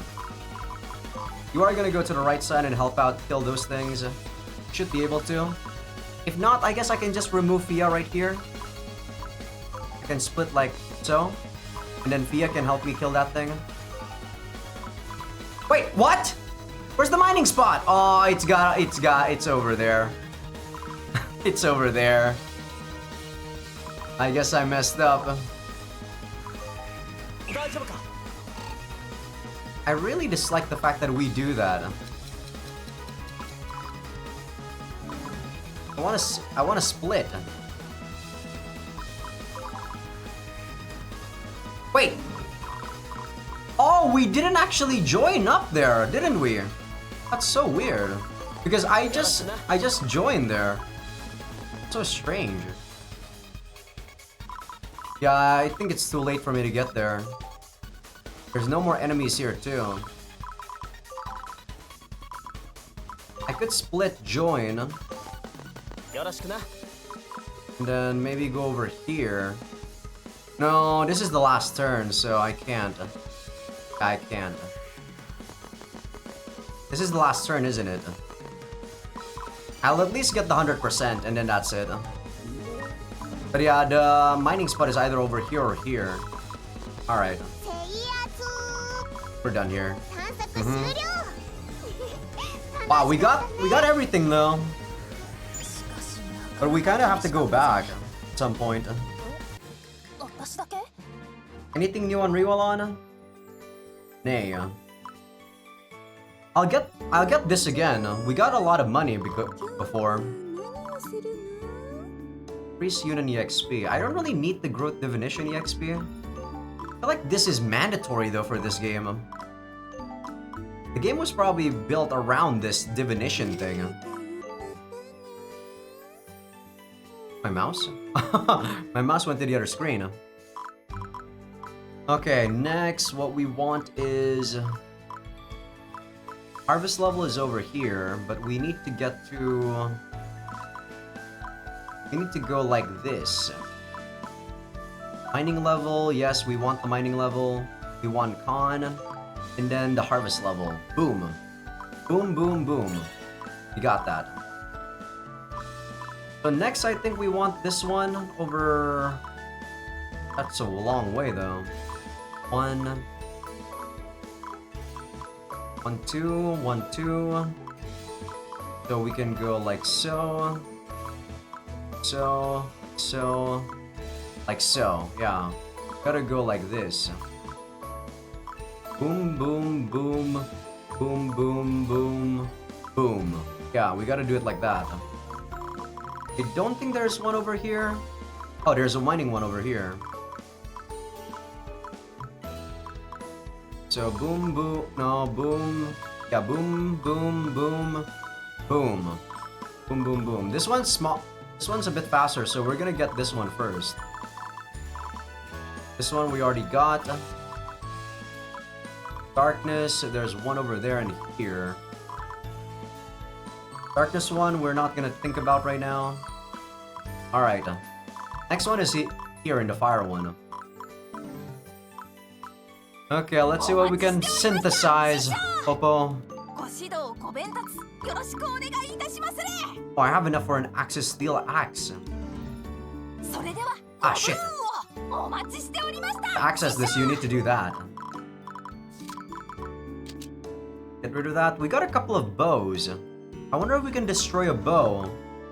You are gonna go to the right side and help out kill those things. Should be able to. If not, I guess I can just remove Fia right here. I can split like so. And then Fia can help me kill that thing. Wait, what? Where's the mining spot? Oh, it's over there. It's over there. I guess I messed up. I really dislike the fact that we do that. I wanna split. Wait. Oh, we didn't actually join up there, didn't we? That's so weird. Because I just joined there. So strange. Yeah, I think it's too late for me to get there. There's no more enemies here too. I could split join. And then maybe go over here. No, this is the last turn, so I can't. I can't. This is the last turn, isn't it? I'll at least get the 100% and then that's it. But yeah, the mining spot is either over here or here. Alright, 制圧 we're done here. 探索終了 Wow, we got everything though. しかし But we kind of have to go back at some point. 私だけ Anything new on Riwalan? Nay. I'll get this again. We got a lot of money before. 何をするの Increase Yunan EXP. I don't really need the Growth Divination EXP. I feel like this is mandatory though for this game. The game was probably built around this divination thing. My mouse? My mouse went to the other screen. Okay, next what we want is... Harvest level is over here, but we need to get to... We need to go like this. Mining level, yes, we want the mining level. We want con. And then the harvest level. Boom. Boom, boom, boom. We got that. So next I think we want this one over... That's a long way though. 1, 2, 1, 2. So we can go like so. So, like so, yeah. Gotta go like this. Boom, boom, boom, boom, boom, boom, boom. Yeah, we gotta do it like that. I don't think there's one over here. Oh, there's a mining one over here. So boom, boom, no, boom. Yeah, boom, boom, boom, boom. Boom, boom, boom. This one's small. This one's a bit faster, so we're gonna get this one first. This one we already got. Darkness, there's one over there and here. Darkness one, we're not gonna think about right now. Alright. Next one is here in the fire one. Okay, let's see what we can synthesize, Popo. ご指導ご鞭達よろしくお願いいたしますね Oh, I have enough for an Axis Steel Axe. それでは Ah, shit. ご武運をお待ちしておりました To access this, you need to do that. Get rid of that. We got a couple of bows. I wonder if we can destroy a bow.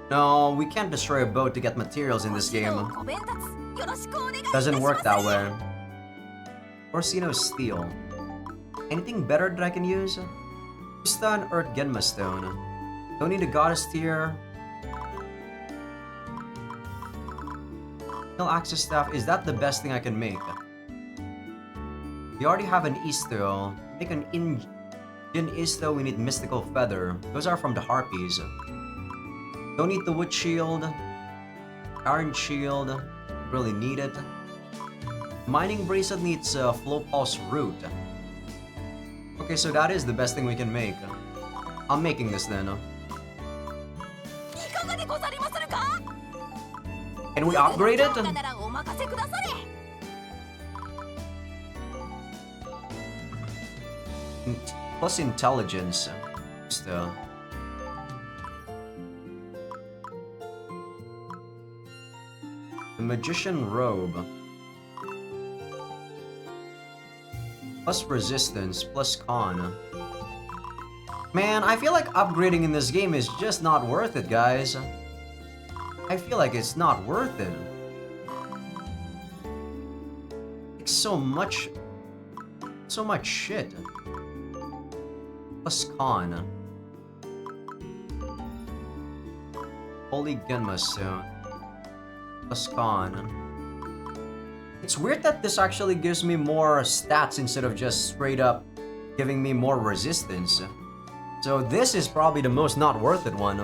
No, we can't destroy a bow to get materials in this ご指 game. 導ご鞭達よろしくお願いいたします Doesn't work that way. Orsino Steel. Anything better that I can use? Stone Earth Genma Stone. Don't need a Goddess tier. No Access Staff. Is that the best thing I can make? We already have an Isto. Make an In Isto, we need Mystical Feather. Those are from the Harpies. Don't need the Wood Shield. Iron Shield. Really need it. Mining Bracelet needs Flow Pulse Root. Okay, so that is the best thing we can make. I'm making this then. いかがでござりまするか Can we upgrade it? どうかならお任せくだされ Plus intelligence. Still. The Magician Robe. Plus resistance, plus con. Man, I feel like upgrading in this game is just not worth it, guys. I feel like it's not worth it. It's so much shit. Plus con. Holy Genma Stone. Plus con. It's weird that this actually gives me more stats instead of just straight up giving me more resistance. So this is probably the most not worth it one.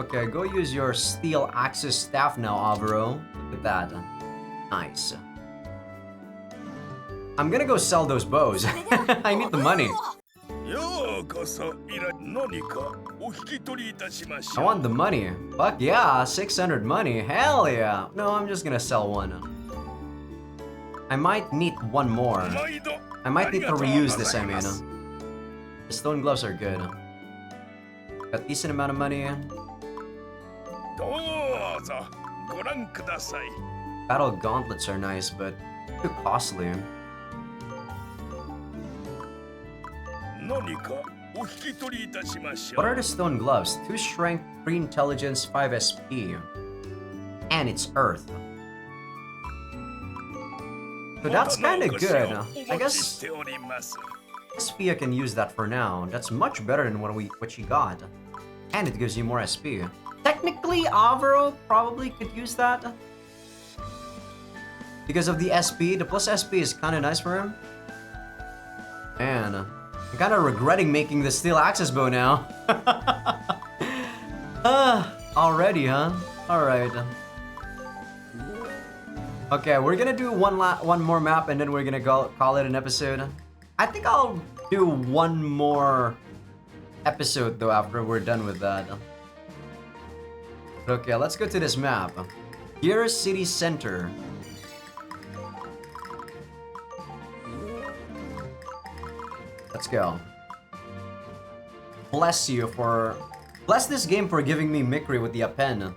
Okay, go use your Steel Axis Staff now, Avro. Look at that. Nice. I'm gonna go sell those bows. I need the money. I want the money. Fuck yeah, 600 money. Hell yeah. No, I'm just gonna sell one. I might need one more. I might need to reuse this, I mean. The stone gloves are good. Got decent amount of money. どうぞご覧ください。 Battle gauntlets are nice, but too costly. 何かお引き取りいたしましょ What う。 are the stone gloves? 2 strength, 3 intelligence, 5 SP. And it's earth. So that's kind of good. I guess SP I can use that for now. That's much better than what she got. And it gives you more SP. Technically, Avro probably could use that. Because of the SP, the plus SP is kind of nice for him. Man, I'm kind of regretting making the steel axis bow now. Already, huh? Alright. Okay, we're gonna do one more map and then we're gonna call it an episode. I think I'll do one more episode though after we're done with that. Okay, let's go to this map. Gira City Center. Let's go. Bless this game for giving me Mikri with the pen.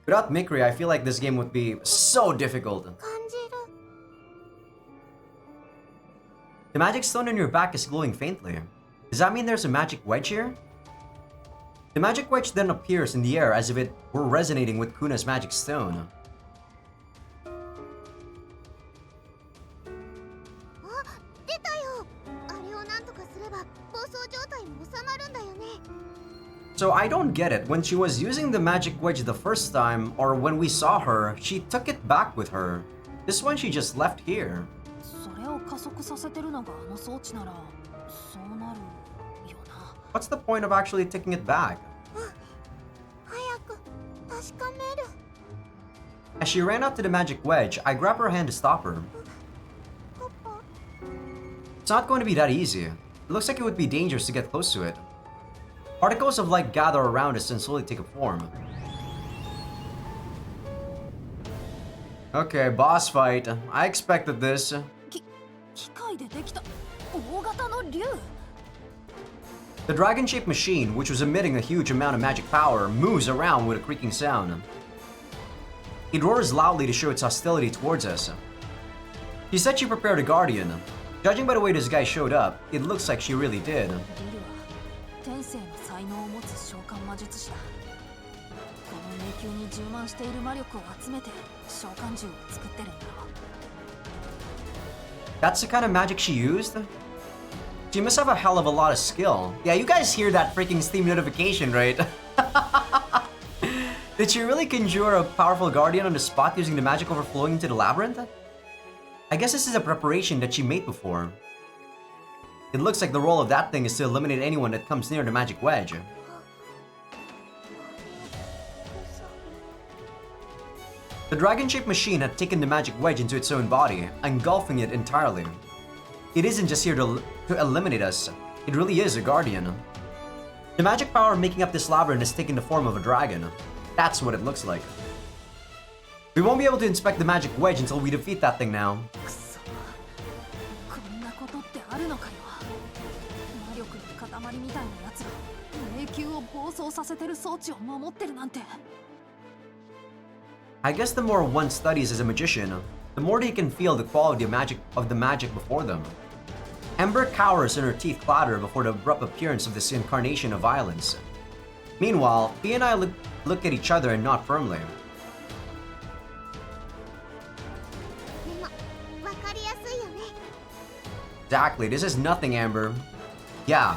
Without Mikri, I feel like this game would be so difficult. 感じる The magic stone on your back is glowing faintly. Does that mean there's a magic wedge here? The magic wedge then appears in the air as if it were resonating with Kuna's magic stone. あ出たよあれをなんとかすれば暴走状態も収まるんだよね So I don't get it. When she was using the magic wedge the first time, or when we saw her, she took it back with her. This one she just left here. それを加速させてるのがあの装置ならそうなるよな。 What's the point of actually taking it back? 早く確かめる As she ran out to the magic wedge, I grabbed her hand to stop her. パパ It's not going to be that easy. It looks like it would be dangerous to get close to it. Particles of light gather around us and slowly take a form. Okay, boss fight. I expected this. 機械でできた大型の竜 The dragon-shaped machine, which was emitting a huge amount of magic power, moves around with a creaking sound. It roars loudly to show its hostility towards us. She said she prepared a guardian. Judging by the way this guy showed up, it looks like she really did. リルは天性の才能を持つ召喚魔術師だこの迷宮に充満している魔力を集めて召喚獣を作ってるんだろう That's the kind of magic she used? She must have a hell of a lot of skill. Yeah, you guys hear that freaking Steam notification, right? Did she really conjure a powerful guardian on the spot using the magic overflowing into the labyrinth? I guess this is a preparation that she made before. It looks like the role of that thing is to eliminate anyone that comes near the magic wedge. The dragon-shaped machine had taken the magic wedge into its own body, engulfing it entirely. It isn't just here to eliminate us, it really is a guardian. The magic power making up this labyrinth has taken the form of a dragon. That's what it looks like. We won't be able to inspect the magic wedge until we defeat that thing now. くそこんなことってあるのかよ魔力の塊みたいなやつが迷宮を暴走させてる装置を守ってるなんて I guess the more one studies as a magician, the more they can feel the quality of the magic before them. Ember cowers and her teeth clatter before the abrupt appearance of this incarnation of violence. Meanwhile, P and I look at each other and nod firmly. でもわかりやすいよね Exactly, this is nothing, Amber. Yeah,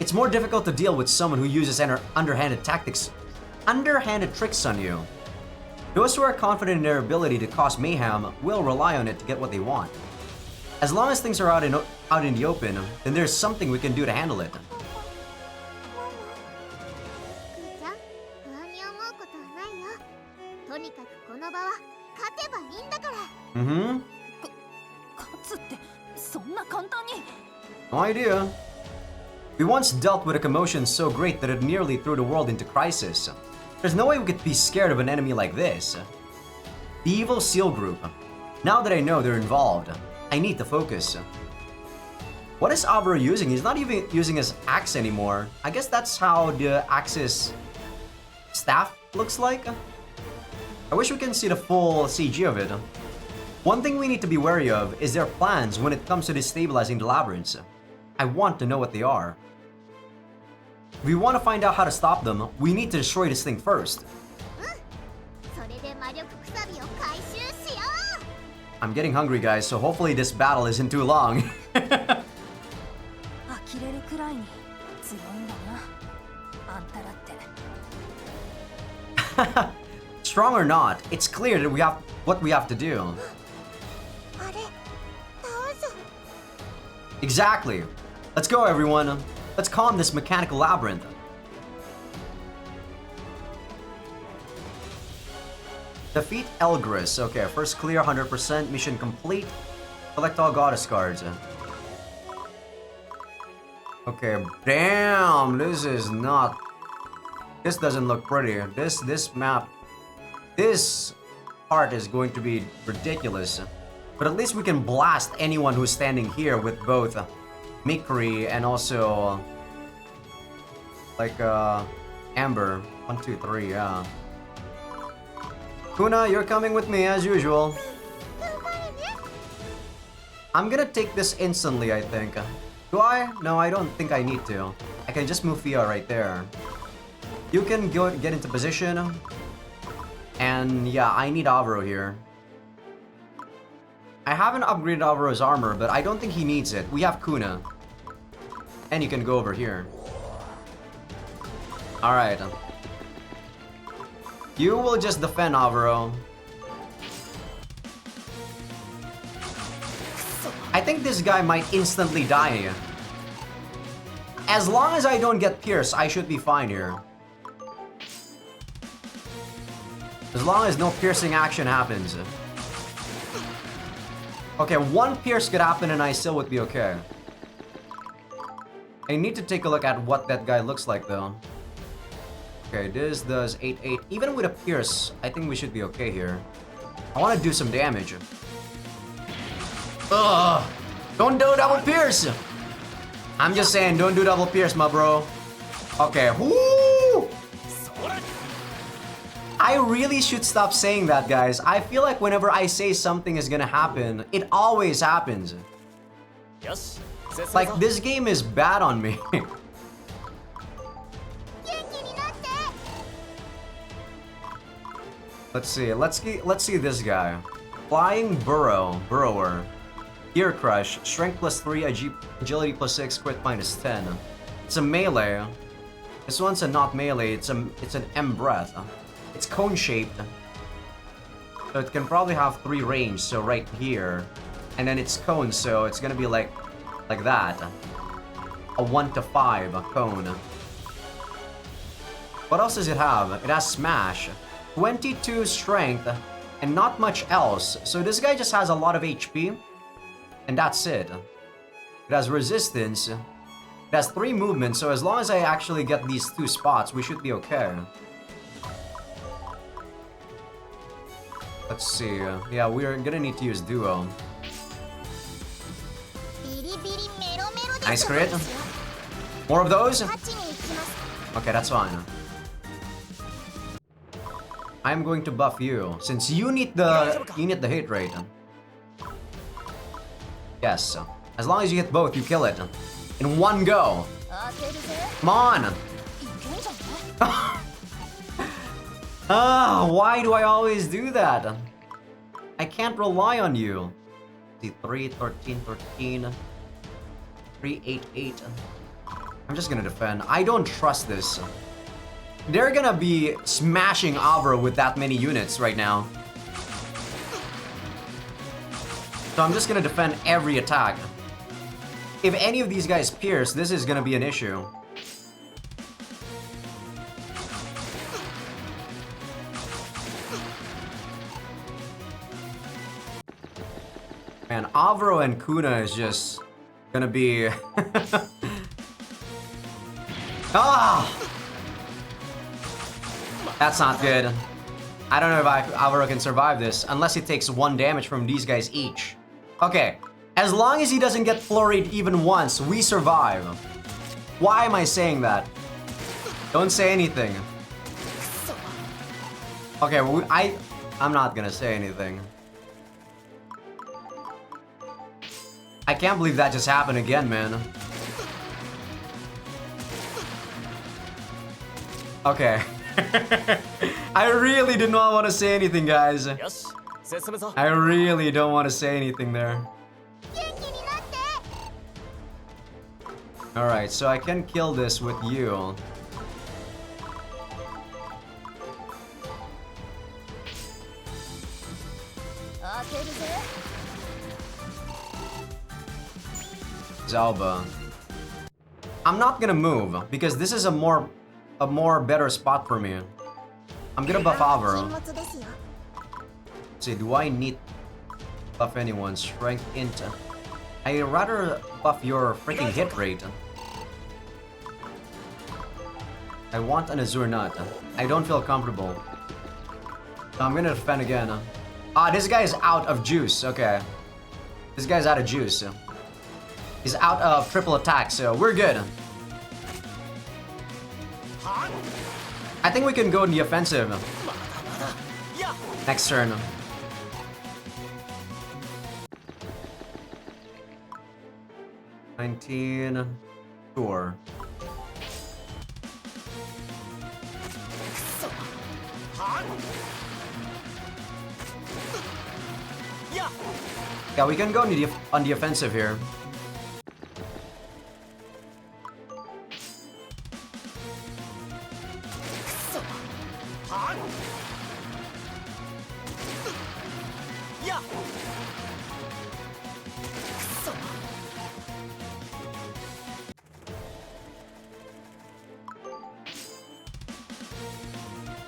it's more difficult to deal with someone who uses underhanded tricks on you. Those who are confident in their ability to cause mayhem will rely on it to get what they want. As long as things are out in the open, then there's something we can do to handle it. くーちゃん不安に思うことはないよとにかくこの場は勝てばいいんだから Mm-hmm. 勝つってそんな簡単に No idea. We once dealt with a commotion so great that it nearly threw the world into crisis. There's no way we could be scared of an enemy like this. The Evil Seal Group. Now that I know they're involved, I need to focus. What is Avro using? He's not even using his axe anymore. I guess that's how the axe's staff looks like. I wish we can see the full CG of it. One thing we need to be wary of is their plans when it comes to destabilizing the labyrinths. I want to know what they are. If we want to find out how to stop them, we need to destroy this thing first. それで魔力くさびを回収しよう。 I'm getting hungry, guys, so hopefully this battle isn't too long. 呆れるくらいに強いんだなあんたらって Strong or not, it's clear that we have what we have to do. あれ、倒す。 Exactly. Let's go, everyone. Let's calm this mechanical labyrinth. Defeat Elgris. Okay, first clear 100%. Mission complete. Collect all goddess cards. Okay, damn. This is not. This doesn't look pretty. This map. This part is going to be ridiculous. But at least we can blast anyone who's standing here with both Mikri and also like Amber. 1, 2, 3, yeah. Kuna, you're coming with me as usual. 頑張れね。 I'm gonna take this instantly, I think. Do I? No, I don't think I need to. I can just move Fia right there. You can get into position. And yeah, I need Avro here. I haven't upgraded Avro's armor, but I don't think he needs it. We have Kuna. And you can go over here. Alright. You will just defend Avro. I think this guy might instantly die. As long as I don't get pierced, I should be fine here. As long as no piercing action happens. Okay, one pierce could happen and I still would be okay. I need to take a look at what that guy looks like though. Okay, this does 8-8. Even with a pierce, I think we should be okay here. I want to do some damage. Ugh! Don't do double pierce! I'm just saying, don't do double pierce, my bro. Okay, woo! I really should stop saying that, guys. I feel like whenever I say something is gonna happen, it always happens. Like, this game is bad on me. 元気になって。 Let's see this guy. Flying Burrower. Gear Crush, Strength +3, Agility +6, Crit -10. It's a melee. This one's a not melee, it's an M breath. It's cone shaped. So it can probably have 3 range, so right here. And then it's cone, so it's gonna be like that. A 1 to 5 cone. What else does it have? It has Smash, 22 Strength, and not much else. So this guy just has a lot of HP. And that's it. It has Resistance. It has 3 movements, so as long as I actually get these 2 spots, we should be okay. Let's see. Yeah, we're gonna need to use Duo. ビリビリメロメロで Nice crit. More of those? 勝ちに行きます。 Okay, that's fine. I'm going to buff you since you need the hit rate. Yes. As long as you hit both, you kill it in one go. 当てるぜ Come on. いけんじゃない Ah, why do I always do that? I can't rely on you. See, 3, 13, 13, 3, 8, 8. I'm just gonna defend. I don't trust this. They're gonna be smashing Avro with that many units right now. So I'm just gonna defend every attack. If any of these guys pierce, this is gonna be an issue. Man, Avro and Kuna is just gonna be... Ah! That's not good. I don't know if Avro can survive this, unless he takes 1 damage from these guys each. Okay, As long as he doesn't get flurried even once, we survive. Why am I saying that? Don't say anything. Okay, well, I'm not gonna say anything. I can't believe that just happened again, man. Okay. I really did not want to say anything, guys. I really don't want to say anything there. Alright, so I can kill this with you. Zalba. I'm not gonna move because this is a more better spot for me. I'm gonna buff Avro. See, do I need buff anyone? Strength int. I'd rather buff your freaking hit rate. I want an Azure Nut. I don't feel comfortable. So I'm gonna defend again. Ah, this guy is out of juice. Okay. This guy's out of juice. He's out of triple attack, so we're good. I think we can go in the offensive. Next turn. $19. Sure. Yeah, we can go on the offensive here.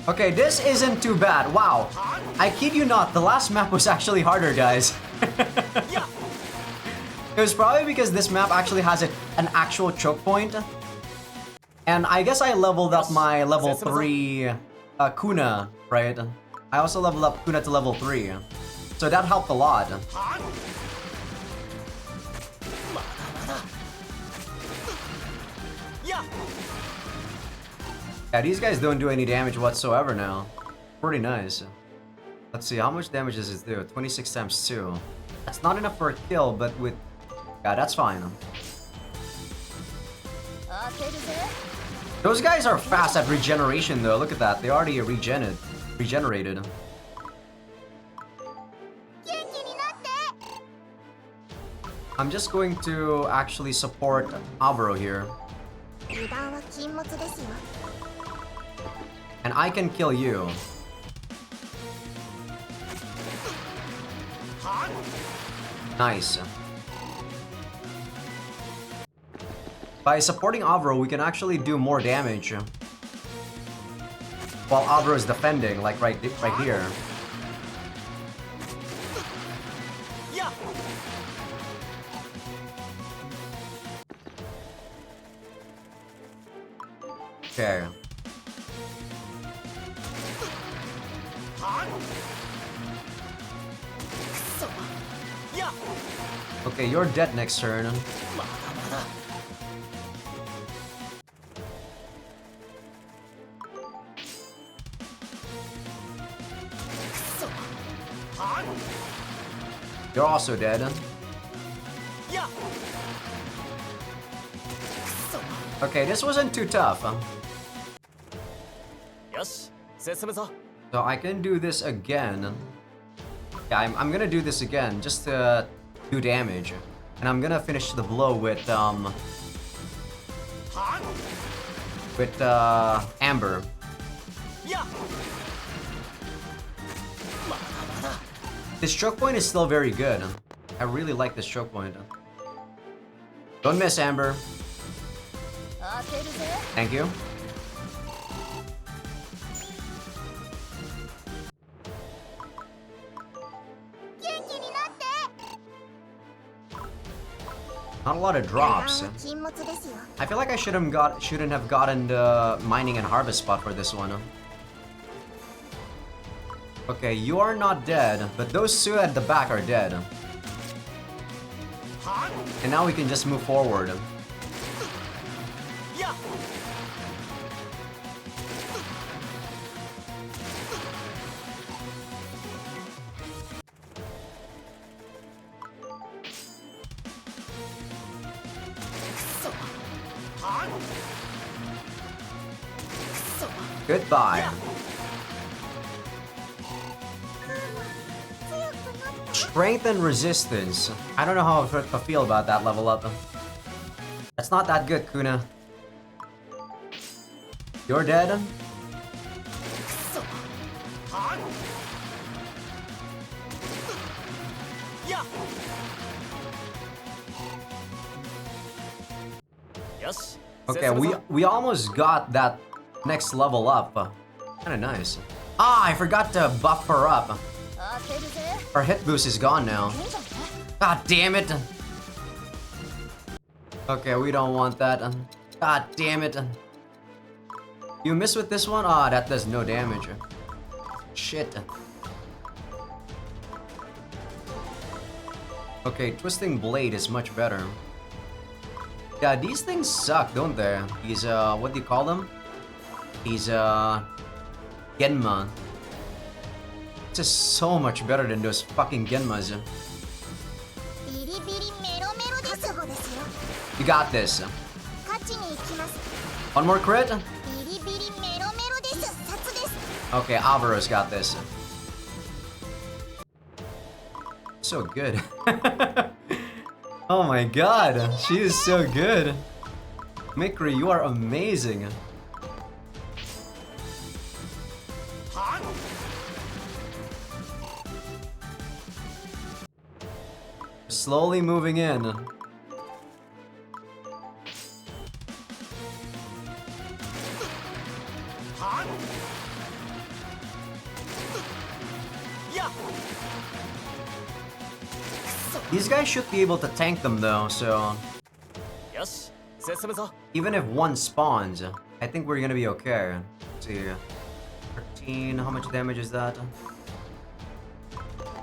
Okay, this isn't too bad. Wow. I kid you not, the last map was actually harder, guys. It was probably because this map actually has an actual choke point. And I guess I leveled up my level 3 Kuna, right? I also leveled up Kuna to level 3. So that helped a lot. Yeah, these guys don't do any damage whatsoever now. Pretty nice. Let's see, how much damage does it do? 26 times 2. That's not enough for a kill, but with... Yeah, that's fine. Those guys are fast at regeneration though, look at that. They already regenerated. I'm just going to actually support Avro here. And I can kill you. Nice. By supporting Avro, we can actually do more damage. While Avro is defending, like right here. Okay. Okay, you're dead next turn. You're also dead. Okay, this wasn't too tough. So I can do this again. Yeah, I'm gonna do this again just to do damage. And I'm gonna finish the blow with Amber. This choke point is still very good. I really like this choke point. Don't miss, Amber. Thank you. Not a lot of drops. I feel like I shouldn't have gotten the mining and harvest spot for this one. Okay, you are not dead, but those two at the back are dead. And now we can just move forward. Goodbye. Strength and resistance. I don't know how I feel about that level up. That's not that good, Kuna. You're dead? Okay, we almost got that next level up. Kinda nice. Ah, I forgot to buff her up. Her hit boost is gone now. God damn it. Okay, we don't want that. God damn it. You miss with this one? Ah, that does no damage. Shit. Okay, Twisting Blade is much better. Yeah, these things suck, don't they? These, what do you call them? These, Genma. It's just so much better than those fucking Genmas. You got this. One more crit? Okay, Alvaro's got this. So good. Oh my god, she is so good. Mikri, you are amazing. Slowly moving in. These guys should be able to tank them though, so... Even if one spawns, I think we're gonna be okay. Let's see. 13, how much damage is that?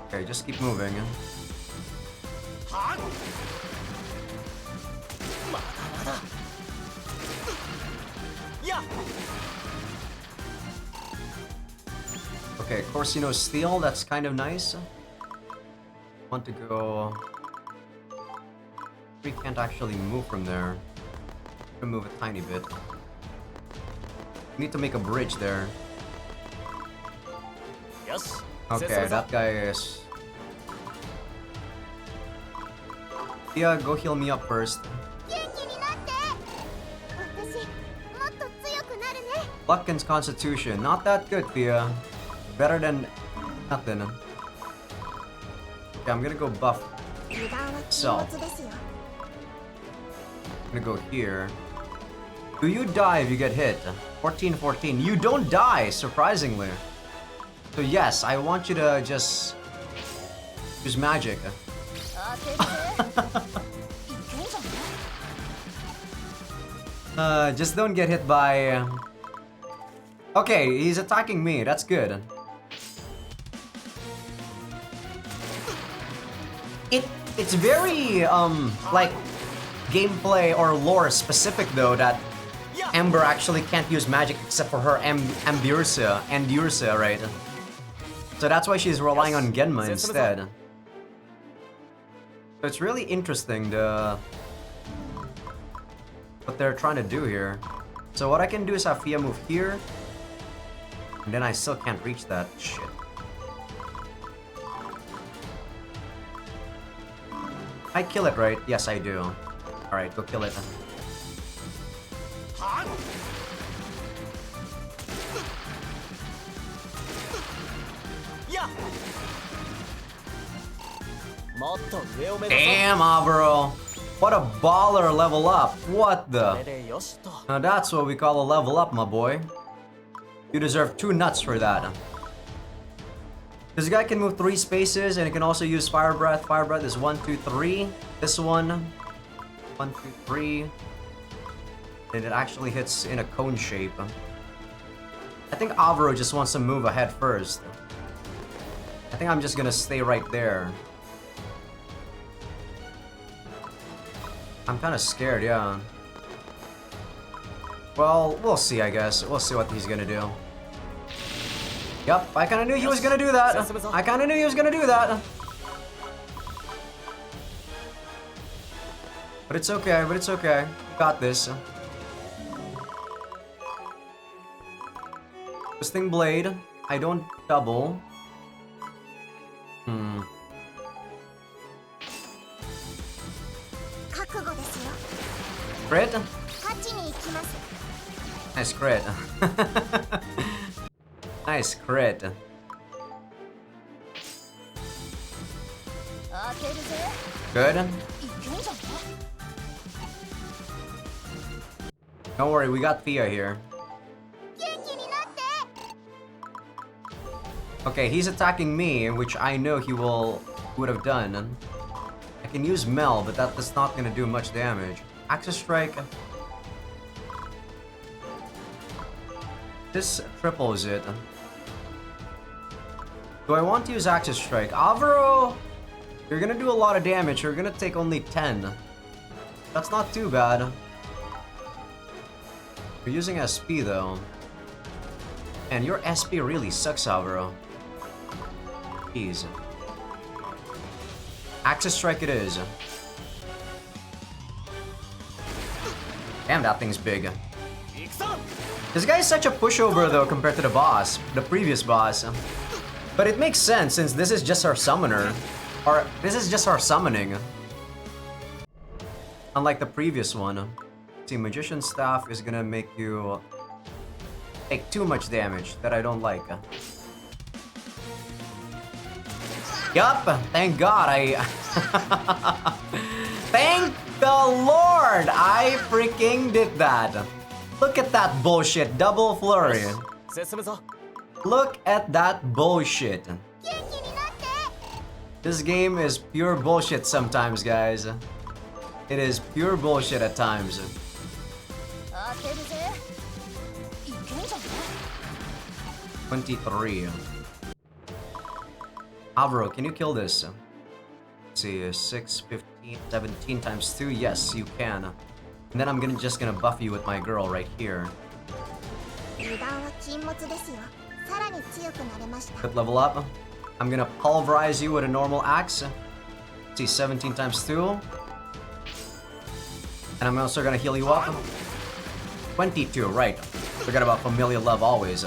Okay, just keep moving. Okay, Corsino Steel, that's kind of nice. Want to go... We can't actually move from there. I'm gonna move a tiny bit. We need to make a bridge there. Okay, that guy is... Yeah, go heal me up first. Luck and Constitution, not that good, Thea. Better than nothing. Okay, I'm gonna go buff. So, I'm gonna go here. Do you die if you get hit? 14-14. You don't die, surprisingly. So yes, I want you to just use magic. Just don't get hit by... Okay, he's attacking me. That's good. It's very like gameplay or lore specific though that Ember actually can't use magic except for her Endursa, right? So that's why she's relying on Genma instead. So it's really interesting what they're trying to do here. So what I can do is have Fia move here, and then I still can't reach that shit. I kill it, right? Yes, I do. Alright, go kill it. Damn, Avro! What a baller level up! What the? Now that's what we call a level up, my boy. You deserve 2 nuts for that. This guy can move 3 spaces, and he can also use Fire Breath. Fire Breath is 1, 2, 3. This one, 1, 2, 3. And it actually hits in a cone shape. I think Avro just wants to move ahead first. I think I'm just gonna stay right there. I'm kind of scared, yeah. Well, we'll see, I guess. We'll see what he's gonna do. Yep, I kind of knew he was gonna do that. I kind of knew he was gonna do that. But it's okay, but it's okay. We got this. Twisting Blade. I don't double. Crit? Nice crit. Nice crit. Good. Don't worry, we got Thea here. Okay, he's attacking me, which I know he would have done. I can use Mel, but that's not gonna do much damage. Axis Strike. This triples it. Do I want to use Axis Strike? Alvaro, you're gonna do a lot of damage. You're gonna take only 10. That's not too bad. You're using SP though. And your SP really sucks, Alvaro. Jeez. Axis Strike it is. Damn, that thing's big. This guy is such a pushover though compared to the boss, the previous boss. But it makes sense since this is just our summoner. Or this is just our summoning. Unlike the previous one. See, Magician Staff is gonna make you take too much damage that I don't like. Yup, thank God Thank the Lord I freaking did that. Look at that bullshit, double flurry. Look at that bullshit. This game is pure bullshit sometimes, guys. It is pure bullshit at times. 23. Alvaro, can you kill this? Let's see, 6, 15, 17 times 2. Yes, you can. And then I'm just gonna buff you with my girl right here. Good level up. I'm gonna pulverize you with a normal axe. Let's see, 17 times 2. And I'm also gonna heal you up. 22, right. Forget about familial love always.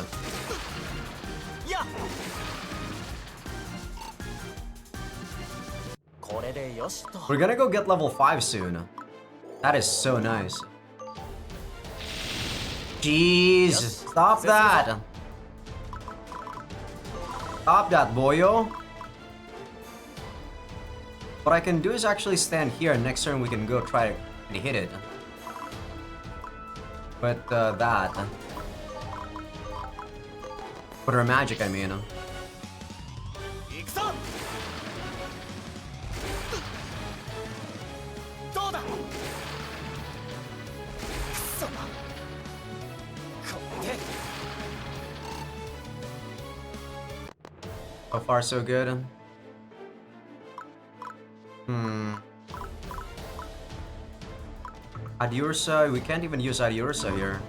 We're gonna go get level 5 soon. That is so nice. Jeez, stop that. Stop that, boyo. What I can do is actually stand here, and next turn we can go try to hit it. But that. Put her magic, I mean. So far, so good. Adiursa, we can't even use Adiursa here.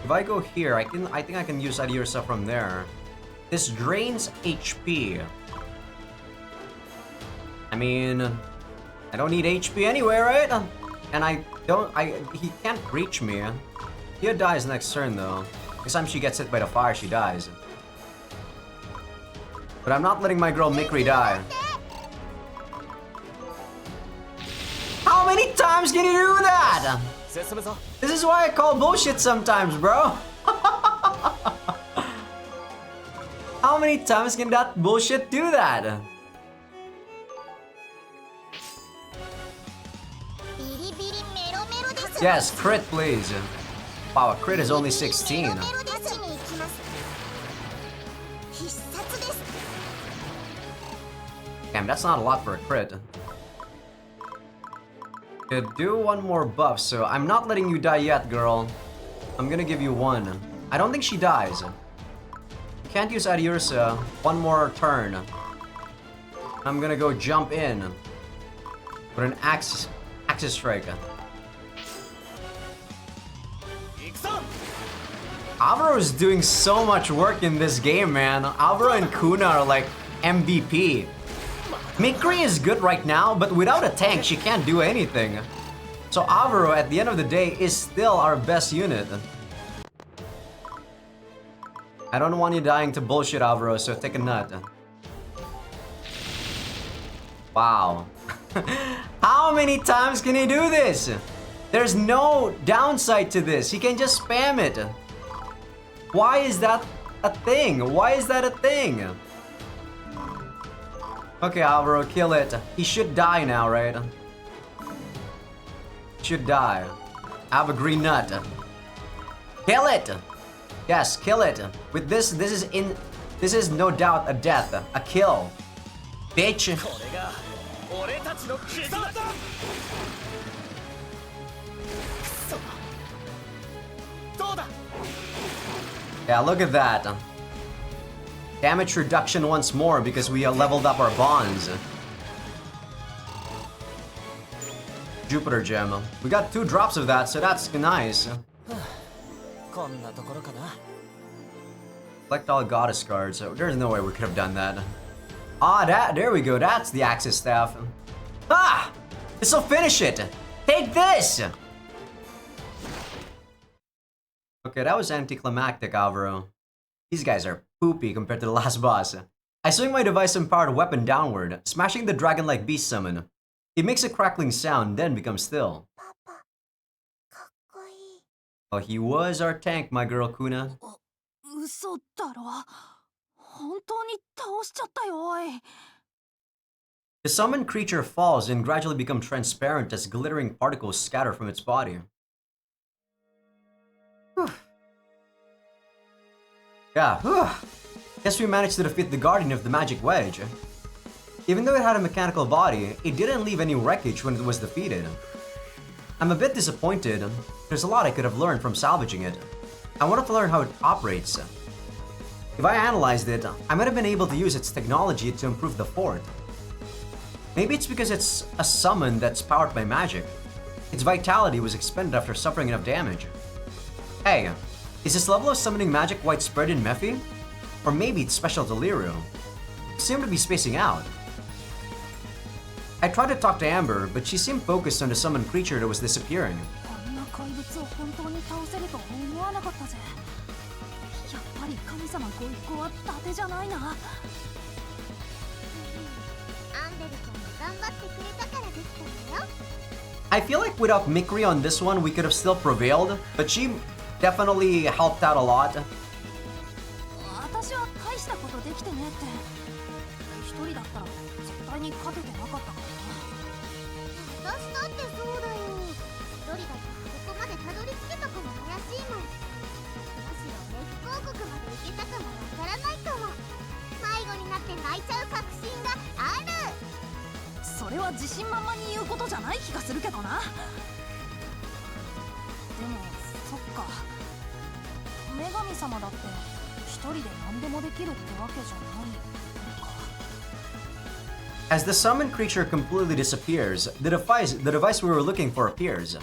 If I go here, I think I can use Adiursa from there. This drains HP. I mean, I don't need HP anyway, right? And he can't reach me. He dies next turn though. Next time she gets hit by the fire, she dies. But I'm not letting my girl Mikri die. How many times can you do that? This is why I call bullshit sometimes, bro. How many times can that bullshit do that? Yes, crit please. Wow, a crit is only 16. Damn, that's not a lot for a crit. Could do one more buff, so I'm not letting you die yet, girl. I'm gonna give you one. I don't think she dies. You can't use Adiursa. One more turn. I'm gonna go jump in. With an axis strike. Alvaro is doing so much work in this game, man. Alvaro and Kuna are like MVP. Mikri is good right now, but without a tank, she can't do anything. So Alvaro, at the end of the day, is still our best unit. I don't want you dying to bullshit, Alvaro, so take a nut. Wow. How many times can he do this? There's no downside to this. He can just spam it. Why is that a thing? Why is that a thing? Okay, Alvaro, kill it. He should die now, right? Should die. Have a green nut. Kill it! Yes, kill it. With this, this is no doubt a death. A kill. Bitch. Yeah, look at that. Damage reduction once more because we leveled up our bonds. Jupiter gem. We got 2 drops of that, so that's nice. Collect all goddess cards. So there's no way we could have done that. Ah, there we go. That's the Axis Staff. Ah! This'll finish it! Take this! Okay, that was anticlimactic, Alvaro. These guys are poopy compared to the last boss. I swing my device-empowered weapon downward, smashing the dragon-like beast summon. It makes a crackling sound, then becomes still. Oh, he was our tank, my girl Kuna. 嘘だろ。本当に倒しちゃったよ、おい。 The summoned creature falls and gradually becomes transparent as glittering particles scatter from its body. Whew. Yeah, whew. Guess we managed to defeat the Guardian of the Magic Wedge. Even though it had a mechanical body, it didn't leave any wreckage when it was defeated. I'm a bit disappointed. There's a lot I could have learned from salvaging it. I wanted to learn how it operates. If I analyzed it, I might have been able to use its technology to improve the fort. Maybe it's because it's a summon that's powered by magic. Its vitality was expended after suffering enough damage. Hey, is this level of summoning magic widespread in Mephi? Or maybe it's special to Liru? I seem to be spacing out. I tried to talk to Amber, but she seemed focused on the summoned creature that was disappearing. こんな怪物を本当に倒せるとは思わなかったぜ。やっぱり神様ご一行は伊達じゃないな。アンデルちゃんが頑張ってくれたからできたのよ。 I feel like without Mikri on this one, we could have still prevailed, but she definitely helped out a lot. 私は大したことできてねえって。一人だったら絶対に勝ててなかったからな。私だってそうだよ。一人だとここまでたどり着けたかも怪しいもん。むしろメフ王国まで行けたかもわからないかも。迷子になって泣いちゃう確信がある。それは自信満々に言うことじゃない気がするけどな。でもそっか。女神様だって一人で何でもできるってわけじゃないのか。 As the summoned creature completely disappears, the device we were looking for appears.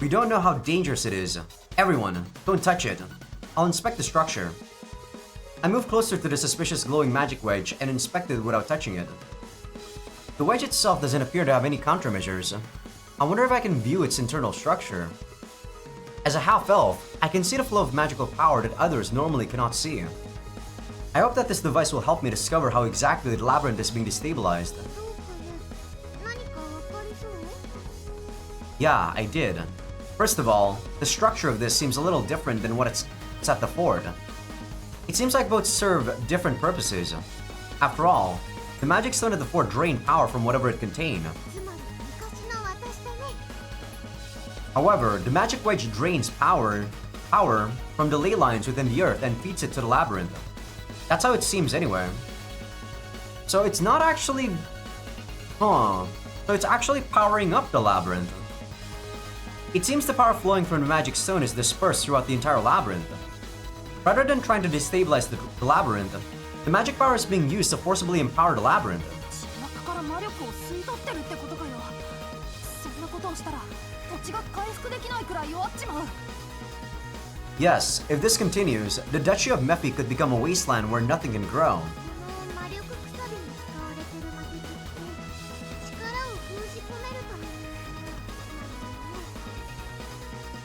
We don't know how dangerous it is. Everyone, don't touch it. I'll inspect the structure. I move closer to the suspicious glowing magic wedge and inspect it without touching it. The wedge itself doesn't appear to have any countermeasures. I wonder if I can view its internal structure. As a half-elf, I can see the flow of magical power that others normally cannot see. I hope that this device will help me discover how exactly the labyrinth is being destabilized. Yeah, I did. First of all, the structure of this seems a little different than what it's at the fort. It seems like both serve different purposes. After all, the magic stone at the fort drained power from whatever it contained. However, the magic wedge drains power from the ley lines within the earth and feeds it to the labyrinth. That's how it seems anyway. So it's not actually... So it's actually powering up the labyrinth. It seems the power flowing from the magic stone is dispersed throughout the entire labyrinth. Rather than trying to destabilize the labyrinth, the magic power is being used to forcibly empower the labyrinth. 中から魔力を吸い取ってるってことかよ。そんなことをしたら土地が回復できないくらい弱っちまう。 Yes, if this continues, the Duchy of Mephi could become a wasteland where nothing can grow. この魔力くさびに使われてる魔術って力を封じ込めるために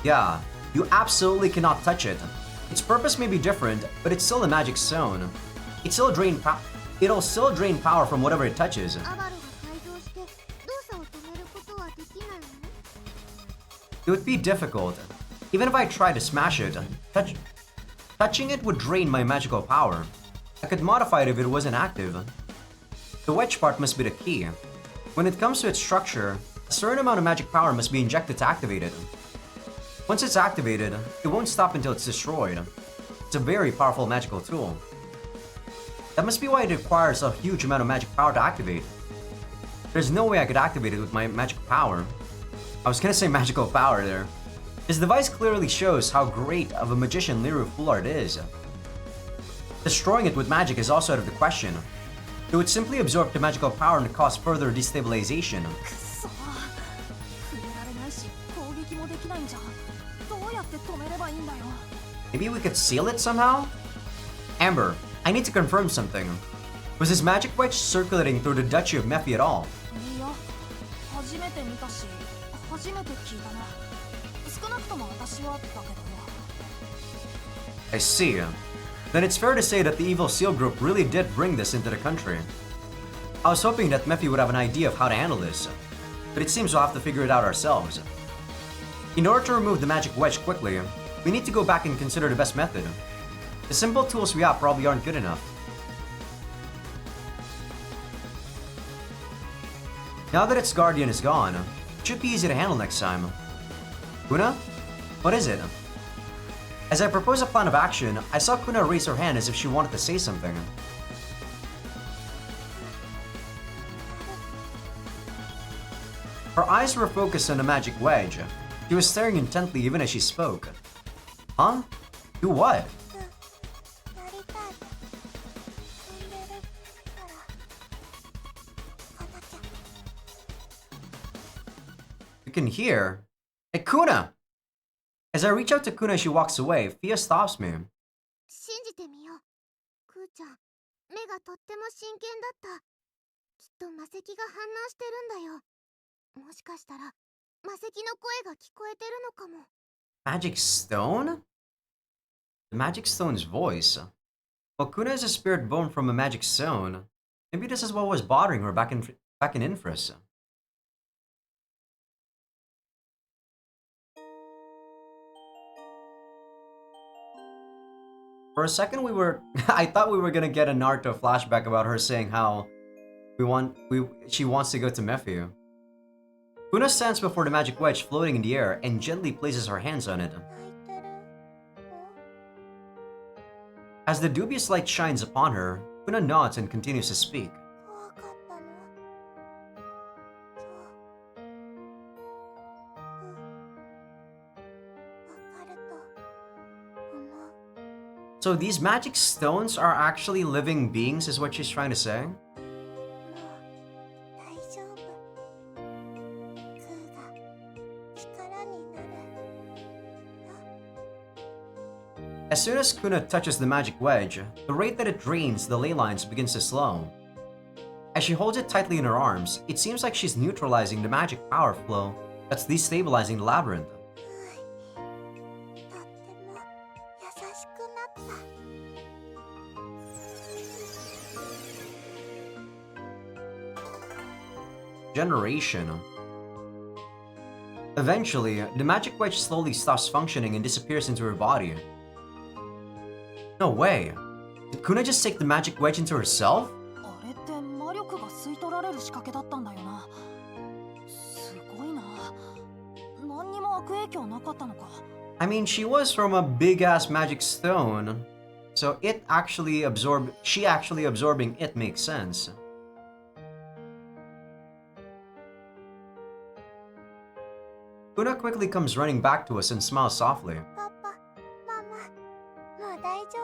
Yeah, you absolutely cannot touch it. Its purpose may be different, but it's still a magic stone. It'll still drain power from whatever it touches. アバロが改造して動作を止めることはできないの？ It would be difficult. Even if I tried to smash it, touching it would drain my magical power. I could modify it if it wasn't active. The wedge part must be the key. When it comes to its structure, a certain amount of magic power must be injected to activate it. Once it's activated, it won't stop until it's destroyed. It's a very powerful magical tool. That must be why it requires a huge amount of magic power to activate. There's no way I could activate it with my magical power. I was gonna say magical power there. This device clearly shows how great of a magician Liru Foolard is. Destroying it with magic is also out of the question. It would simply absorb the magical power and cause further destabilization. くそ。触れられないし攻撃もできないんじゃ。どうやって止めればいいんだよ。 Maybe we could seal it somehow? Amber, I need to confirm something. Was this magic wedge circulating through the Duchy of Mephi at all? いや、初めて見たし、初めて聞いたな。少なくとも私はだけどよ。 I see. Then it's fair to say that the Evil Seal Group really did bring this into the country. I was hoping that Mephi would have an idea of how to handle this, but it seems we'll have to figure it out ourselves. In order to remove the magic wedge quickly, we need to go back and consider the best method. The simple tools we have probably aren't good enough. Now that its guardian is gone, it should be easy to handle next time. Kuna? What is it? As I proposed a plan of action, I saw Kuna raise her hand as if she wanted to say something. Her eyes were focused on the magic wedge. She was staring intently even as she spoke. Huh? Do what? やりたい。飛んでるから行かなきゃ。 You can hear. Hey, Kuna! As I reach out to Kuna as she walks away, Fia stops me. 信じてみよう。クーちゃん、目がとっても真剣だった。きっと魔石が反応してるんだよ。もしかしたら魔石の声が聞こえてるのかも。 Magic stone? The magic stone's voice. Well, Kuna is a spirit born from a magic stone. Maybe this is what was bothering her back in Infris. For a second, I thought we were gonna get a Naruto flashback about her saying how she wants to go to Mephi. Kuna stands before the magic wedge floating in the air and gently places her hands on it. 泣いてるの？ As the dubious light shines upon her, Kuna nods and continues to speak. 怖かったの？そう。わかると思う。 So these magic stones are actually living beings, is what she's trying to say? もう大丈夫。クーが力になるよ。 As soon as Kuna touches the magic wedge, the rate that it drains the ley lines begins to slow. As she holds it tightly in her arms, it seems like she's neutralizing the magic power flow that's destabilizing the labyrinth. とっても優しくなった。 Generation. Eventually, the magic wedge slowly stops functioning and disappears into her body. No way! Did Kuna just take the magic wedge into herself? あれって魔力が吸い取られる仕掛けだったんだよな。すごいな。何にも悪影響なかったのか。 I mean, she was from a big-ass magic stone, so she actually absorbing it makes sense. Kuna quickly comes running back to us and smiles softly. パパ、ママ、もう大丈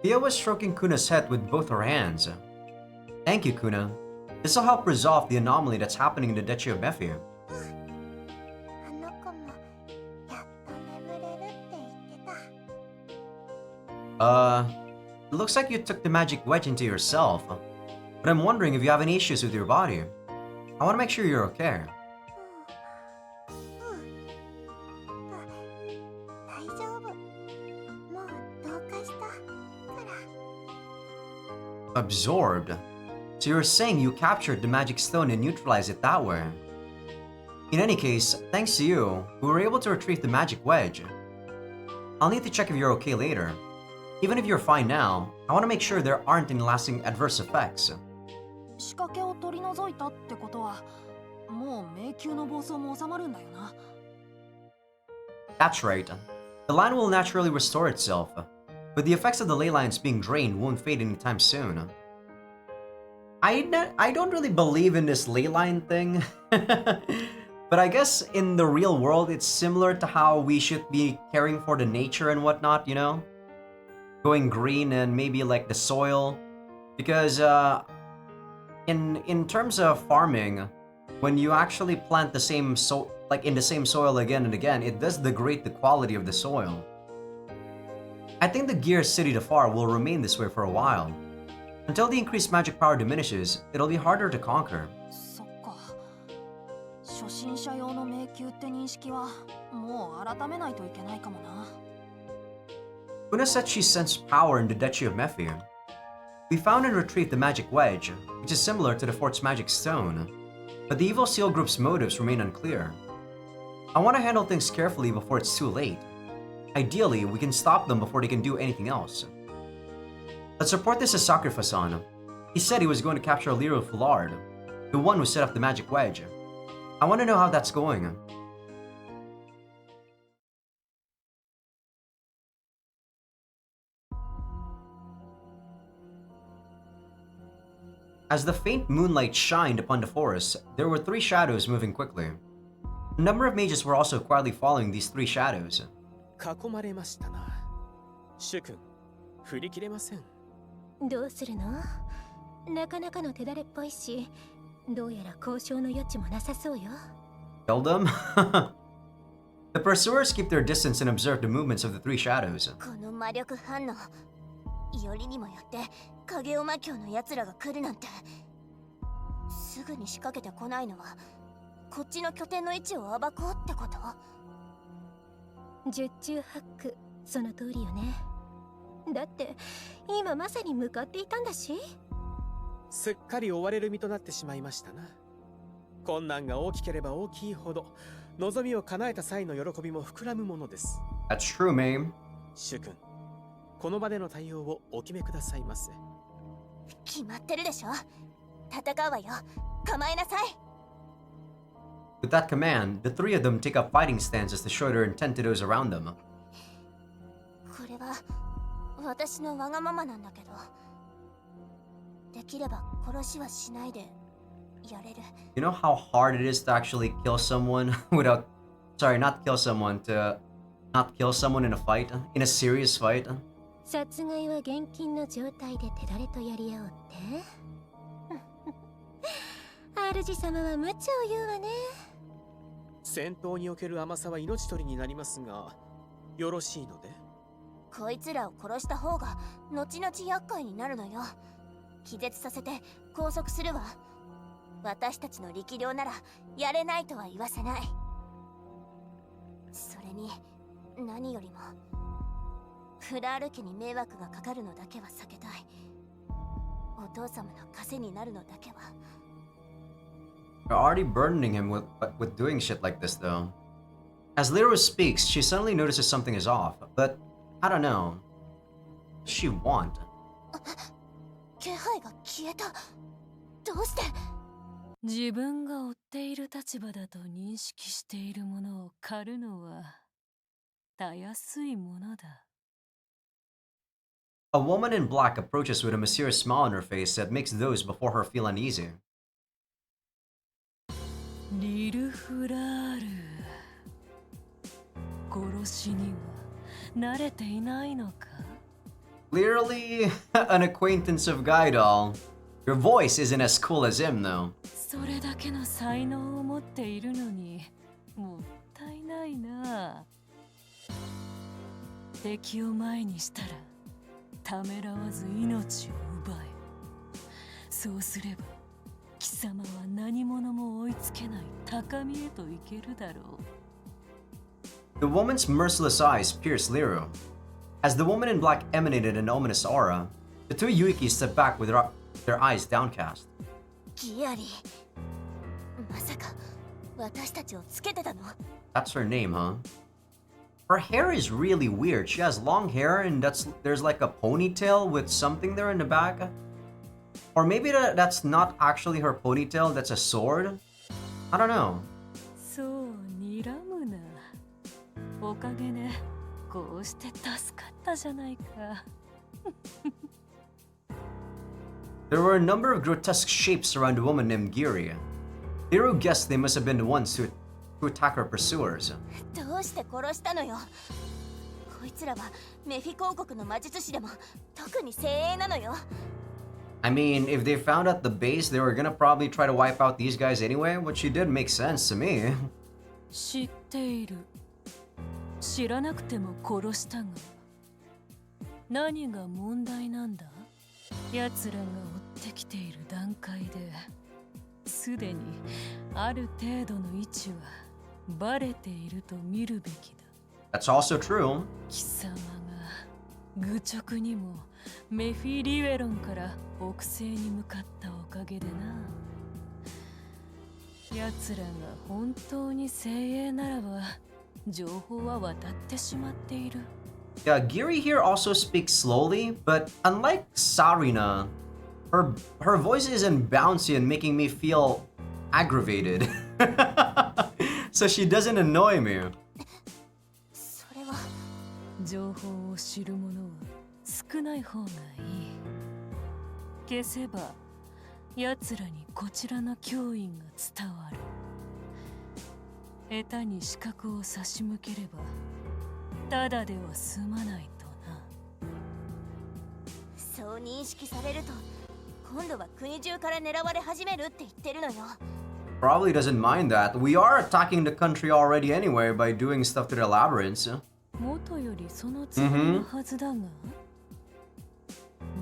Pia was stroking Kuna's head with both her hands. Thank you, Kuna. This'll help resolve the anomaly that's happening in the Duchy of Mephi. あの子もやっと眠れるって言ってた。 It looks like you took the magic wedge into yourself. But I'm wondering if you have any issues with your body. I want to make sure you're okay. 大丈夫。もう同化したから。 Absorbed? So you're saying you captured the magic stone and neutralized it that way? In any case, thanks to you, we were able to retrieve the magic wedge. I'll need to check if you're okay later. Even if you're fine now, I want to make sure there aren't any lasting adverse effects. 仕掛けを取り除いたってことはもう迷宮の暴走も収まるんだよな。 That's right. The land will naturally restore itself, but the effects of the ley lines being drained won't fade anytime soon. I don't really believe in this ley line thing, but I guess in the real world it's similar to how we should be caring for the nature and whatnot, you know? Going green and maybe like the soil, because in terms of farming, when you actually plant the same in the same soil again and again, it does degrade the quality of the soil. I think the Gear City Dafar will remain this way for a while. Until the increased magic power diminishes, it'll be harder to conquer. そっか。初心者用の迷宮って認識はもう改めないといけないかもな。 Una said she sensed power in the Duchy of Mephi. We found and retrieved the magic wedge, which is similar to the fort's magic stone, but the evil seal group's motives remain unclear. I want to handle things carefully before it's too late. Ideally, we can stop them before they can do anything else. Let's report this to Sacrifice-san. He said he was going to capture Lero Foulard, the one who set up the magic wedge. I want to know how that's going. As the faint moonlight shined upon the forest, there were three shadows moving quickly. A number of mages were also quietly following these three shadows. 囲まれましたな。主君、振り切れません。どうするの？なかなかの手だれっぽいし、どうやら交渉の余地もなさそうよ。Kill them? The pursuers keep their distance and observe the movements of the three shadows. この魔力反応、よりにもよって影尾魔教の奴らが来るなんて。すぐに仕掛けてこないのは、こっちの拠点の位置を暴こうってこと？十中八九、その通りよね。だって今まさに向かっていたんだし。すっかり追われる身となってしまいましたな。困難が大きければ大きいほど、望みを叶えた際の喜びも膨らむものです。That's true, Mame. 主君、この場での対応をお決めくださいませ。決まってるでしょ。戦うわよ。構えなさい。With that command, the three of them take up fighting stances to show their intent to those around them. これは私のわがままなんだけど、できれば殺しはしないでやれる。You know how hard it is to actually kill someone without... Sorry, not kill someone, to not kill someone in a fight? In a serious fight? 殺害は厳禁の状態で手だれとやり合おうって？主様は無茶を言うわね。戦闘における甘さは命取りになりますが、よろしいので？こいつらを殺した方が後々厄介になるのよ。気絶させて拘束するわ。私たちの力量ならやれないとは言わせない。それに何よりもフラール家に迷惑がかかるのだけは避けたい。お父様の枷になるのだけは。They're already burdening him with doing shit like this, though. As Lyra speaks, she suddenly notices something is off, but I don't know. What does she want? 気配が消えた。どうして？自分が追っている立場だと認識しているものを狩るのはたやすいものだ。A woman in black approaches with a mysterious smile on her face that makes those before her feel uneasy. リルフラール、殺しには慣れていないのか？ Clearly an acquaintance of Gaidal. Your voice isn't as cool as him, though. それだけの才能を持っているのにもったいないな。敵を前にしたらためらわず命を奪え。そうすれば貴様は何者も追いつけない高みへと行けるだろう。 The woman's merciless eyes pierced Liru. As the woman in black emanated an ominous aura, the two Yuiki stepped back with their eyes downcast. ギアリまさか私たちをつけてたの？ That's her name, huh? Her hair is really weird. She has long hair and there's like a ponytail with something there in the back. Or maybe that's not actually her ponytail, that's a sword? I don't know. そう睨むな。おかげでこうして助かったじゃないか。There were a number of grotesque shapes around a woman named Giri. Liru guessed they must have been the ones to attack her pursuers. どうして殺したのよ？こいつらはメフィ公国の魔術師でも特に精鋭なのよ。I mean, if they found out the base, they were gonna probably try to wipe out these guys anyway. What she did makes sense to me. 知っている。知らなくても殺したが。何が問題なんだ？奴らが追ってきている段階ですでにある程度の位置はバレていると見るべきだ。 That's also true. 貴様が愚直にもメフィリウェロンから北西に向かったおかげでな。奴らが本当に精鋭ならば情報は渡ってしまっている。 Yeah, Giri here also speaks slowly, but unlike Sarina, her voice isn't bouncy and making me feel aggravated. So she doesn't annoy me. それは情報を知る者は少ない方がいい。消せば奴らにこちらの脅威が伝わる。下手に視覚を差し向ければただでは済まないとな。そう認識されると今度は国中から狙われ始めるって言ってるのよ。 Probably doesn't mind that. We are attacking the country already anyway by doing stuff to the labyrinths. 元よりそのつもりのはずだが、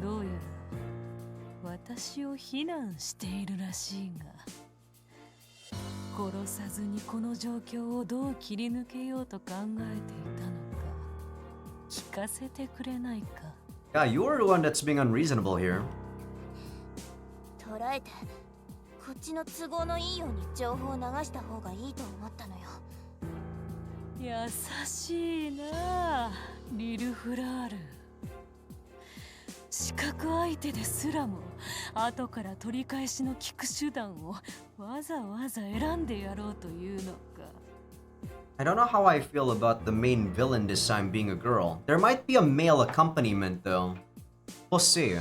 どうやら私を非難しているらしいが、殺さずにこの状況をどう切り抜けようと考えていたのか聞かせてくれないか。 Yeah, you're the one that's being unreasonable here. 捉えてこっちの都合のいいように情報を流した方がいいと思ったのよ。優しいなあリルフラール。視覚相手ですらも後から取り返しの利く手段をわざわざ選んでやろうというのか。 I don't know how I feel about the main villain this time being a girl. There might be a male accompaniment though. We'll see.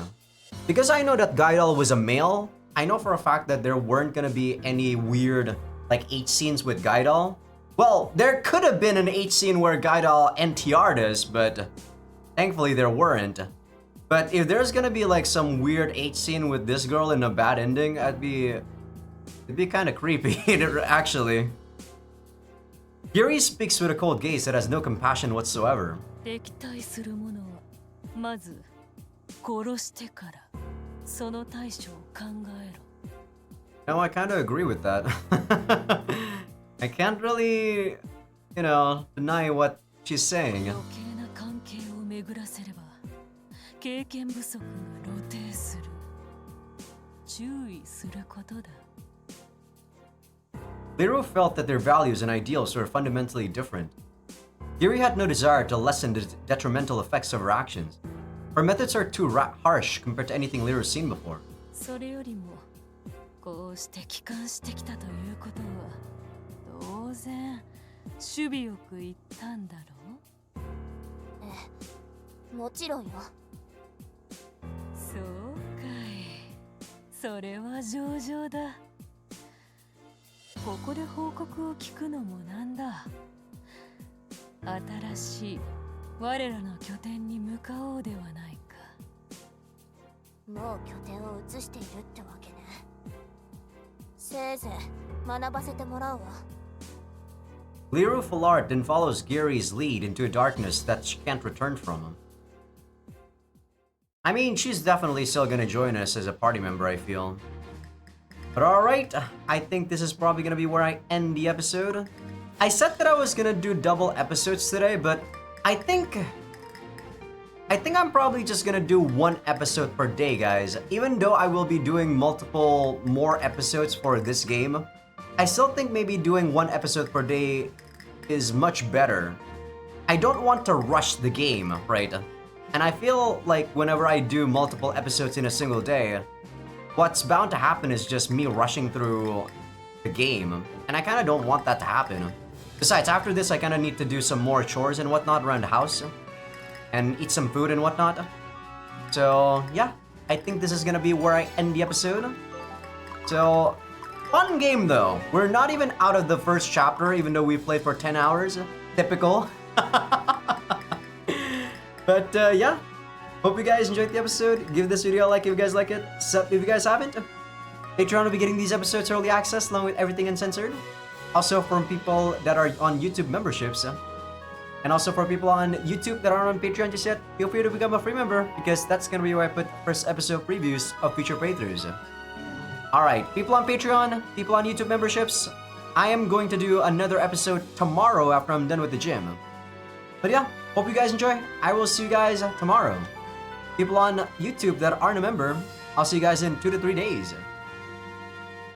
Because I know that Gaidal was a male, I know for a fact that there weren't gonna be any weird like 8 scenes with Gaidal. Well, there could have been an 8 scene where Gaidal NTR'd us, but thankfully there weren't. But if there's gonna be like some weird 8 scene with this girl in a bad ending, it'd be kind of creepy actually. Giri speaks with a cold gaze that has no compassion whatsoever. 敵対する者はまず殺してからその対処を考えろ。 No, I kind of agree with that. I can't really, deny what she's saying. 余計な関係を巡らせれば経験不足が露呈する。注意することだ。 Liru felt that their values and ideals were fundamentally different. Giri had no desire to lessen the detrimental effects of her actions. Her methods are too harsh compared to anything Liru's seen before. それよりもこうして帰還してきたということは当然守備よく言ったんだろう。ええ、もちろんよ。そうかい。それは上々だ。ここで報告を聞くのもなんだ。新しい我らの拠点に向かおうではないか。もう拠点を移しているってわけね。せいぜい学ばせてもらうわ。Liru Fullard then follows Gary's lead into a darkness that she can't return from. I mean, she's definitely still gonna join us as a party member, I feel. But alright, I think this is probably gonna be where I end the episode. I said that I was gonna do double episodes today, but I think I'm probably just gonna do one episode per day, guys. Even though I will be doing multiple more episodes for this game, I still think maybe doing one episode per day is much better. I don't want to rush the game, right? And I feel like whenever I do multiple episodes in a single day, what's bound to happen is just me rushing through the game. And I kind of don't want that to happen. Besides, after this, I kind of need to do some more chores and whatnot around the house. And eat some food and whatnot. So, yeah. I think this is gonna be where I end the episode. So, fun game though. We're not even out of the first chapter, even though we played for 10 hours. Typical. But yeah, hope you guys enjoyed the episode. Give this video a like if you guys like it. Sub if you guys haven't. Patreon will be getting these episodes early access along with everything uncensored. Also from people that are on YouTube memberships. And also for people on YouTube that aren't on Patreon just yet, feel free to become a free member because that's gonna be where I put first episode previews of future playthroughs. Alright, people on Patreon, people on YouTube memberships, I am going to do another episode tomorrow after I'm done with the gym. But yeah, hope you guys enjoy. I will see you guys tomorrow. People on YouTube that aren't a member, I'll see you guys in 2 to 3 days.